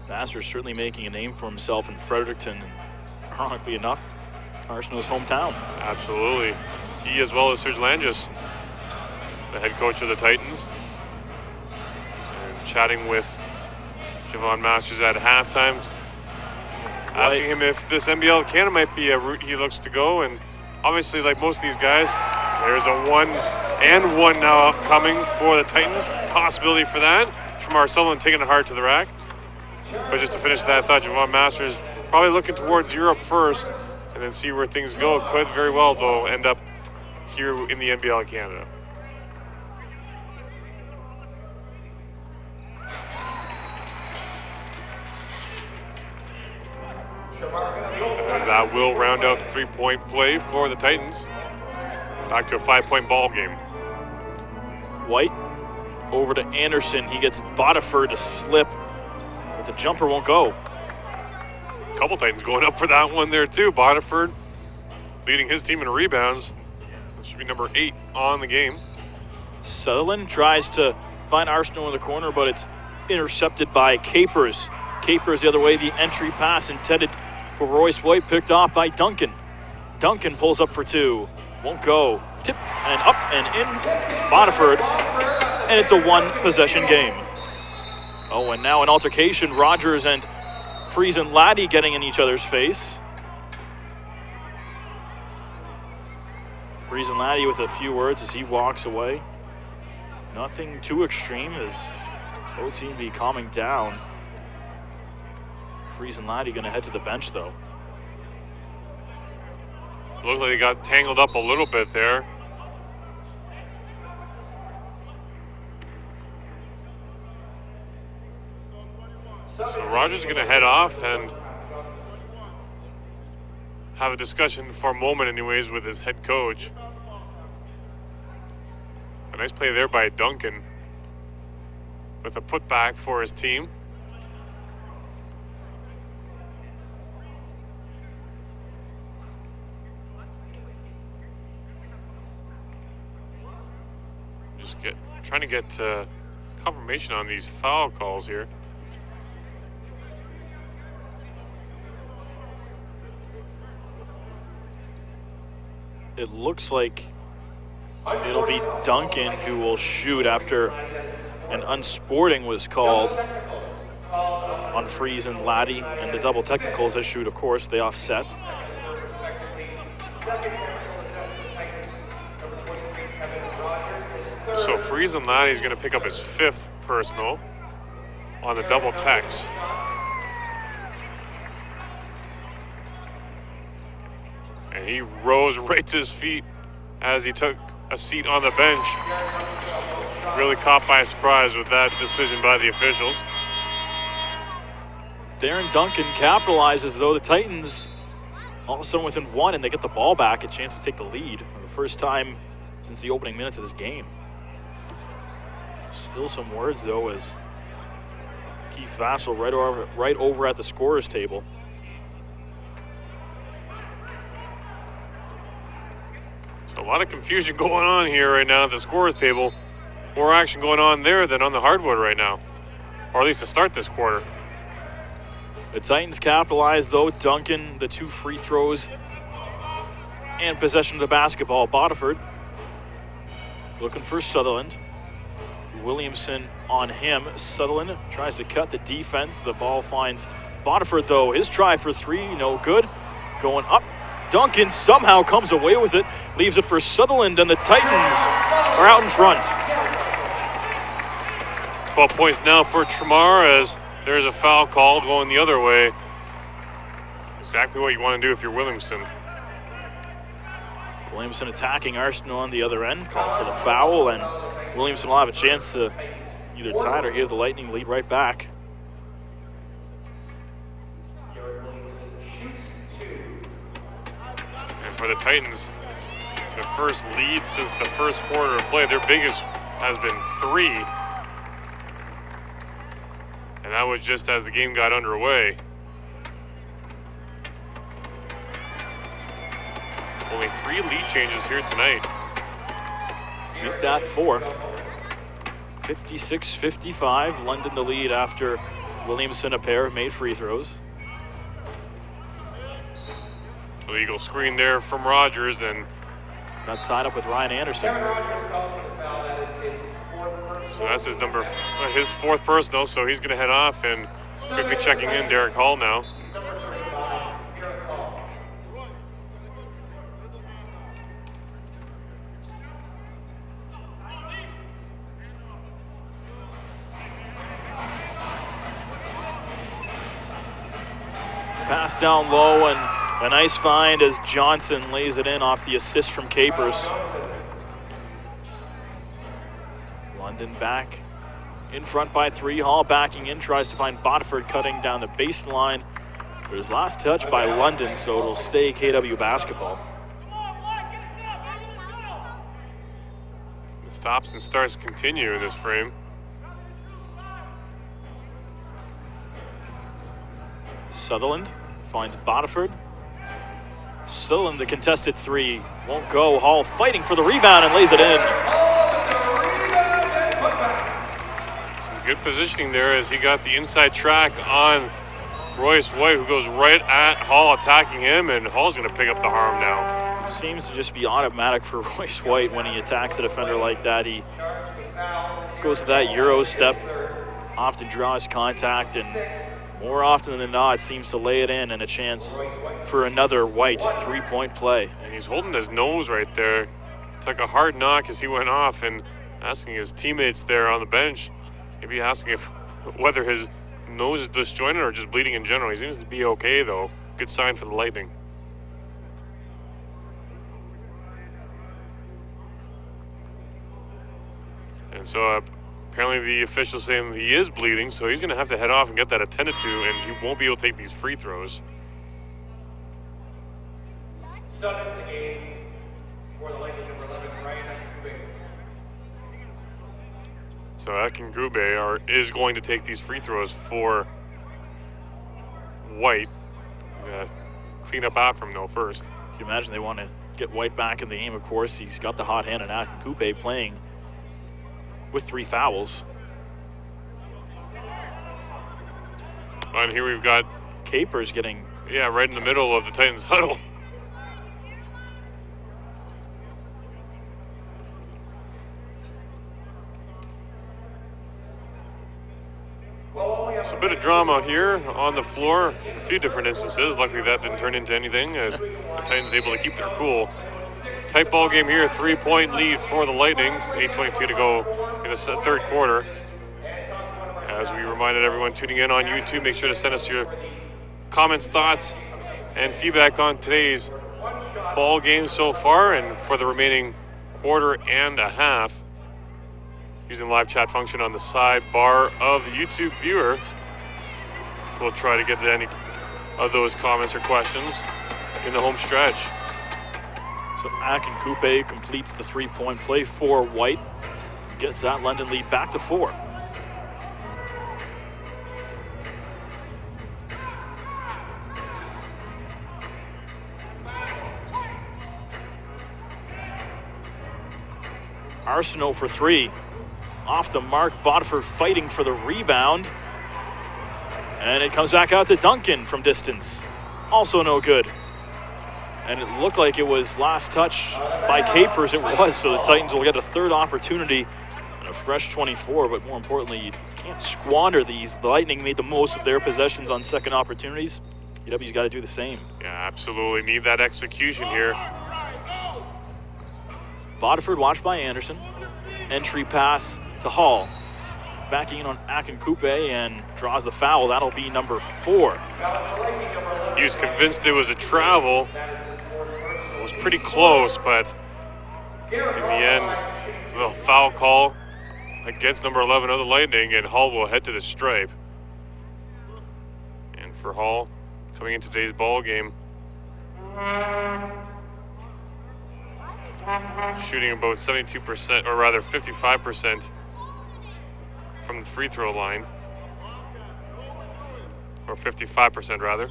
Speaker 2: Masters certainly making a name for himself in Fredericton, ironically enough, Arsenault's hometown.
Speaker 3: Absolutely. He, as well as Serge Langis, the head coach of the Titans, and chatting with Javon Masters at halftime, asking him if this NBL Canada might be a route he looks to go. And obviously, like most of these guys, there's a 1-and-1 now upcoming for the Titans. Possibility for that. Shamar Sullivan taking it hard to the rack. But just to finish that, I thought Javon Masters probably looking towards Europe first and then see where things go. Could very well, though, end up here in the NBL Canada. As that will round out the three-point play for the Titans. Back to a 5-point ball game.
Speaker 2: White over to Anderson. He gets Bodiford to slip, but the jumper won't go.
Speaker 3: A couple Titans going up for that one there too. Bodiford leading his team in rebounds. That should be number 8 on the game.
Speaker 2: Sutherland tries to find Arsenault in the corner, but it's intercepted by Capers. Capers the other way. The entry pass intended for Royce White, picked off by Duncan. Duncan pulls up for 2. Won't go. Tip and up and in. Bodiford. And it's a 1-possession game. Oh, and now an altercation. Rogers and Friesen Laddie getting in each other's face. Friesen Laddie with a few words as he walks away. Nothing too extreme as both seem to be calming down. Freeze and Laddie going to head to the bench, though.
Speaker 3: Looks like they got tangled up a little bit there. So Rogers is going to head off and have a discussion for a moment anyways with his head coach. A nice play there by Duncan with a putback for his team. Trying to get confirmation on these foul calls here.
Speaker 2: It looks like it'll be Duncan who will shoot after an unsporting was called on Freeze and Laddie, and the double technicals that shoot, of course, they offset.
Speaker 3: So Freeze and Laddie is going to pick up his 5th personal on the double techs. And he rose right to his feet as he took a seat on the bench. Really caught by surprise with that decision by the officials.
Speaker 2: Darren Duncan capitalizes, though. The Titans all of a sudden within 1, and they get the ball back, a chance to take the lead for the first time since the opening minutes of this game. Still some words, though, as Keith Vassell right over at the scorer's table.
Speaker 3: So a lot of confusion going on here right now at the scorer's table. More action going on there than on the hardwood right now, or at least to start this quarter.
Speaker 2: The Titans capitalize, though. Duncan, the 2 free throws, and possession of the basketball. Bodiford looking for Sutherland. Williamson on him. Sutherland tries to cut the defense. The ball finds Bodiford, though. His try for 3, no good. Going up. Duncan somehow comes away with it. Leaves it for Sutherland, and the Titans are out in front.
Speaker 3: 12 points now for Tremar as there's a foul call going the other way. Exactly what you want to do if you're Williamson.
Speaker 2: Williamson attacking Arsenault on the other end. Call for the foul, and Williamson will have a chance to either tie it or give the Lightning lead right back.
Speaker 3: And for the Titans, the first lead since the first quarter of play, their biggest has been 3. And that was just as the game got underway. Only 3 lead changes here tonight.
Speaker 2: Make that 4. 56-55. London the lead after Williamson a pair of made free throws.
Speaker 3: Illegal screen there from Rogers, and
Speaker 2: got tied up with Ryan Anderson.
Speaker 3: So that's his his 4th personal, so he's going to head off, and quickly checking in Derek Hall now.
Speaker 2: Pass down low, and a nice find as Johnson lays it in off the assist from Capers. London back in front by 3. Hall backing in, tries to find Bodiford cutting down the baseline. But his last touch by London, so it'll stay KW basketball.
Speaker 3: The stops and starts continue in this frame.
Speaker 2: Sutherland finds Bodiford. Sutherland, the contested 3, won't go. Hall fighting for the rebound and lays it in.
Speaker 3: Some good positioning there as he got the inside track on Royce White, who goes right at Hall, attacking him, and Hall's going to pick up the harm now.
Speaker 2: It seems to just be automatic for Royce White when he attacks a defender like that. He goes to that Euro step, often draws contact, and more often than not seems to lay it in, and a chance for another White 3-point play.
Speaker 3: And he's holding his nose right there. Took a hard knock as he went off, and asking his teammates there on the bench, maybe asking whether his nose is disjointed or just bleeding in general. He seems to be okay, though. Good sign for the Lightning. And so apparently the official's saying he is bleeding, so he's going to have to head off and get that attended to, and he won't be able to take these free throws.
Speaker 1: Subbing in the game for the Lightning, number 11, Ryan Akingube.
Speaker 3: So Akingube is going to take these free throws for White. Clean up after him, though, first.
Speaker 2: You can imagine they want to get White back in the game, of course. He's got the hot hand, and Akingube playing with 3 fouls.
Speaker 3: And here we've got
Speaker 2: Capers getting...
Speaker 3: Yeah, right in the middle of the Titans huddle. So a bit of drama here on the floor. A few different instances. Luckily that didn't turn into anything as the Titans able to keep their cool. Tight ball game here, 3-point lead for the Lightning. 8:22 to go in the third quarter. As we reminded everyone tuning in on YouTube, make sure to send us your comments, thoughts, and feedback on today's ball game so far and for the remaining quarter and a half. Using the live chat function on the sidebar of the YouTube viewer. We'll try to get to any of those comments or questions in the home stretch.
Speaker 2: So Akingube completes the 3-point play for White. Gets that London lead back to 4. Arsenault for 3. Off the mark, Bodiford fighting for the rebound. And it comes back out to Duncan from distance. Also no good. And it looked like it was last touch by Capers. It was, so the Titans will get a third opportunity and a fresh 24. But more importantly, you can't squander these. The Lightning made the most of their possessions on second opportunities. UW's got to do the same.
Speaker 3: Yeah, absolutely. Need that execution here.
Speaker 2: Bodiford watched by Anderson. Entry pass to Hall. Backing in on Akingube and draws the foul. That'll be number 4.
Speaker 3: He was convinced it was a travel. It was pretty close, but in the end, the foul call against number 11 of the Lightning, and Hall will head to the stripe. And for Hall, coming into today's ball game, shooting about 72%, or rather 55% from the free throw line, or 55% rather.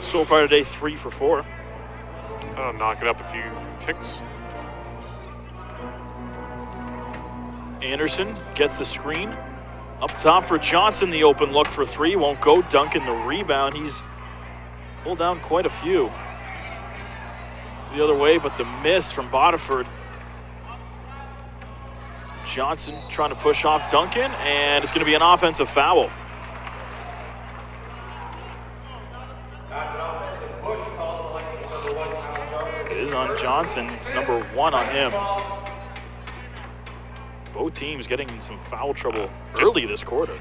Speaker 2: So far today, 3 for 4.
Speaker 3: I'll knock it up a few ticks.
Speaker 2: Anderson gets the screen. Up top for Johnson, the open look for 3. Won't go. Duncan the rebound. He's pulled down quite a few. The other way, but the miss from Bodiford. Johnson trying to push off Duncan, and it's going to be an offensive foul. It is on Johnson. It's number 1 on him. Both teams getting in some foul trouble early this quarter.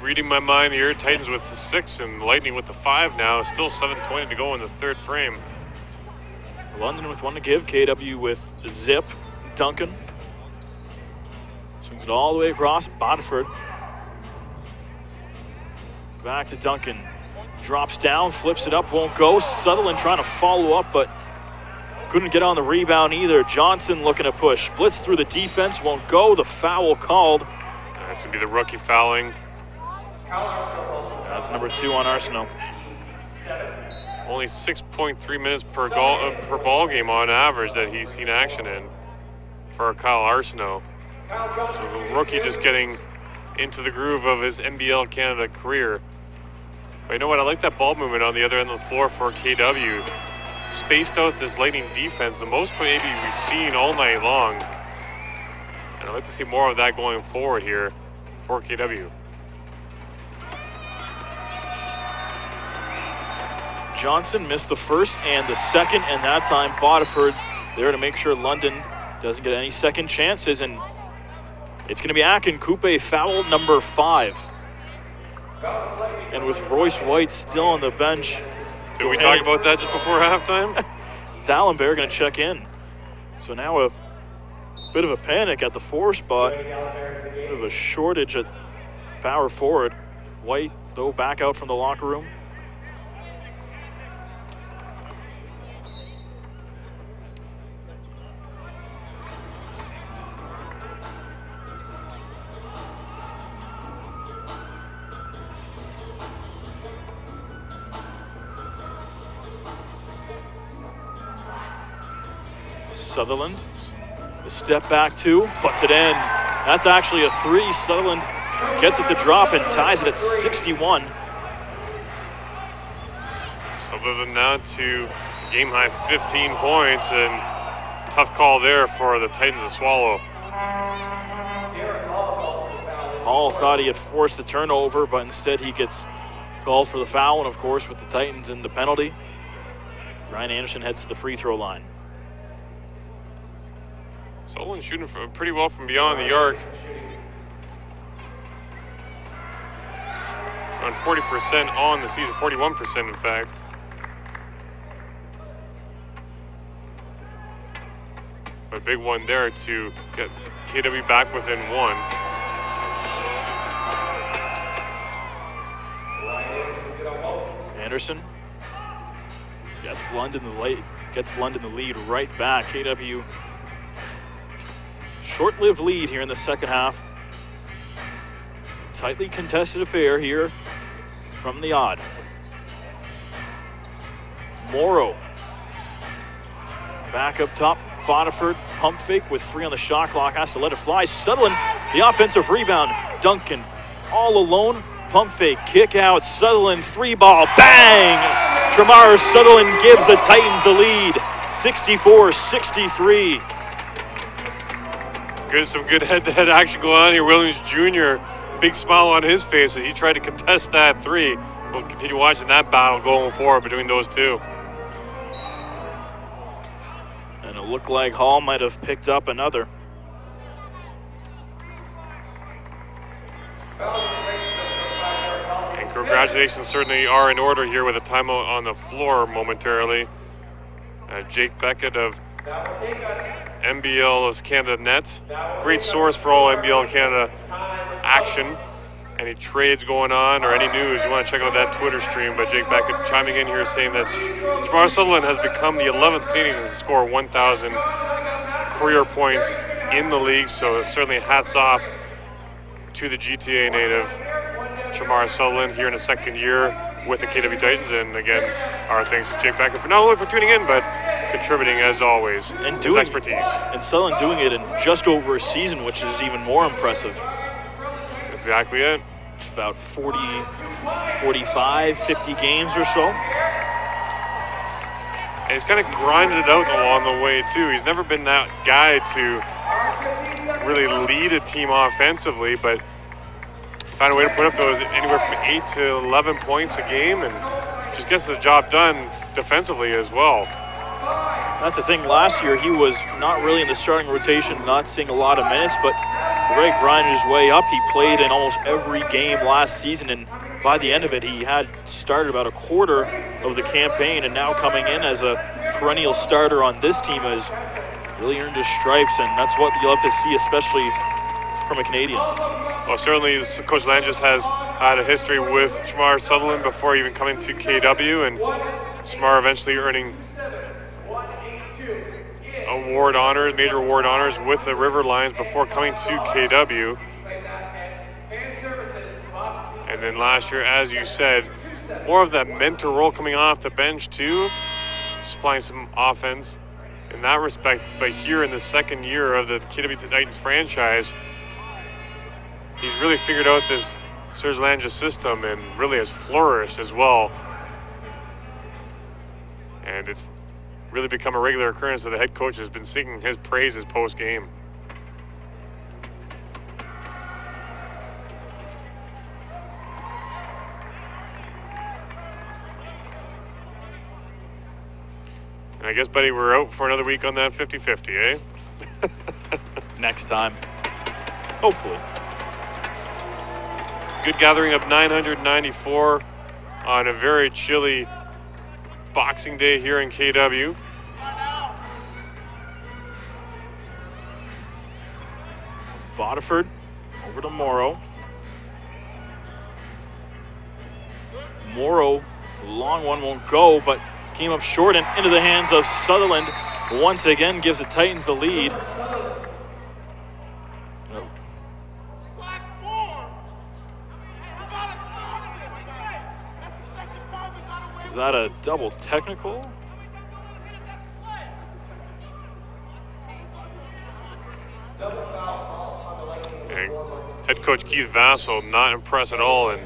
Speaker 3: Reading my mind here, Titans with the 6 and Lightning with the 5 now. Still 7:20 to go in the third frame.
Speaker 2: London with 1 to give. KW with zip. Duncan swings it all the way across. Bodiford. Back to Duncan. Drops down, flips it up, won't go. Sutherland trying to follow up, but couldn't get on the rebound either. Johnson looking to push. Blitz through the defense, won't go. The foul called.
Speaker 3: That's going to be the rookie fouling.
Speaker 2: That's number 2 on Arsenault.
Speaker 3: Only 6.3 minutes per ball game on average that he's seen action in for Kyle Arsenault. So the rookie just getting into the groove of his NBL Canada career. But you know what? I like that ball movement on the other end of the floor for KW. Spaced out this Lightning defense, the most maybe we've seen all night long. And I'd like to see more of that going forward here for KW.
Speaker 2: Johnson missed the first and the second, and that time Bodiford there to make sure London doesn't get any second chances. And It's going to be Akin Coupe, foul number 5. And with Royce White still on the bench.
Speaker 3: Did we talk about that just before halftime?
Speaker 2: Dallenberg going to check in. So now a bit of a panic at the 4 spot. A bit of a shortage at power forward. White, though, back out from the locker room. Sutherland, the step back 2, puts it in. That's actually a 3. Sutherland gets it to drop and ties it at 61.
Speaker 3: Sutherland now to game high 15 points, and tough call there for the Titans to swallow.
Speaker 2: Hall thought he had forced the turnover, but instead he gets called for the foul, and of course with the Titans in the penalty, Ryan Anderson heads to the free throw line.
Speaker 3: Sutherland shooting pretty well from beyond the arc. Around 40% on the season, 41% in fact. But a big one there to get KW back within 1.
Speaker 2: Anderson gets London the lead right back. KW short-lived lead here in the second half. Tightly contested affair here from the odd. Morrow back up top. Bodiford pump fake with 3 on the shot clock, has to let it fly. Sutherland, the offensive rebound. Duncan all alone. Pump fake, kick out. Sutherland 3-ball, bang! Tramar Sutherland gives the Titans the lead, 64-63.
Speaker 3: Some good head-to-head action going on here. Williams Jr., big smile on his face as he tried to contest that 3. We'll continue watching that battle going forward between those two.
Speaker 2: And it looked like Hall might have picked up another.
Speaker 3: And congratulations certainly are in order here with a timeout on the floor momentarily. Jake Beckett of NBL Canada Net, great source for all NBL Canada action. Any trades going on or any news, you want to check out that Twitter stream. But Jake Beckett chiming in here saying that Tramar Sutherland has become the 11th Canadian to score 1,000 career points in the league. So certainly hats off to the GTA native Tramar Sutherland here in his second year with the KW Titans. And again, our thanks to Jake Beckett for not only for tuning in, but contributing as always, and his expertise.
Speaker 2: And Sutherland doing it in just over a season, which is even more impressive.
Speaker 3: Exactly it.
Speaker 2: About 40, 45, 50 games or so.
Speaker 3: And he's kind of grinded it out along the way too. He's never been that guy to really lead a team offensively, but found a way to put up those anywhere from 8 to 11 points a game and just gets the job done defensively as well.
Speaker 2: That's the thing, last year he was not really in the starting rotation, not seeing a lot of minutes, but Greg grinded his way up. He played in almost every game last season, and by the end of it, he had started about a quarter of the campaign, and now coming in as a perennial starter on this team has really earned his stripes, and that's what you'll have to see, especially from a Canadian.
Speaker 3: Well, certainly Coach Langis has had a history with Tramar Sutherland before even coming to KW, and Tramar eventually earning award honors, major award honors with the River Lions before coming to KW. And then last year, as you said, more of that mentor role coming off the bench too, supplying some offense in that respect. But here in the second year of the KW Titans franchise, he's really figured out this Serge Langis system and really has flourished as well. And it's really become a regular occurrence that the head coach has been singing his praises post-game. And I guess, buddy, we're out for another week on that 50-50, eh?
Speaker 2: Next time. Hopefully.
Speaker 3: Good gathering of 994 on a very chilly Boxing Day here in KW.
Speaker 2: Bodiford over to Morrow. Morrow, long one won't go, but came up short and into the hands of Sutherland. Once again gives the Titans the lead. Is that a double technical?
Speaker 3: And head coach Keith Vassell not impressed at all, and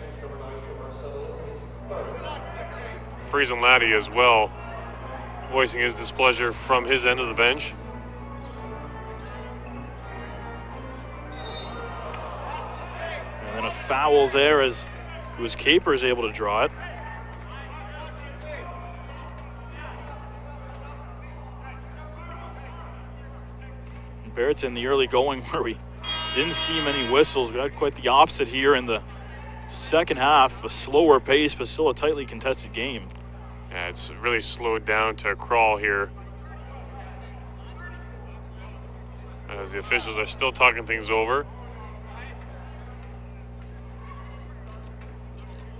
Speaker 3: Friesen Laddie as well, voicing his displeasure from his end of the bench.
Speaker 2: And then a foul there as it was Capers able to draw it. Barrett's in the early going where we didn't see many whistles. We had quite the opposite here in the second half, a slower pace, but still a tightly contested game.
Speaker 3: Yeah, it's really slowed down to a crawl here, as the officials are still talking things over.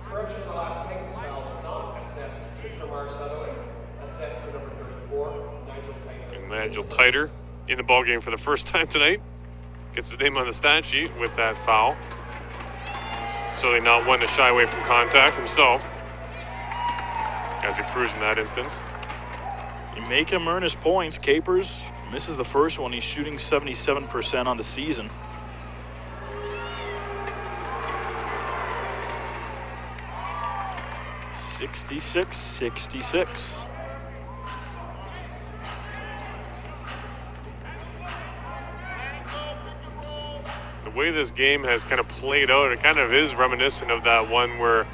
Speaker 1: Correction, the last Titans foul was not assessed to Tremar Sutherland, assessed to number 34, Nigel Titer.
Speaker 3: And Nigel Titer in the ballgame for the first time tonight. Gets his name on the stat sheet with that foul. Certainly not one to shy away from contact himself, as he proves in that instance.
Speaker 2: You make him earn his points. Capers misses the first one. He's shooting 77% on the season. (66-66).
Speaker 3: The way this game has kind of played out, it kind of is reminiscent of that one where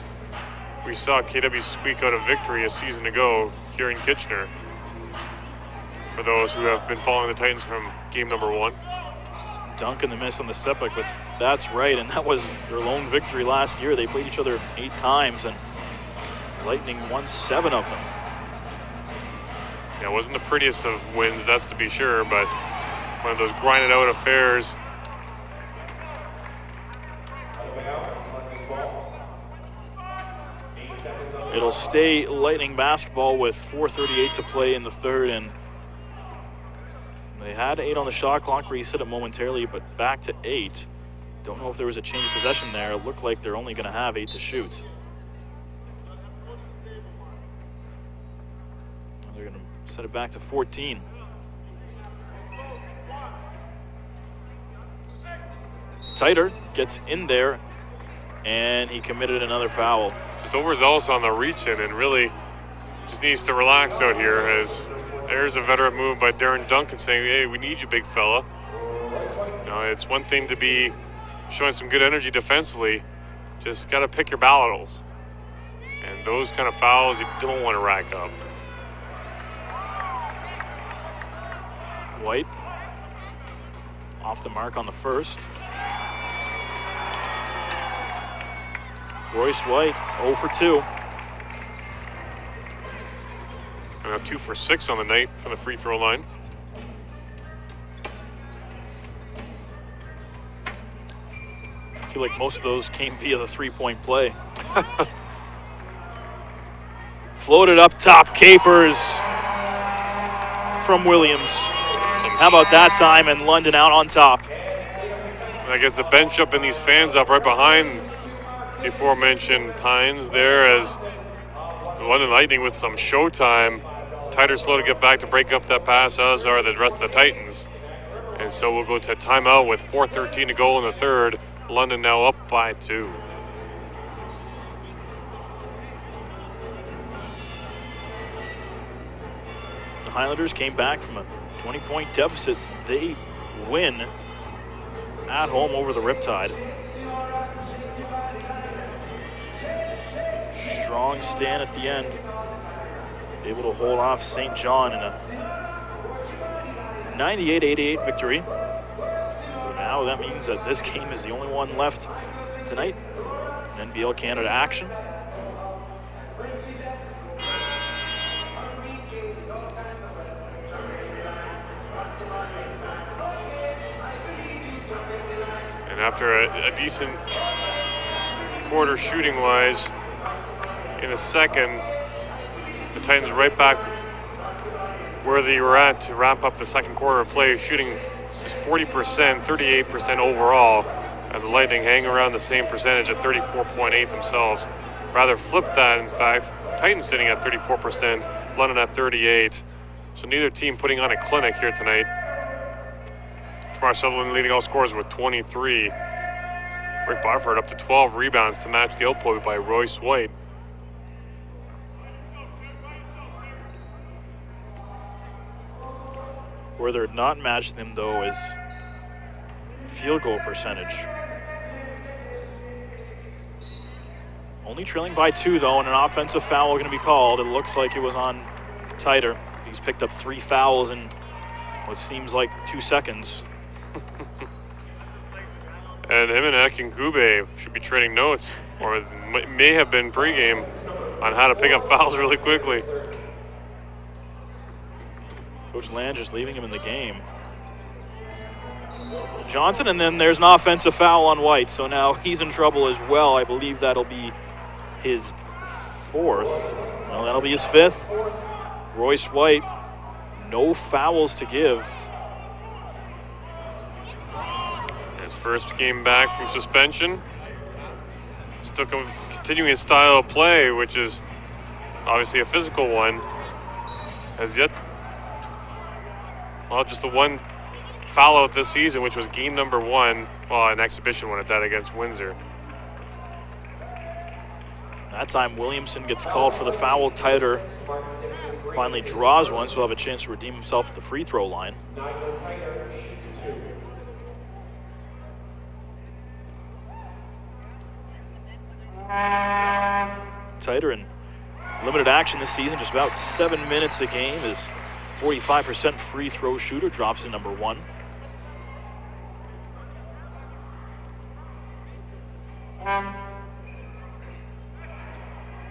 Speaker 3: we saw KW squeak out a victory a season ago here in Kitchener. For those who have been following the Titans from game number 1.
Speaker 2: Dunk and the miss on the step back, but that's right, and that was their lone victory last year. They played each other 8 times, and Lightning won 7 of them.
Speaker 3: Yeah, it wasn't the prettiest of wins, that's to be sure, but one of those grinded out affairs.
Speaker 2: It'll stay Lightning basketball with 4:38 to play in the third, and they had 8 on the shot clock, reset it momentarily, but back to 8. Don't know if there was a change of possession there. It looked like they're only going to have 8 to shoot. They're going to set it back to 14. Titer gets in there, and he committed another foul.
Speaker 3: Just overzealous on the reach-in, and really just needs to relax out here, as there's a veteran move by Darren Duncan saying, hey, we need you, big fella. You know, it's one thing to be showing some good energy defensively, just got to pick your battles. And those kind of fouls you don't want to rack up.
Speaker 2: White off the mark on the first. Royce White 0 for 2.
Speaker 3: And 2 for 6 on the night from the free throw line.
Speaker 2: I feel like most of those came via the 3-point play. Floated up top, Capers from Williams. How about that time, and London out on top.
Speaker 3: And I guess the bench up and these fans up right behind the aforementioned Pines there, as the London Lightning with some showtime. Titer slow to get back to break up that pass, as are the rest of the Titans. And so we'll go to timeout with 4:13 to go in the third. London now up by 2.
Speaker 2: The Highlanders came back from a 20-point deficit. They win at home over the Riptide. Strong stand at the end. Able to hold off St. John in a 98-88 victory. now that means that this game is the only one left tonight in NBL Canada action.
Speaker 3: And after a decent quarter shooting-wise in the second, the Titans right back where they were at to wrap up the second quarter of play, shooting just 40%, 38% overall, and the Lightning hang around the same percentage at 34.8 themselves. Rather flip that, in fact. Titans sitting at 34%, London at 38. So neither team putting on a clinic here tonight. Jamar Sutherland leading all scorers with 23. Rick Bodiford up to 12 rebounds to match the output by Royce White.
Speaker 2: Where they're not matching them, though, is field goal percentage. Only trailing by 2, though, and an offensive foul going to be called. It looks like it was on Titer. He's picked up 3 fouls in what seems like 2 seconds.
Speaker 3: And him and Akinkube should be trading notes, or may have been pregame, on how to pick up fouls really quickly.
Speaker 2: Coach Land just leaving him in the game. Johnson, and then there's an offensive foul on White, so now he's in trouble as well. I believe that'll be his 4th. Well, that'll be his 5th. Royce White, no fouls to give.
Speaker 3: His first game back from suspension. Still continuing his style of play, which is obviously a physical one. Has yet, well, just the one foul out this season, which was game number 1, well, an exhibition one at that against Windsor.
Speaker 2: That time Williamson gets called for the foul. Titer finally draws one, so he'll have a chance to redeem himself at the free throw line. Titer in limited action this season, just about 7 minutes a game, is 45% free throw shooter, drops in number 1.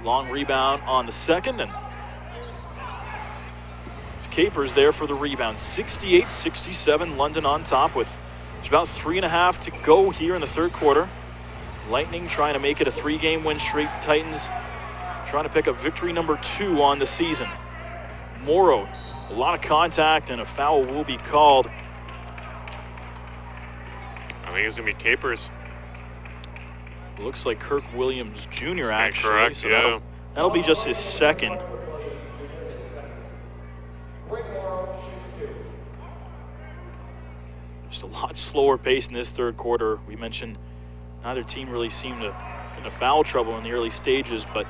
Speaker 2: Long rebound on the second, and it's Capers there for the rebound. 68-67, London on top with just about 3.5 to go here in the third quarter. Lightning trying to make it a 3-game win streak. Titans trying to pick up victory number 2 on the season. Morrow, a lot of contact, and a foul will be called.
Speaker 3: I think it's going to be Capers.
Speaker 2: Looks like Kirk Williams Jr. actually.
Speaker 3: Correct,
Speaker 2: so
Speaker 3: yeah.
Speaker 2: that'll be just his 2nd. Just a lot slower pace in this third quarter. We mentioned neither team really seemed to in foul trouble in the early stages, but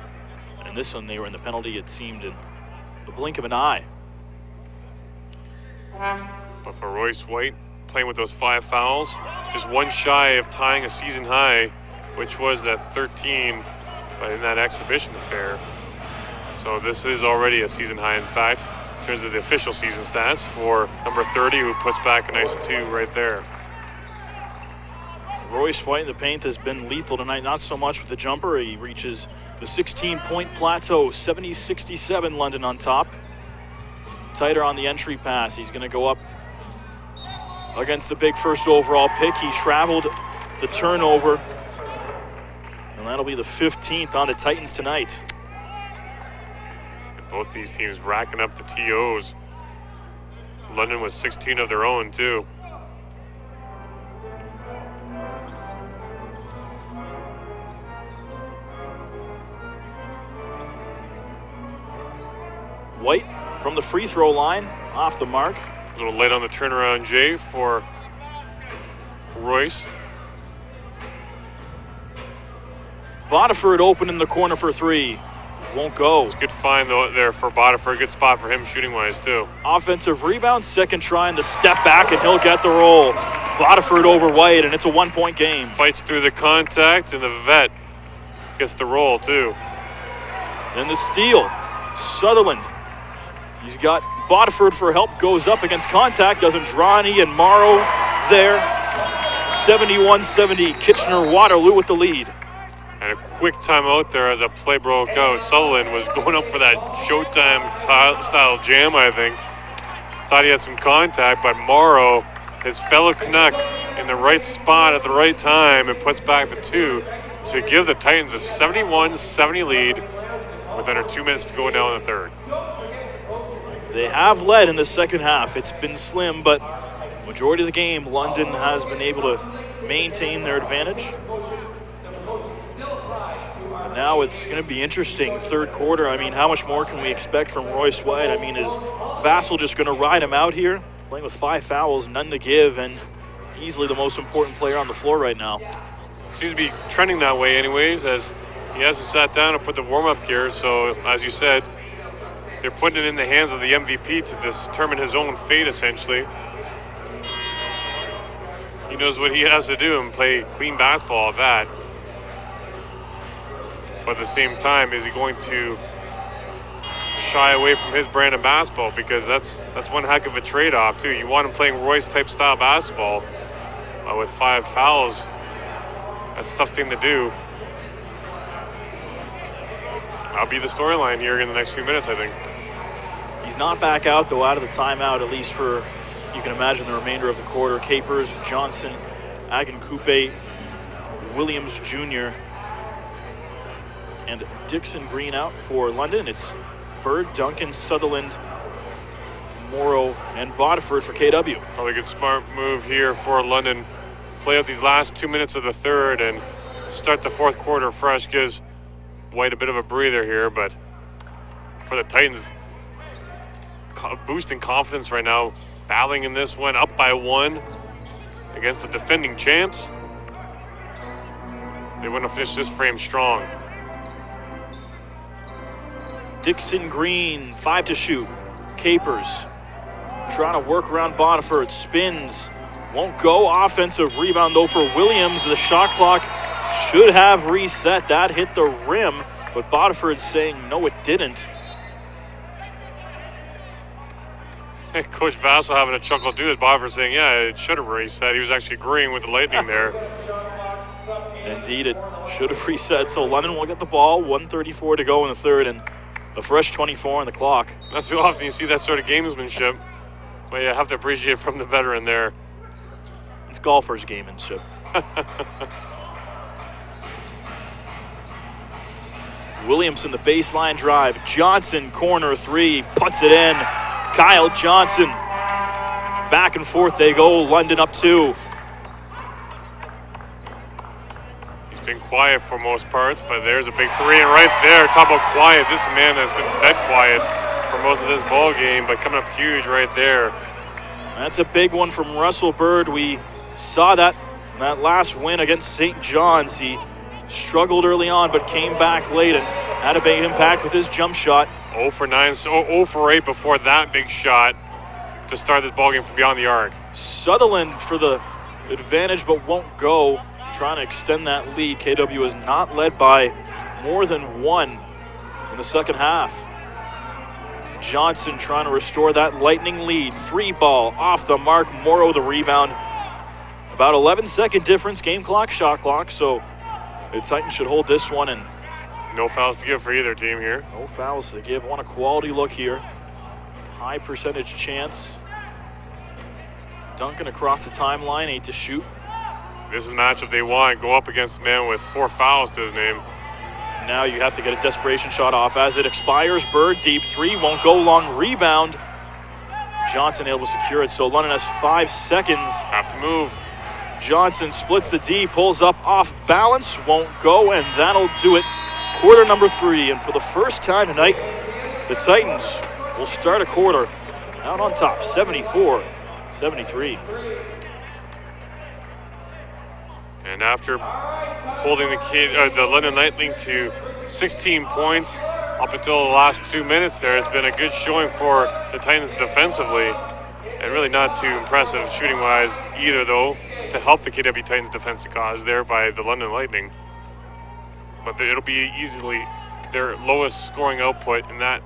Speaker 2: in this one they were in the penalty, it seemed, in the blink of an eye.
Speaker 3: But for Royce White, playing with those 5 fouls, just one shy of tying a season high, which was at 13 in that exhibition affair. So this is already a season high, in fact, in terms of the official season stats for number 30, who puts back a nice 2 right there.
Speaker 2: Royce White in the paint has been lethal tonight, not so much with the jumper. He reaches the 16-point plateau, 70-67, London on top. Titer on the entry pass. He's going to go up against the big first overall pick. He traveled the turnover, and that'll be the 15th on the Titans tonight.
Speaker 3: Both these teams racking up the TOs. London with 16 of their own, too.
Speaker 2: White from the free throw line, off the mark.
Speaker 3: A little late on the turnaround, Jay, for Royce.
Speaker 2: Bodiford open in the corner for 3. Won't go.
Speaker 3: It's a good find though there for Bodiford. Good spot for him shooting-wise, too.
Speaker 2: Offensive rebound, second trying to step back, and he'll get the roll. Bodiford over White, and it's a 1-point game.
Speaker 3: Fights through the contact, and the vet gets the roll, too.
Speaker 2: And the steal, Sutherland. He's got Bodiford for help, goes up against contact, doesn't draw any, and Morrow there 71-70, Kitchener-Waterloo with the lead.
Speaker 3: And a quick timeout there as a play broke out. Sutherland was going up for that Showtime style jam, I think. Thought he had some contact, but Morrow, his fellow Canuck, in the right spot at the right time, and puts back the 2 to give the Titans a 71-70 lead with under 2 minutes to go now in the third.
Speaker 2: They have led in the second half. It's been slim, but majority of the game, London has been able to maintain their advantage. But now it's going to be interesting. Third quarter, I mean, how much more can we expect from Royce White? I mean, is Vassal just going to ride him out here? Playing with 5 fouls, none to give, and easily the most important player on the floor right now.
Speaker 3: Seems to be trending that way anyways, as he hasn't sat down and put the warm-up here. So, as you said, they're putting it in the hands of the MVP to determine his own fate, essentially. He knows what he has to do and play clean basketball at that. But at the same time, is he going to shy away from his brand of basketball? Because that's one heck of a trade-off, too. You want him playing Royce-type style basketball with 5 fouls. That's a tough thing to do. That'll be the storyline here in the next few minutes, I think.
Speaker 2: He's not back out, though, out of the timeout, at least for, you can imagine, the remainder of the quarter. Capers, Johnson, Aginkupe, Williams Jr., and Dixon Green out for London. It's Bird, Duncan, Sutherland, Morrow, and Bodiford for KW.
Speaker 3: Probably a good smart move here for London. Play out these last 2 minutes of the third and start the fourth quarter fresh. Gives White a bit of a breather here, but for the Titans, boosting confidence right now, battling in this one, up by 1 against the defending champs. They want to finish this frame strong.
Speaker 2: Dixon Green, 5 to shoot. Capers trying to work around Bodiford, spins, won't go. Offensive rebound though for Williams. The shot clock should have reset. That hit the rim, but Bodiford saying no, it didn't.
Speaker 3: Coach Vassal having a chuckle too, as Bodiford saying, yeah, it should have reset. He was actually agreeing with the Lightning there.
Speaker 2: Indeed, it should have reset. So London will get the ball, 1:34 to go in the third, and a fresh 24 on the clock.
Speaker 3: Not too often you see that sort of gamesmanship, but you have to appreciate it from the veteran there.
Speaker 2: It's golfer's gamemanship. Williamson, the baseline drive. Johnson, corner 3, puts it in. Kyle Johnson. Back and forth they go. London up 2.
Speaker 3: He's been quiet for most parts, but there's a big 3, and right there, talk about quiet. This man has been dead quiet for most of this ball game, but coming up huge right there.
Speaker 2: That's a big one from Russell Bird. We saw that in that last win against St. John's. He struggled early on, but came back late and had a big impact with his jump shot.
Speaker 3: 0 for 9, so 0 for 8 before that big shot to start this ballgame from beyond the arc.
Speaker 2: Sutherland for the advantage, but won't go. Trying to extend that lead. KW is not led by more than 1 in the second half. Johnson trying to restore that Lightning lead. 3 ball off the mark. Morrow the rebound. About 11-second difference, game clock, shot clock, so the Titans should hold this one. And
Speaker 3: no fouls to give for either team here.
Speaker 2: No fouls to give. Want a quality look here. High percentage chance. Duncan across the timeline, 8 to shoot.
Speaker 3: This is a matchup they want. Go up against a man with 4 fouls to his name.
Speaker 2: Now you have to get a desperation shot off as it expires. Bird, deep 3, won't go. Long rebound. Johnson able to secure it, so London has 5 seconds.
Speaker 3: Have to move.
Speaker 2: Johnson splits the D, pulls up off balance, won't go, and that'll do it. Quarter number 3, and for the first time tonight, the Titans will start a quarter out on top, 74-73.
Speaker 3: And after holding the London Lightning to 16 points up until the last 2 minutes there, it's been a good showing for the Titans defensively, and really not too impressive shooting-wise either, though, to help the KW Titans defensive cause there by the London Lightning. But it'll be easily their lowest scoring output in that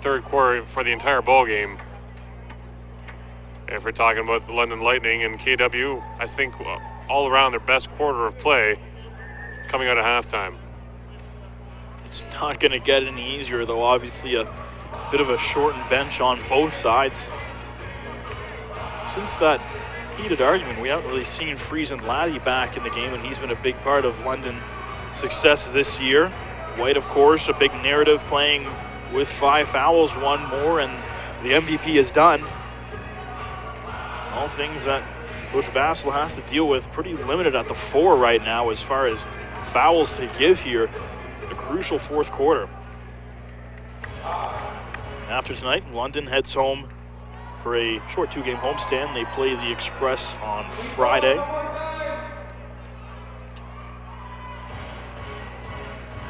Speaker 3: third quarter for the entire ball game. If we're talking about the London Lightning and KW, I think all around their best quarter of play coming out of halftime.
Speaker 2: It's not going to get any easier, though. Obviously, a bit of a shortened bench on both sides. Since that heated argument, we haven't really seen Friesen Laddie back in the game, and he's been a big part of London's success this year. White, of course, a big narrative, playing with 5 fouls, 1 more, and the MVP is done. All things that Coach Vassal has to deal with. Pretty limited at the 4 right now as far as fouls to give here. The crucial 4th quarter. After tonight, London heads home for a short 2-game homestand. They play the Express on Friday.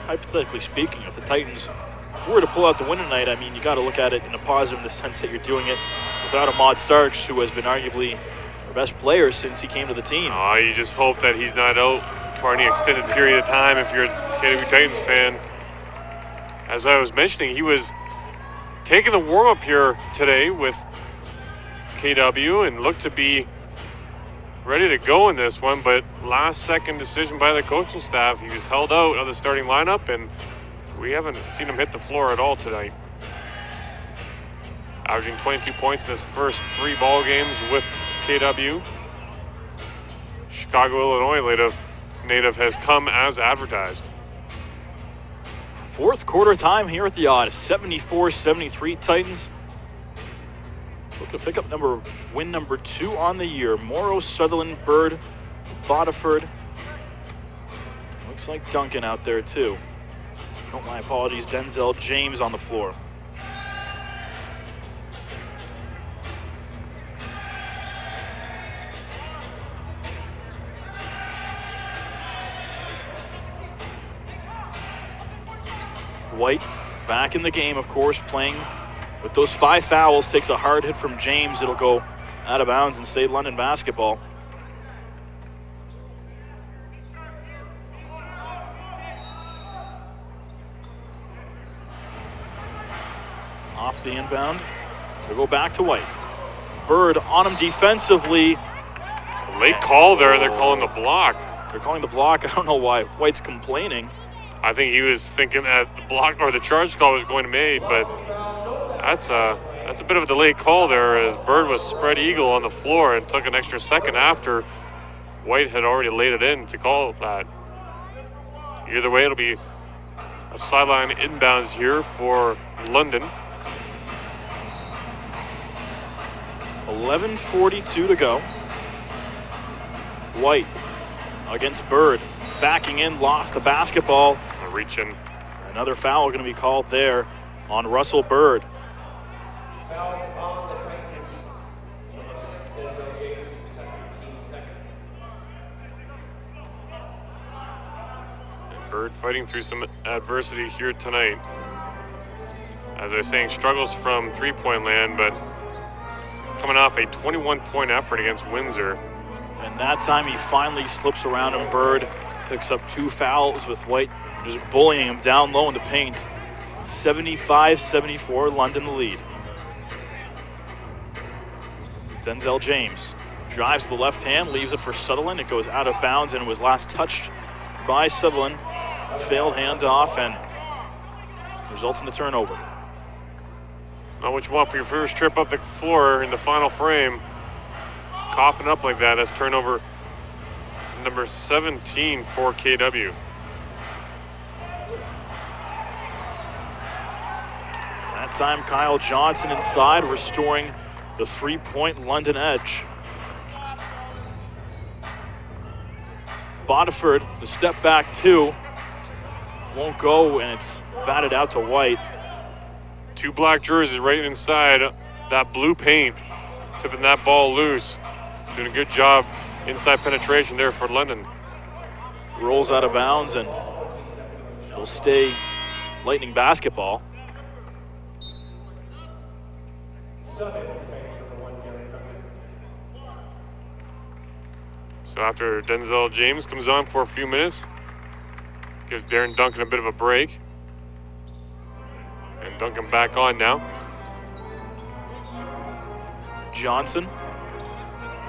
Speaker 2: Hypothetically speaking, if the Titans were to pull out the win tonight, I mean, you got to look at it in a positive, in the sense that you're doing it without Ahmad Starks, who has been arguably our best player since he came to the team.
Speaker 3: Oh, you just hope that he's not out for any extended period of time if you're a KW Titans fan. As I was mentioning, he was taking the warm-up here today with KW and looked to be ready to go in this one, but last-second decision by the coaching staff. He was held out of the starting lineup, and we haven't seen him hit the floor at all tonight. Averaging 22 points in his first 3 ball games with KW. Chicago, Illinois native has come as advertised.
Speaker 2: 4th quarter time here at the Odd. 74-73 Titans. Looking to pick up win number 2 on the year. Morrow, Sutherland, Bird, Bodiford. Looks like Duncan out there too. Oh, my apologies. Denzel James on the floor. White back in the game, of course, playing with those 5 fouls. Takes a hard hit from James. It'll go out of bounds and stay London basketball. Off the inbound. So go back to White. Bird on him defensively.
Speaker 3: Late call there. They're calling the block.
Speaker 2: They're calling the block. I don't know why White's complaining.
Speaker 3: I think he was thinking that the block or the charge call was going to be made, but that's a bit of a delayed call there, as Bird was spread eagle on the floor and took an extra second after White had already laid it in to call that. Either way, it'll be a sideline inbounds here for London.
Speaker 2: 11:42 to go. White against Bird, backing in, lost the basketball.
Speaker 3: Reaching.
Speaker 2: Another foul going to be called there on Russell Bird.
Speaker 1: Fouls on the Titans. Number 6, Denzel James, his team second.
Speaker 3: And Bird fighting through some adversity here tonight. As I was saying, struggles from 3-point land, but coming off a 21-point effort against Windsor.
Speaker 2: And that time he finally slips around him. Bird picks up 2 fouls with White just bullying him down low in the paint. 75-74, London the lead. Denzel James drives to the left hand, leaves it for Sutherland. It goes out of bounds and was last touched by Sutherland. Failed handoff and results in the turnover.
Speaker 3: Not what you want for your first trip up the floor in the final frame. Coughing up like that. That's turnover number 17 for KW.
Speaker 2: That time Kyle Johnson inside, restoring the 3-point London edge. Bodiford, the step back 2, won't go, and it's batted out to White.
Speaker 3: 2 black jerseys right inside that blue paint, tipping that ball loose. Doing a good job inside penetration there for London.
Speaker 2: Rolls out of bounds, and it'll stay Lightning basketball.
Speaker 3: So after Denzel James comes on for a few minutes, gives Darren Duncan a bit of a break. And Duncan back on now.
Speaker 2: Johnson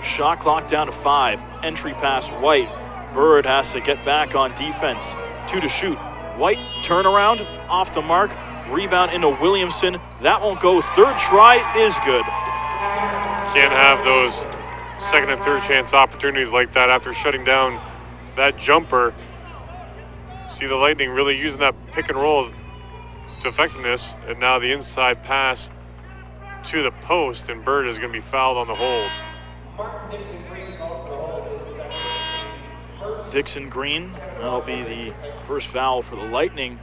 Speaker 2: Shot clock down to 5. Entry pass White. Bird has to get back on defense. 2 to shoot. White turnaround off the mark. Rebound into Williamson. That won't go. Third try is good.
Speaker 3: Can't have those second and third chance opportunities like that after shutting down that jumper. See the Lightning really using that pick and roll to effectiveness, and now the inside pass to the post, and Bird is going to be fouled on the hold.
Speaker 2: Dixon Green, that'll be the first foul for the Lightning.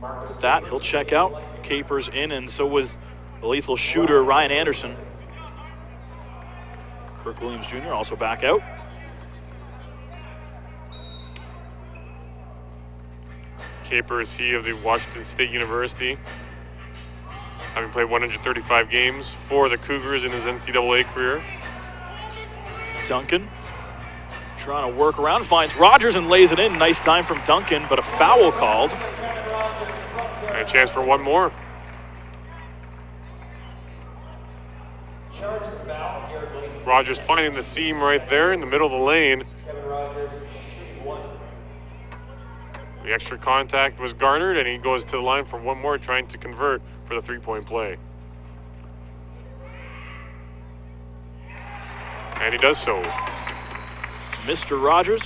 Speaker 2: With that, he'll check out. Capers in, and so was the lethal shooter Ryan Anderson. Kirk Williams Jr. also back out.
Speaker 3: Capers, he of the Washington State University, having played 135 games for the Cougars in his NCAA career.
Speaker 2: Duncan trying to work around, finds Rogers and lays it in. Nice time from Duncan, but a foul called.
Speaker 3: And a chance for one more. Rogers finding the seam right there in the middle of the lane. The extra contact was garnered, and he goes to the line for one more, trying to convert for the three-point play. And he does so.
Speaker 2: Mr. Rogers,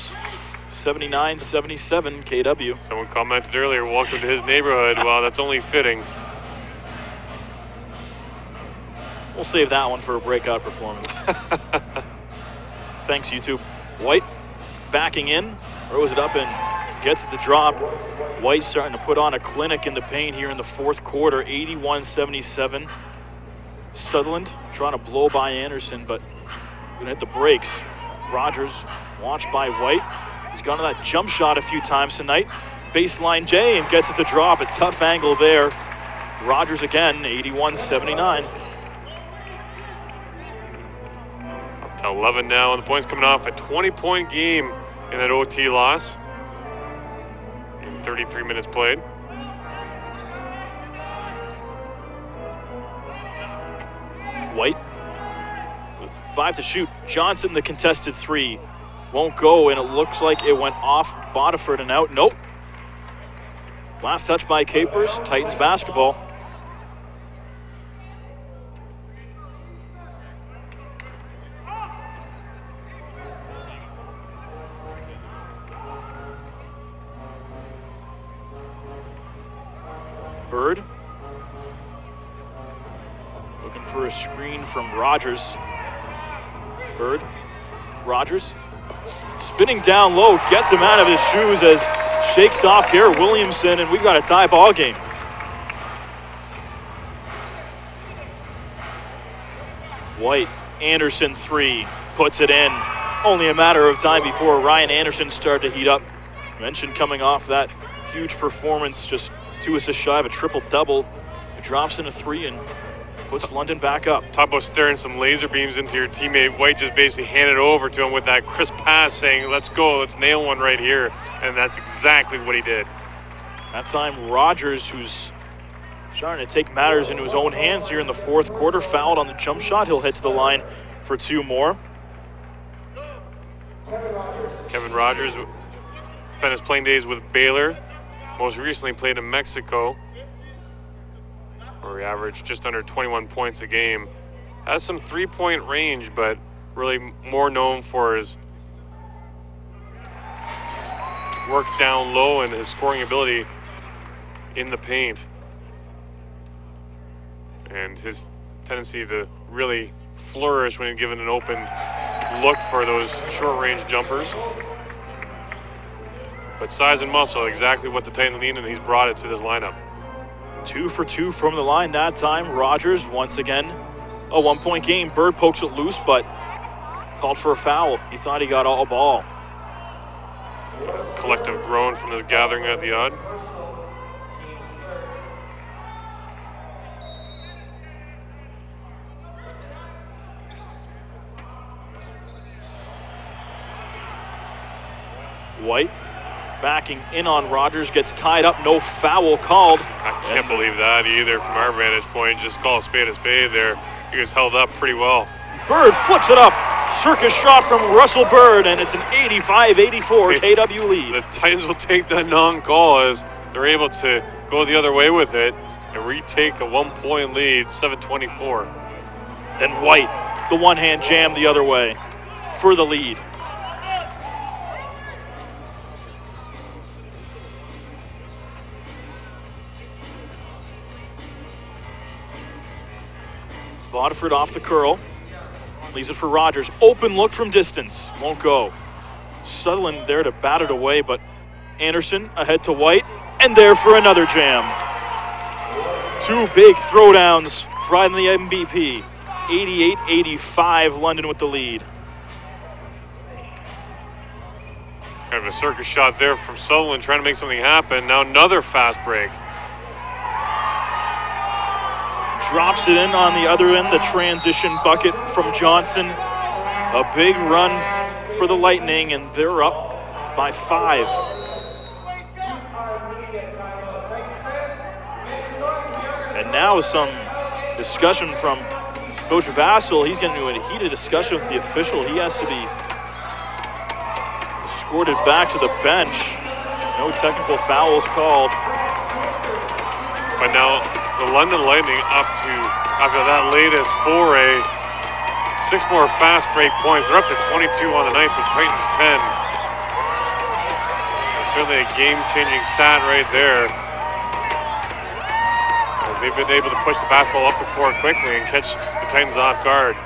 Speaker 2: 79-77 KW.
Speaker 3: Someone commented earlier, welcome to his neighborhood. Well, that's only fitting.
Speaker 2: We'll save that one for a breakout performance. Thanks, YouTube. White backing in, throws it up and gets it to drop. White starting to put on a clinic in the paint here in the fourth quarter, 81-77. Sutherland trying to blow by Anderson, but gonna hit the brakes. Rogers watched by White. He's gone to that jump shot a few times tonight. Baseline J and gets it to drop. A tough angle there. Rogers again, 81-79.
Speaker 3: 11 now, and the points coming off a 20-point game in that OT loss in 33 minutes played.
Speaker 2: White with 5 to shoot. Johnson, the contested 3, won't go, and it looks like it went off Bodiford and out. Nope. Last touch by Capers. Titans basketball. Bird looking for a screen from Rogers. Bird, Rogers spinning down low, gets him out of his shoes as shakes off Garrett Williamson, and we've got a tie ball game. White, Anderson 3, puts it in. Only a matter of time before Ryan Anderson started to heat up. Mentioned coming off that huge performance, just 2 assists shy of a triple-double. It drops in a 3 and puts London back up.
Speaker 3: Talk about staring some laser beams into your teammate. White just basically handed over to him with that crisp pass saying, let's go, let's nail one right here. And that's exactly what he did.
Speaker 2: That time, Rogers, who's starting to take matters into his own hands here in the fourth quarter, fouled on the jump shot. He'll head to the line for 2 more.
Speaker 3: Kevin Rogers spent his playing days with Baylor. Most recently played in Mexico, where he averaged just under 21 points a game. Has some three-point range, but really more known for his work down low and his scoring ability in the paint. And his tendency to really flourish when given an open look for those short-range jumpers. But size and muscle, exactly what the Titans need, and he's brought it to this lineup.
Speaker 2: 2 for 2 from the line that time. Rogers, once again, a 1-point game. Bird pokes it loose, but called for a foul. He thought he got all ball.
Speaker 3: Collective groan from this gathering at the odd.
Speaker 2: White backing in on Rogers, gets tied up, no foul called.
Speaker 3: I can't believe that either from our vantage point. Just call a spade there. He was held up pretty well.
Speaker 2: Bird flips it up, circus shot from Russell Bird, and it's an 85-84 KW lead.
Speaker 3: The Titans will take that non-call as they're able to go the other way with it and retake a 1-point lead, 7-24.
Speaker 2: Then White, the one-hand jam the other way for the lead. Bodiford off the curl. Leaves it for Rogers. Open look from distance. Won't go. Sutherland there to bat it away, but Anderson ahead to White. And there for another jam. Two big throwdowns for in the MVP. 88-85, London with the lead.
Speaker 3: Kind of a circus shot there from Sutherland trying to make something happen. Now another fast break.
Speaker 2: Drops it in on the other end, the transition bucket from Johnson. A big run for the Lightning, and they're up by 5. And now some discussion from Coach Vassell. He's getting into a heated discussion with the official. He has to be escorted back to the bench. No technical fouls called.
Speaker 3: But now the London Lightning up to, after that latest foray, 6 more fast break points. They're up to 22 on the night to Titans 10. It's certainly a game-changing stat right there, as they've been able to push the basketball up the floor quickly and catch the Titans off guard.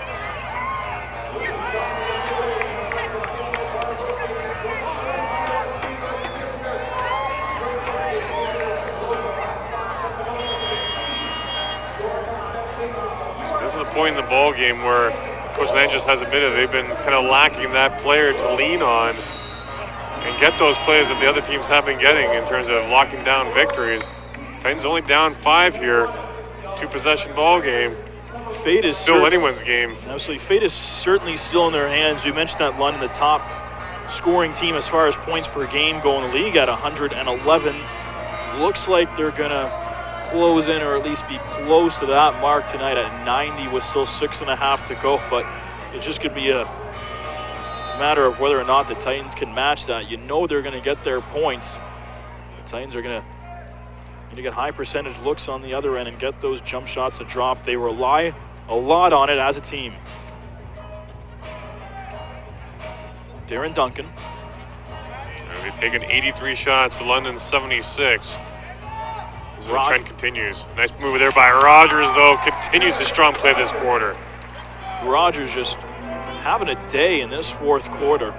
Speaker 3: Point in the ball game where Coach Land just has admitted they've been kind of lacking that player to lean on and get those plays that the other teams have been getting in terms of locking down victories. Titans only down 5 here, 2-possession ball game.
Speaker 2: Fate is
Speaker 3: still anyone's game.
Speaker 2: Absolutely, fate is certainly still in their hands. You mentioned that London, the top scoring team as far as points per game go in the league at 111. Looks like they're gonna close in, or at least be close to that mark tonight at 90 with still 6.5 to go, but it just could be a matter of whether or not the Titans can match that. You know they're going to get their points. The Titans are going to get high percentage looks on the other end and get those jump shots to drop. They rely a lot on it as a team. Darren Duncan.
Speaker 3: And they've taken 83 shots to London's 76. The trend continues. Nice move there by Rogers, though. Continues his strong play this quarter.
Speaker 2: Rogers just having a day in this 4th quarter.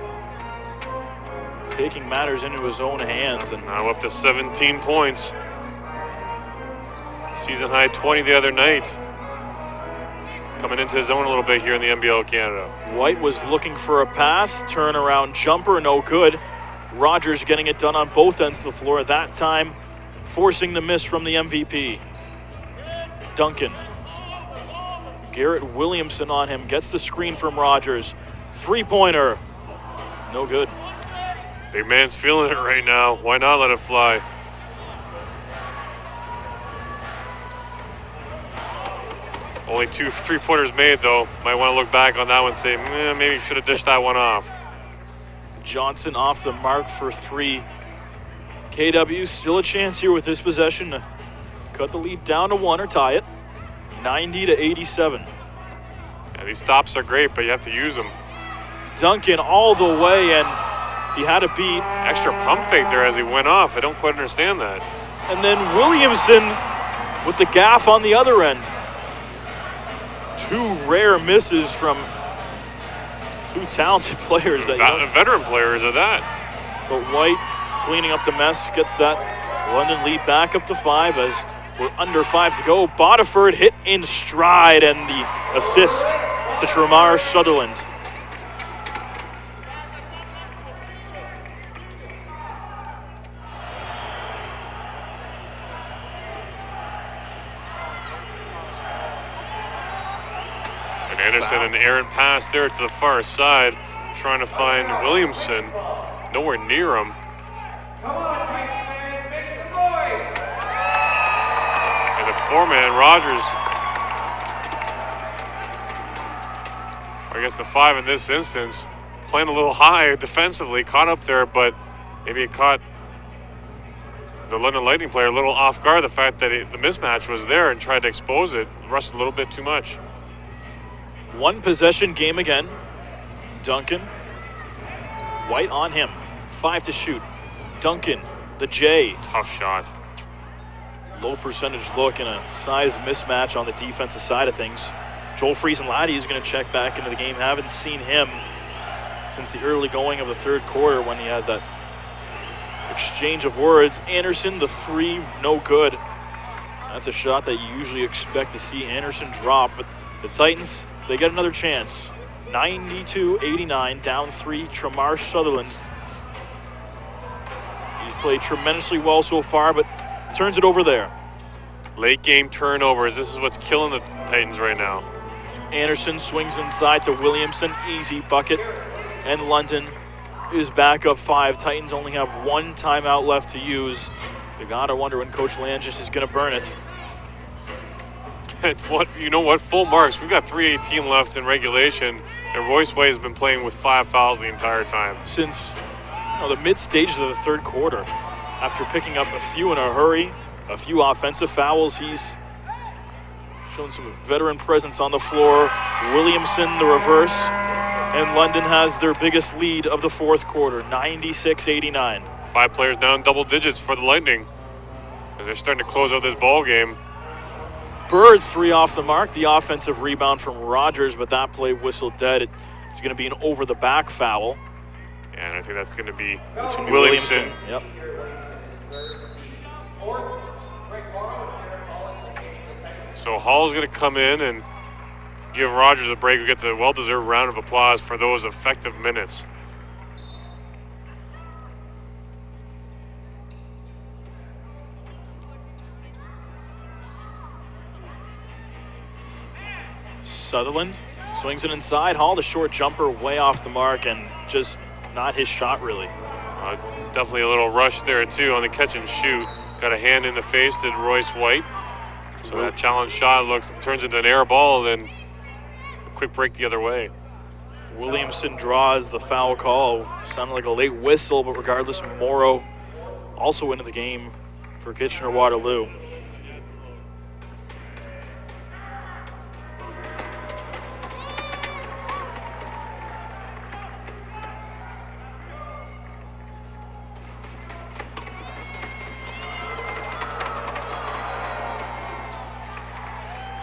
Speaker 2: Taking matters into his own hands. And
Speaker 3: now up to 17 points. Season high 20 the other night. Coming into his own a little bit here in the NBL Canada.
Speaker 2: White was looking for a pass. Turnaround jumper, no good. Rogers getting it done on both ends of the floor. At that time, forcing the miss from the MVP. Duncan. Garrett Williamson on him. Gets the screen from Rogers. 3-pointer. No good.
Speaker 3: Big man's feeling it right now. Why not let it fly? Only 2 3-pointers made, though. Might want to look back on that one and say, maybe should have dished that one off.
Speaker 2: Johnson off the mark for 3. KW still a chance here with this possession to cut the lead down to 1 or tie it. 90-87.
Speaker 3: Yeah, these stops are great, but you have to use them.
Speaker 2: Duncan all the way, and he had a beat.
Speaker 3: Extra pump fake there as he went off. I don't quite understand that.
Speaker 2: And then Williamson with the gaff on the other end. 2 rare misses from 2 talented players.
Speaker 3: Veteran players are that.
Speaker 2: But White cleaning up the mess, gets that London lead back up to 5 as we're under 5 to go. Bodiford hit in stride, and the assist to Tremar Sutherland.
Speaker 3: And Anderson, an errant pass there to the far side, trying to find Williamson. Nowhere near him.
Speaker 1: Come on, Titans fans, make some noise!
Speaker 3: And the 4-man, Rogers. Are I guess the 5 in this instance, playing a little high defensively, caught up there, but maybe it caught the London Lightning player a little off guard, the fact that the mismatch was there, and tried to expose it, rushed a little bit too much.
Speaker 2: One possession game again. Duncan. White on him. 5 to shoot. Duncan, the J.
Speaker 3: Tough shot.
Speaker 2: Low percentage look and a size mismatch on the defensive side of things. Joel Friesenladdie is going to check back into the game. Haven't seen him since the early going of the third quarter when he had that exchange of words. Anderson, the 3, no good. That's a shot that you usually expect to see Anderson drop, but the Titans, they get another chance. 92-89, down 3, Tremar Sutherland. He's played tremendously well so far, but turns it over there.
Speaker 3: Late game turnovers, this is what's killing the Titans right now.
Speaker 2: Anderson swings inside to Williamson, easy bucket, and London is back up 5. Titans only have 1 timeout left to use. You gotta wonder when Coach Langis is gonna burn it.
Speaker 3: You know what? Full marks. We've got 3:18 left in regulation, and Royce White has been playing with 5 fouls the entire time.
Speaker 2: Since the mid stages of the third quarter, after picking up a few in a hurry, a few offensive fouls, he's shown some veteran presence on the floor. Williamson, the reverse, and London has their biggest lead of the fourth quarter, 96-89.
Speaker 3: 5 players down double digits for the Lightning as they're starting to close out this ball game.
Speaker 2: Bird, 3 off the mark. The offensive rebound from Rogers, but that play whistled dead. It's going to be an over-the-back foul.
Speaker 3: And I think that's going to be
Speaker 2: Williamson. Yep.
Speaker 3: So Hall's going to come in and give Rogers a break, who gets a well-deserved round of applause for those effective minutes.
Speaker 2: Sutherland swings it inside. Hall, the short jumper, way off the mark, and just not his shot, really.
Speaker 3: Definitely a little rush there, too, on the catch and shoot. Got a hand in the face to Royce White. So that challenge shot turns into an air ball, and then a quick break the other way.
Speaker 2: Williamson draws the foul call. Sounded like a late whistle, but regardless, Morrow also into the game for Kitchener-Waterloo.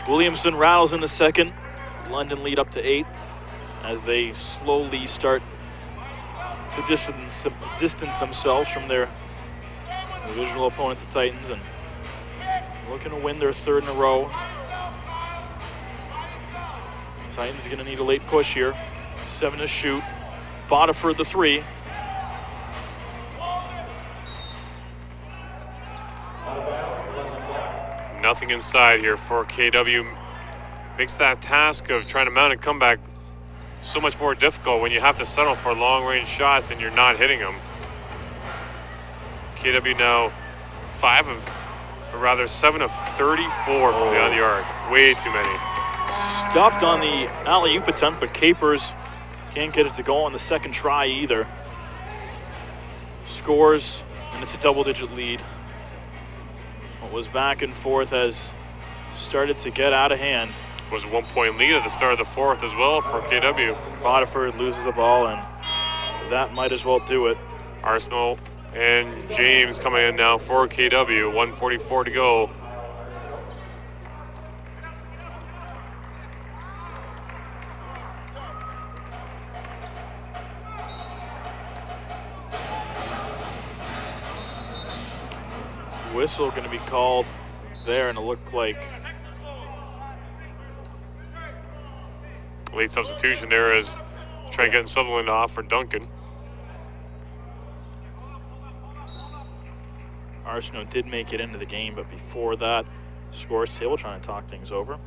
Speaker 2: Williamson rattles in the second. London lead up to 8 as they slowly start to distance themselves from their divisional opponent, the Titans, and looking to win their 3rd in a row. Titans are going to need a late push here. 7 to shoot. Bodiford, the 3.
Speaker 3: Nothing inside here for KW. Makes that task of trying to mount a comeback so much more difficult when you have to settle for long-range shots and you're not hitting them. KW now 7 of 34 from beyond the arc. Way too many.
Speaker 2: Stuffed on the alley-oop attempt, but Capers can't get it to go on the second try either. Scores, and it's a double-digit lead. What was back and forth has started to get out of hand.
Speaker 3: It was a 1-point lead at the start of the 4th as well for KW.
Speaker 2: Bodiford loses the ball, and that might as well do it.
Speaker 3: Arsenal and James coming in now for KW. 1:44 to go.
Speaker 2: Whistle going to be called there, and it looked like
Speaker 3: late substitution there as trying getting Sutherland off for Duncan.
Speaker 2: Arsenault did make it into the game, but before that, scores table trying to talk things over.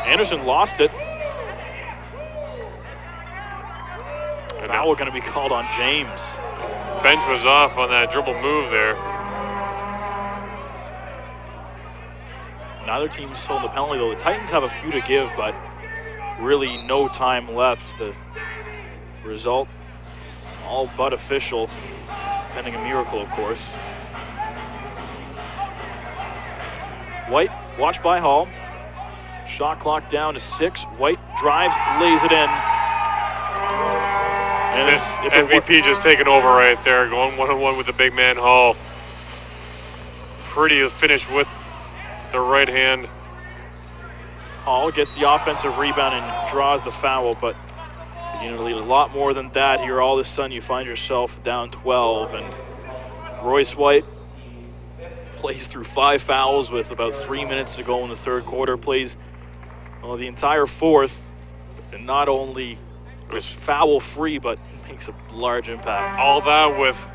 Speaker 2: Anderson lost it. Foul going to be called on James.
Speaker 3: bench was off on that dribble move there.
Speaker 2: Neither team's still in the penalty, though. The Titans have a few to give, but really no time left. The result all but official, pending a miracle, of course. White, watched by Hall. Shot clock down to 6. White drives, lays it in. And
Speaker 3: MVP just taking over right there, going one-on-one with the big man Hall. Pretty finish with the right hand.
Speaker 2: Hall gets the offensive rebound and draws the foul, but you need a lot more than that here. All of a sudden you find yourself down 12, and Royce White plays through 5 fouls with about 3 minutes to go in the third quarter, plays the entire fourth, and not only was foul-free, but makes a large impact.
Speaker 3: All that with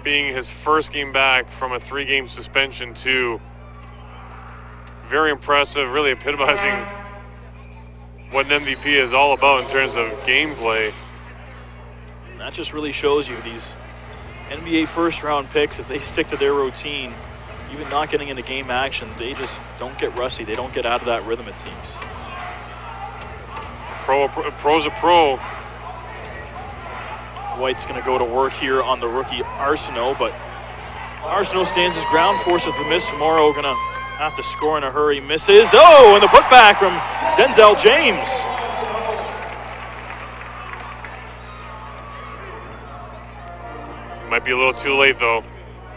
Speaker 3: being his first game back from a 3-game suspension too. Very impressive, really epitomizing what an MVP is all about in terms of gameplay.
Speaker 2: And that just really shows you these NBA first-round picks, if they stick to their routine, even not getting into game action, they just don't get rusty. They don't get out of that rhythm, it seems.
Speaker 3: Pro's a pro.
Speaker 2: White's going to go to work here on the rookie Arsenault, but Arsenault stands his ground, forces the miss. Morrow going to have to score in a hurry, misses. Oh, and the putback from Denzel James.
Speaker 3: Might be a little too late though,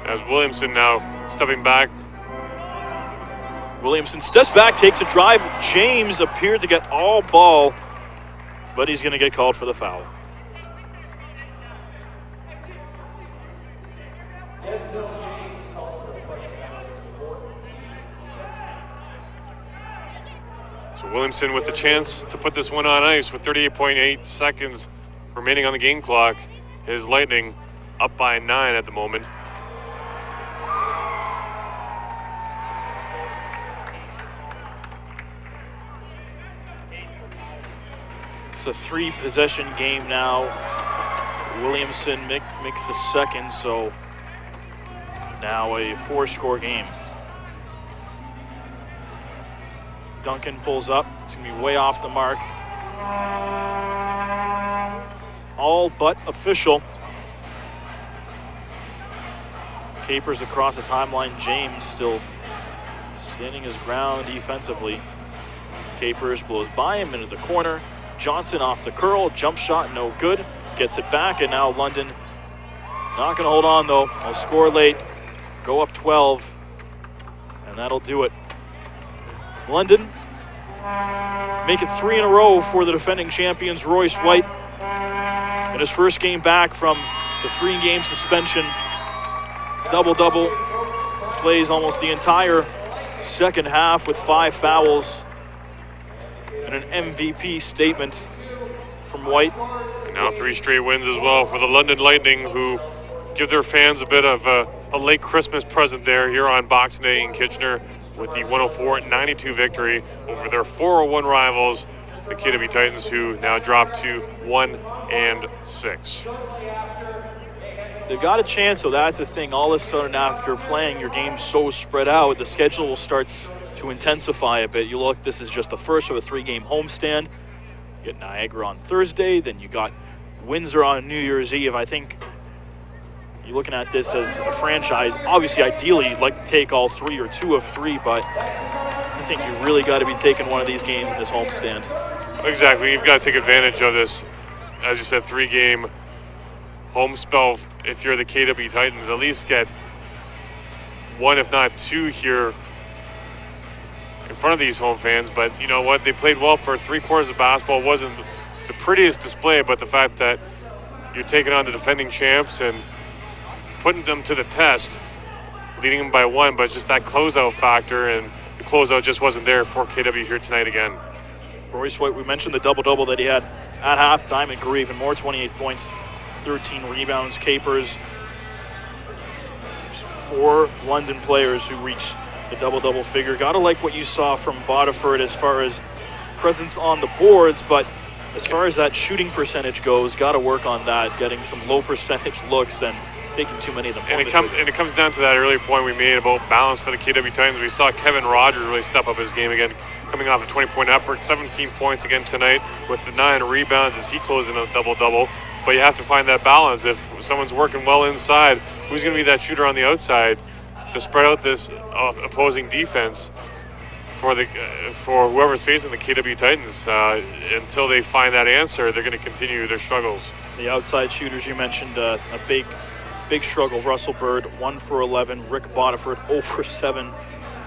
Speaker 3: as Williamson now stepping back.
Speaker 2: Williamson steps back, takes a drive. James appeared to get all ball, but he's going to get called for the foul.
Speaker 3: So Williamson with the chance to put this one on ice with 38.8 seconds remaining on the game clock. His Lightning up by 9 at the moment.
Speaker 2: It's a 3-possession game now. Williamson makes the second, so now a 4-score game. Duncan pulls up. It's going to be way off the mark. All but official. Capers across the timeline. James still standing his ground defensively. Capers blows by him into the corner. Johnson off the curl. Jump shot, no good. Gets it back, and now London not going to hold on, though. They'll score late. Go up 12, and that'll do it. London make it 3 in a row for the defending champions, Royce White. In his first game back from the 3-game suspension, double-double, plays almost the entire second half with 5 fouls and an MVP statement from White.
Speaker 3: And now 3 straight wins as well for the London Lightning, who give their fans a bit of a late Christmas present there here on Boxing Day in Kitchener, with the 104-92 victory over their 401 rivals, the KW Titans, who now drop to 1-6.
Speaker 2: They've got a chance, so that's the thing. All of a sudden, after playing your game so spread out, the schedule starts to intensify a bit. You look, this is just the first of a 3-game homestand. You get Niagara on Thursday, then you got Windsor on New Year's Eve. I think you're looking at this as a franchise. Obviously, ideally, you'd like to take all 3 or 2 of 3, but I think you really got to be taking one of these games in this homestand.
Speaker 3: Exactly. You've got to take advantage of this, as you said, 3-game home spell. If you're the KW Titans, at least get 1, if not 2 here in front of these home fans. But you know what? They played well for 3 quarters of basketball. It wasn't the prettiest display, but the fact that you're taking on the defending champs and putting them to the test, leading them by 1, but just that closeout factor, and the closeout just wasn't there for KW here tonight again.
Speaker 2: Royce White, we mentioned the double-double that he had at halftime. It grew even more, 28 points, 13 rebounds. Capers, 4 London players who reached the double-double figure. Gotta like what you saw from Bodiford as far as presence on the boards, but as far as that shooting percentage goes, gotta work on that, getting some low percentage looks, and taking too many of them.
Speaker 3: And it comes down to that earlier point we made about balance for the KW Titans. We saw Kevin Rogers really step up his game again, coming off a 20-point effort, 17 points again tonight with the 9 rebounds as he closed in a double-double. But you have to find that balance. If someone's working well inside, who's going to be that shooter on the outside to spread out this opposing defense for whoever's facing the KW Titans? Until they find that answer, they're going to continue their struggles.
Speaker 2: The outside shooters you mentioned, a big struggle. Russell Bird, 1 for 11. Rick Bodiford, 0 for 7.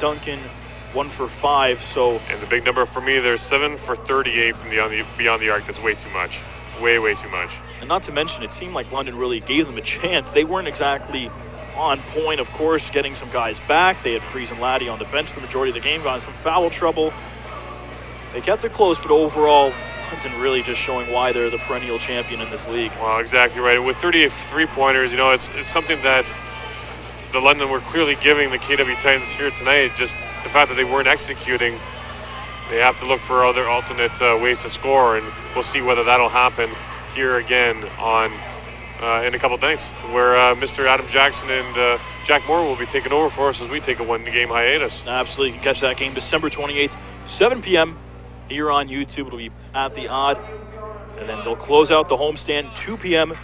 Speaker 2: Duncan, 1 for 5. So,
Speaker 3: and the big number for me, there's 7 for 38 from beyond the arc. That's way too much. Way too much.
Speaker 2: And not to mention, it seemed like London really gave them a chance. They weren't exactly on point, of course, getting some guys back. They had Freeze and Laddie on the bench the majority of the game, got in some foul trouble. They kept it close, but overall, London really just showing why they're the perennial champion in this league.
Speaker 3: Well, exactly right. With 38 three-pointers, it's something that the London were clearly giving the KW Titans here tonight. Just the fact that they weren't executing, they have to look for other alternate ways to score, and we'll see whether that'll happen here again in a couple of nights, where Mr. Adam Jackson and Jack Moore will be taking over for us as we take a one-game hiatus.
Speaker 2: Absolutely. You can catch that game December 28th, 7 p.m. here on YouTube. It'll be at the Odd. And then they'll close out the homestand 2 p.m.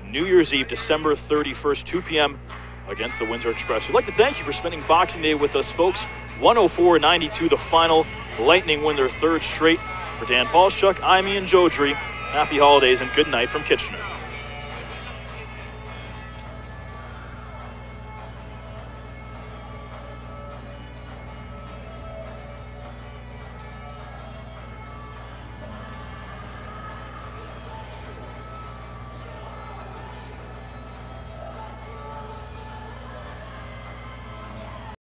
Speaker 2: New Year's Eve, December 31st, 2 p.m. against the Windsor Express. We'd like to thank you for spending Boxing Day with us, folks. 104-92, the final. Lightning win their 3rd straight. For Dan Paulschuk, I'm Ian Jodry. Happy holidays and good night from Kitchener.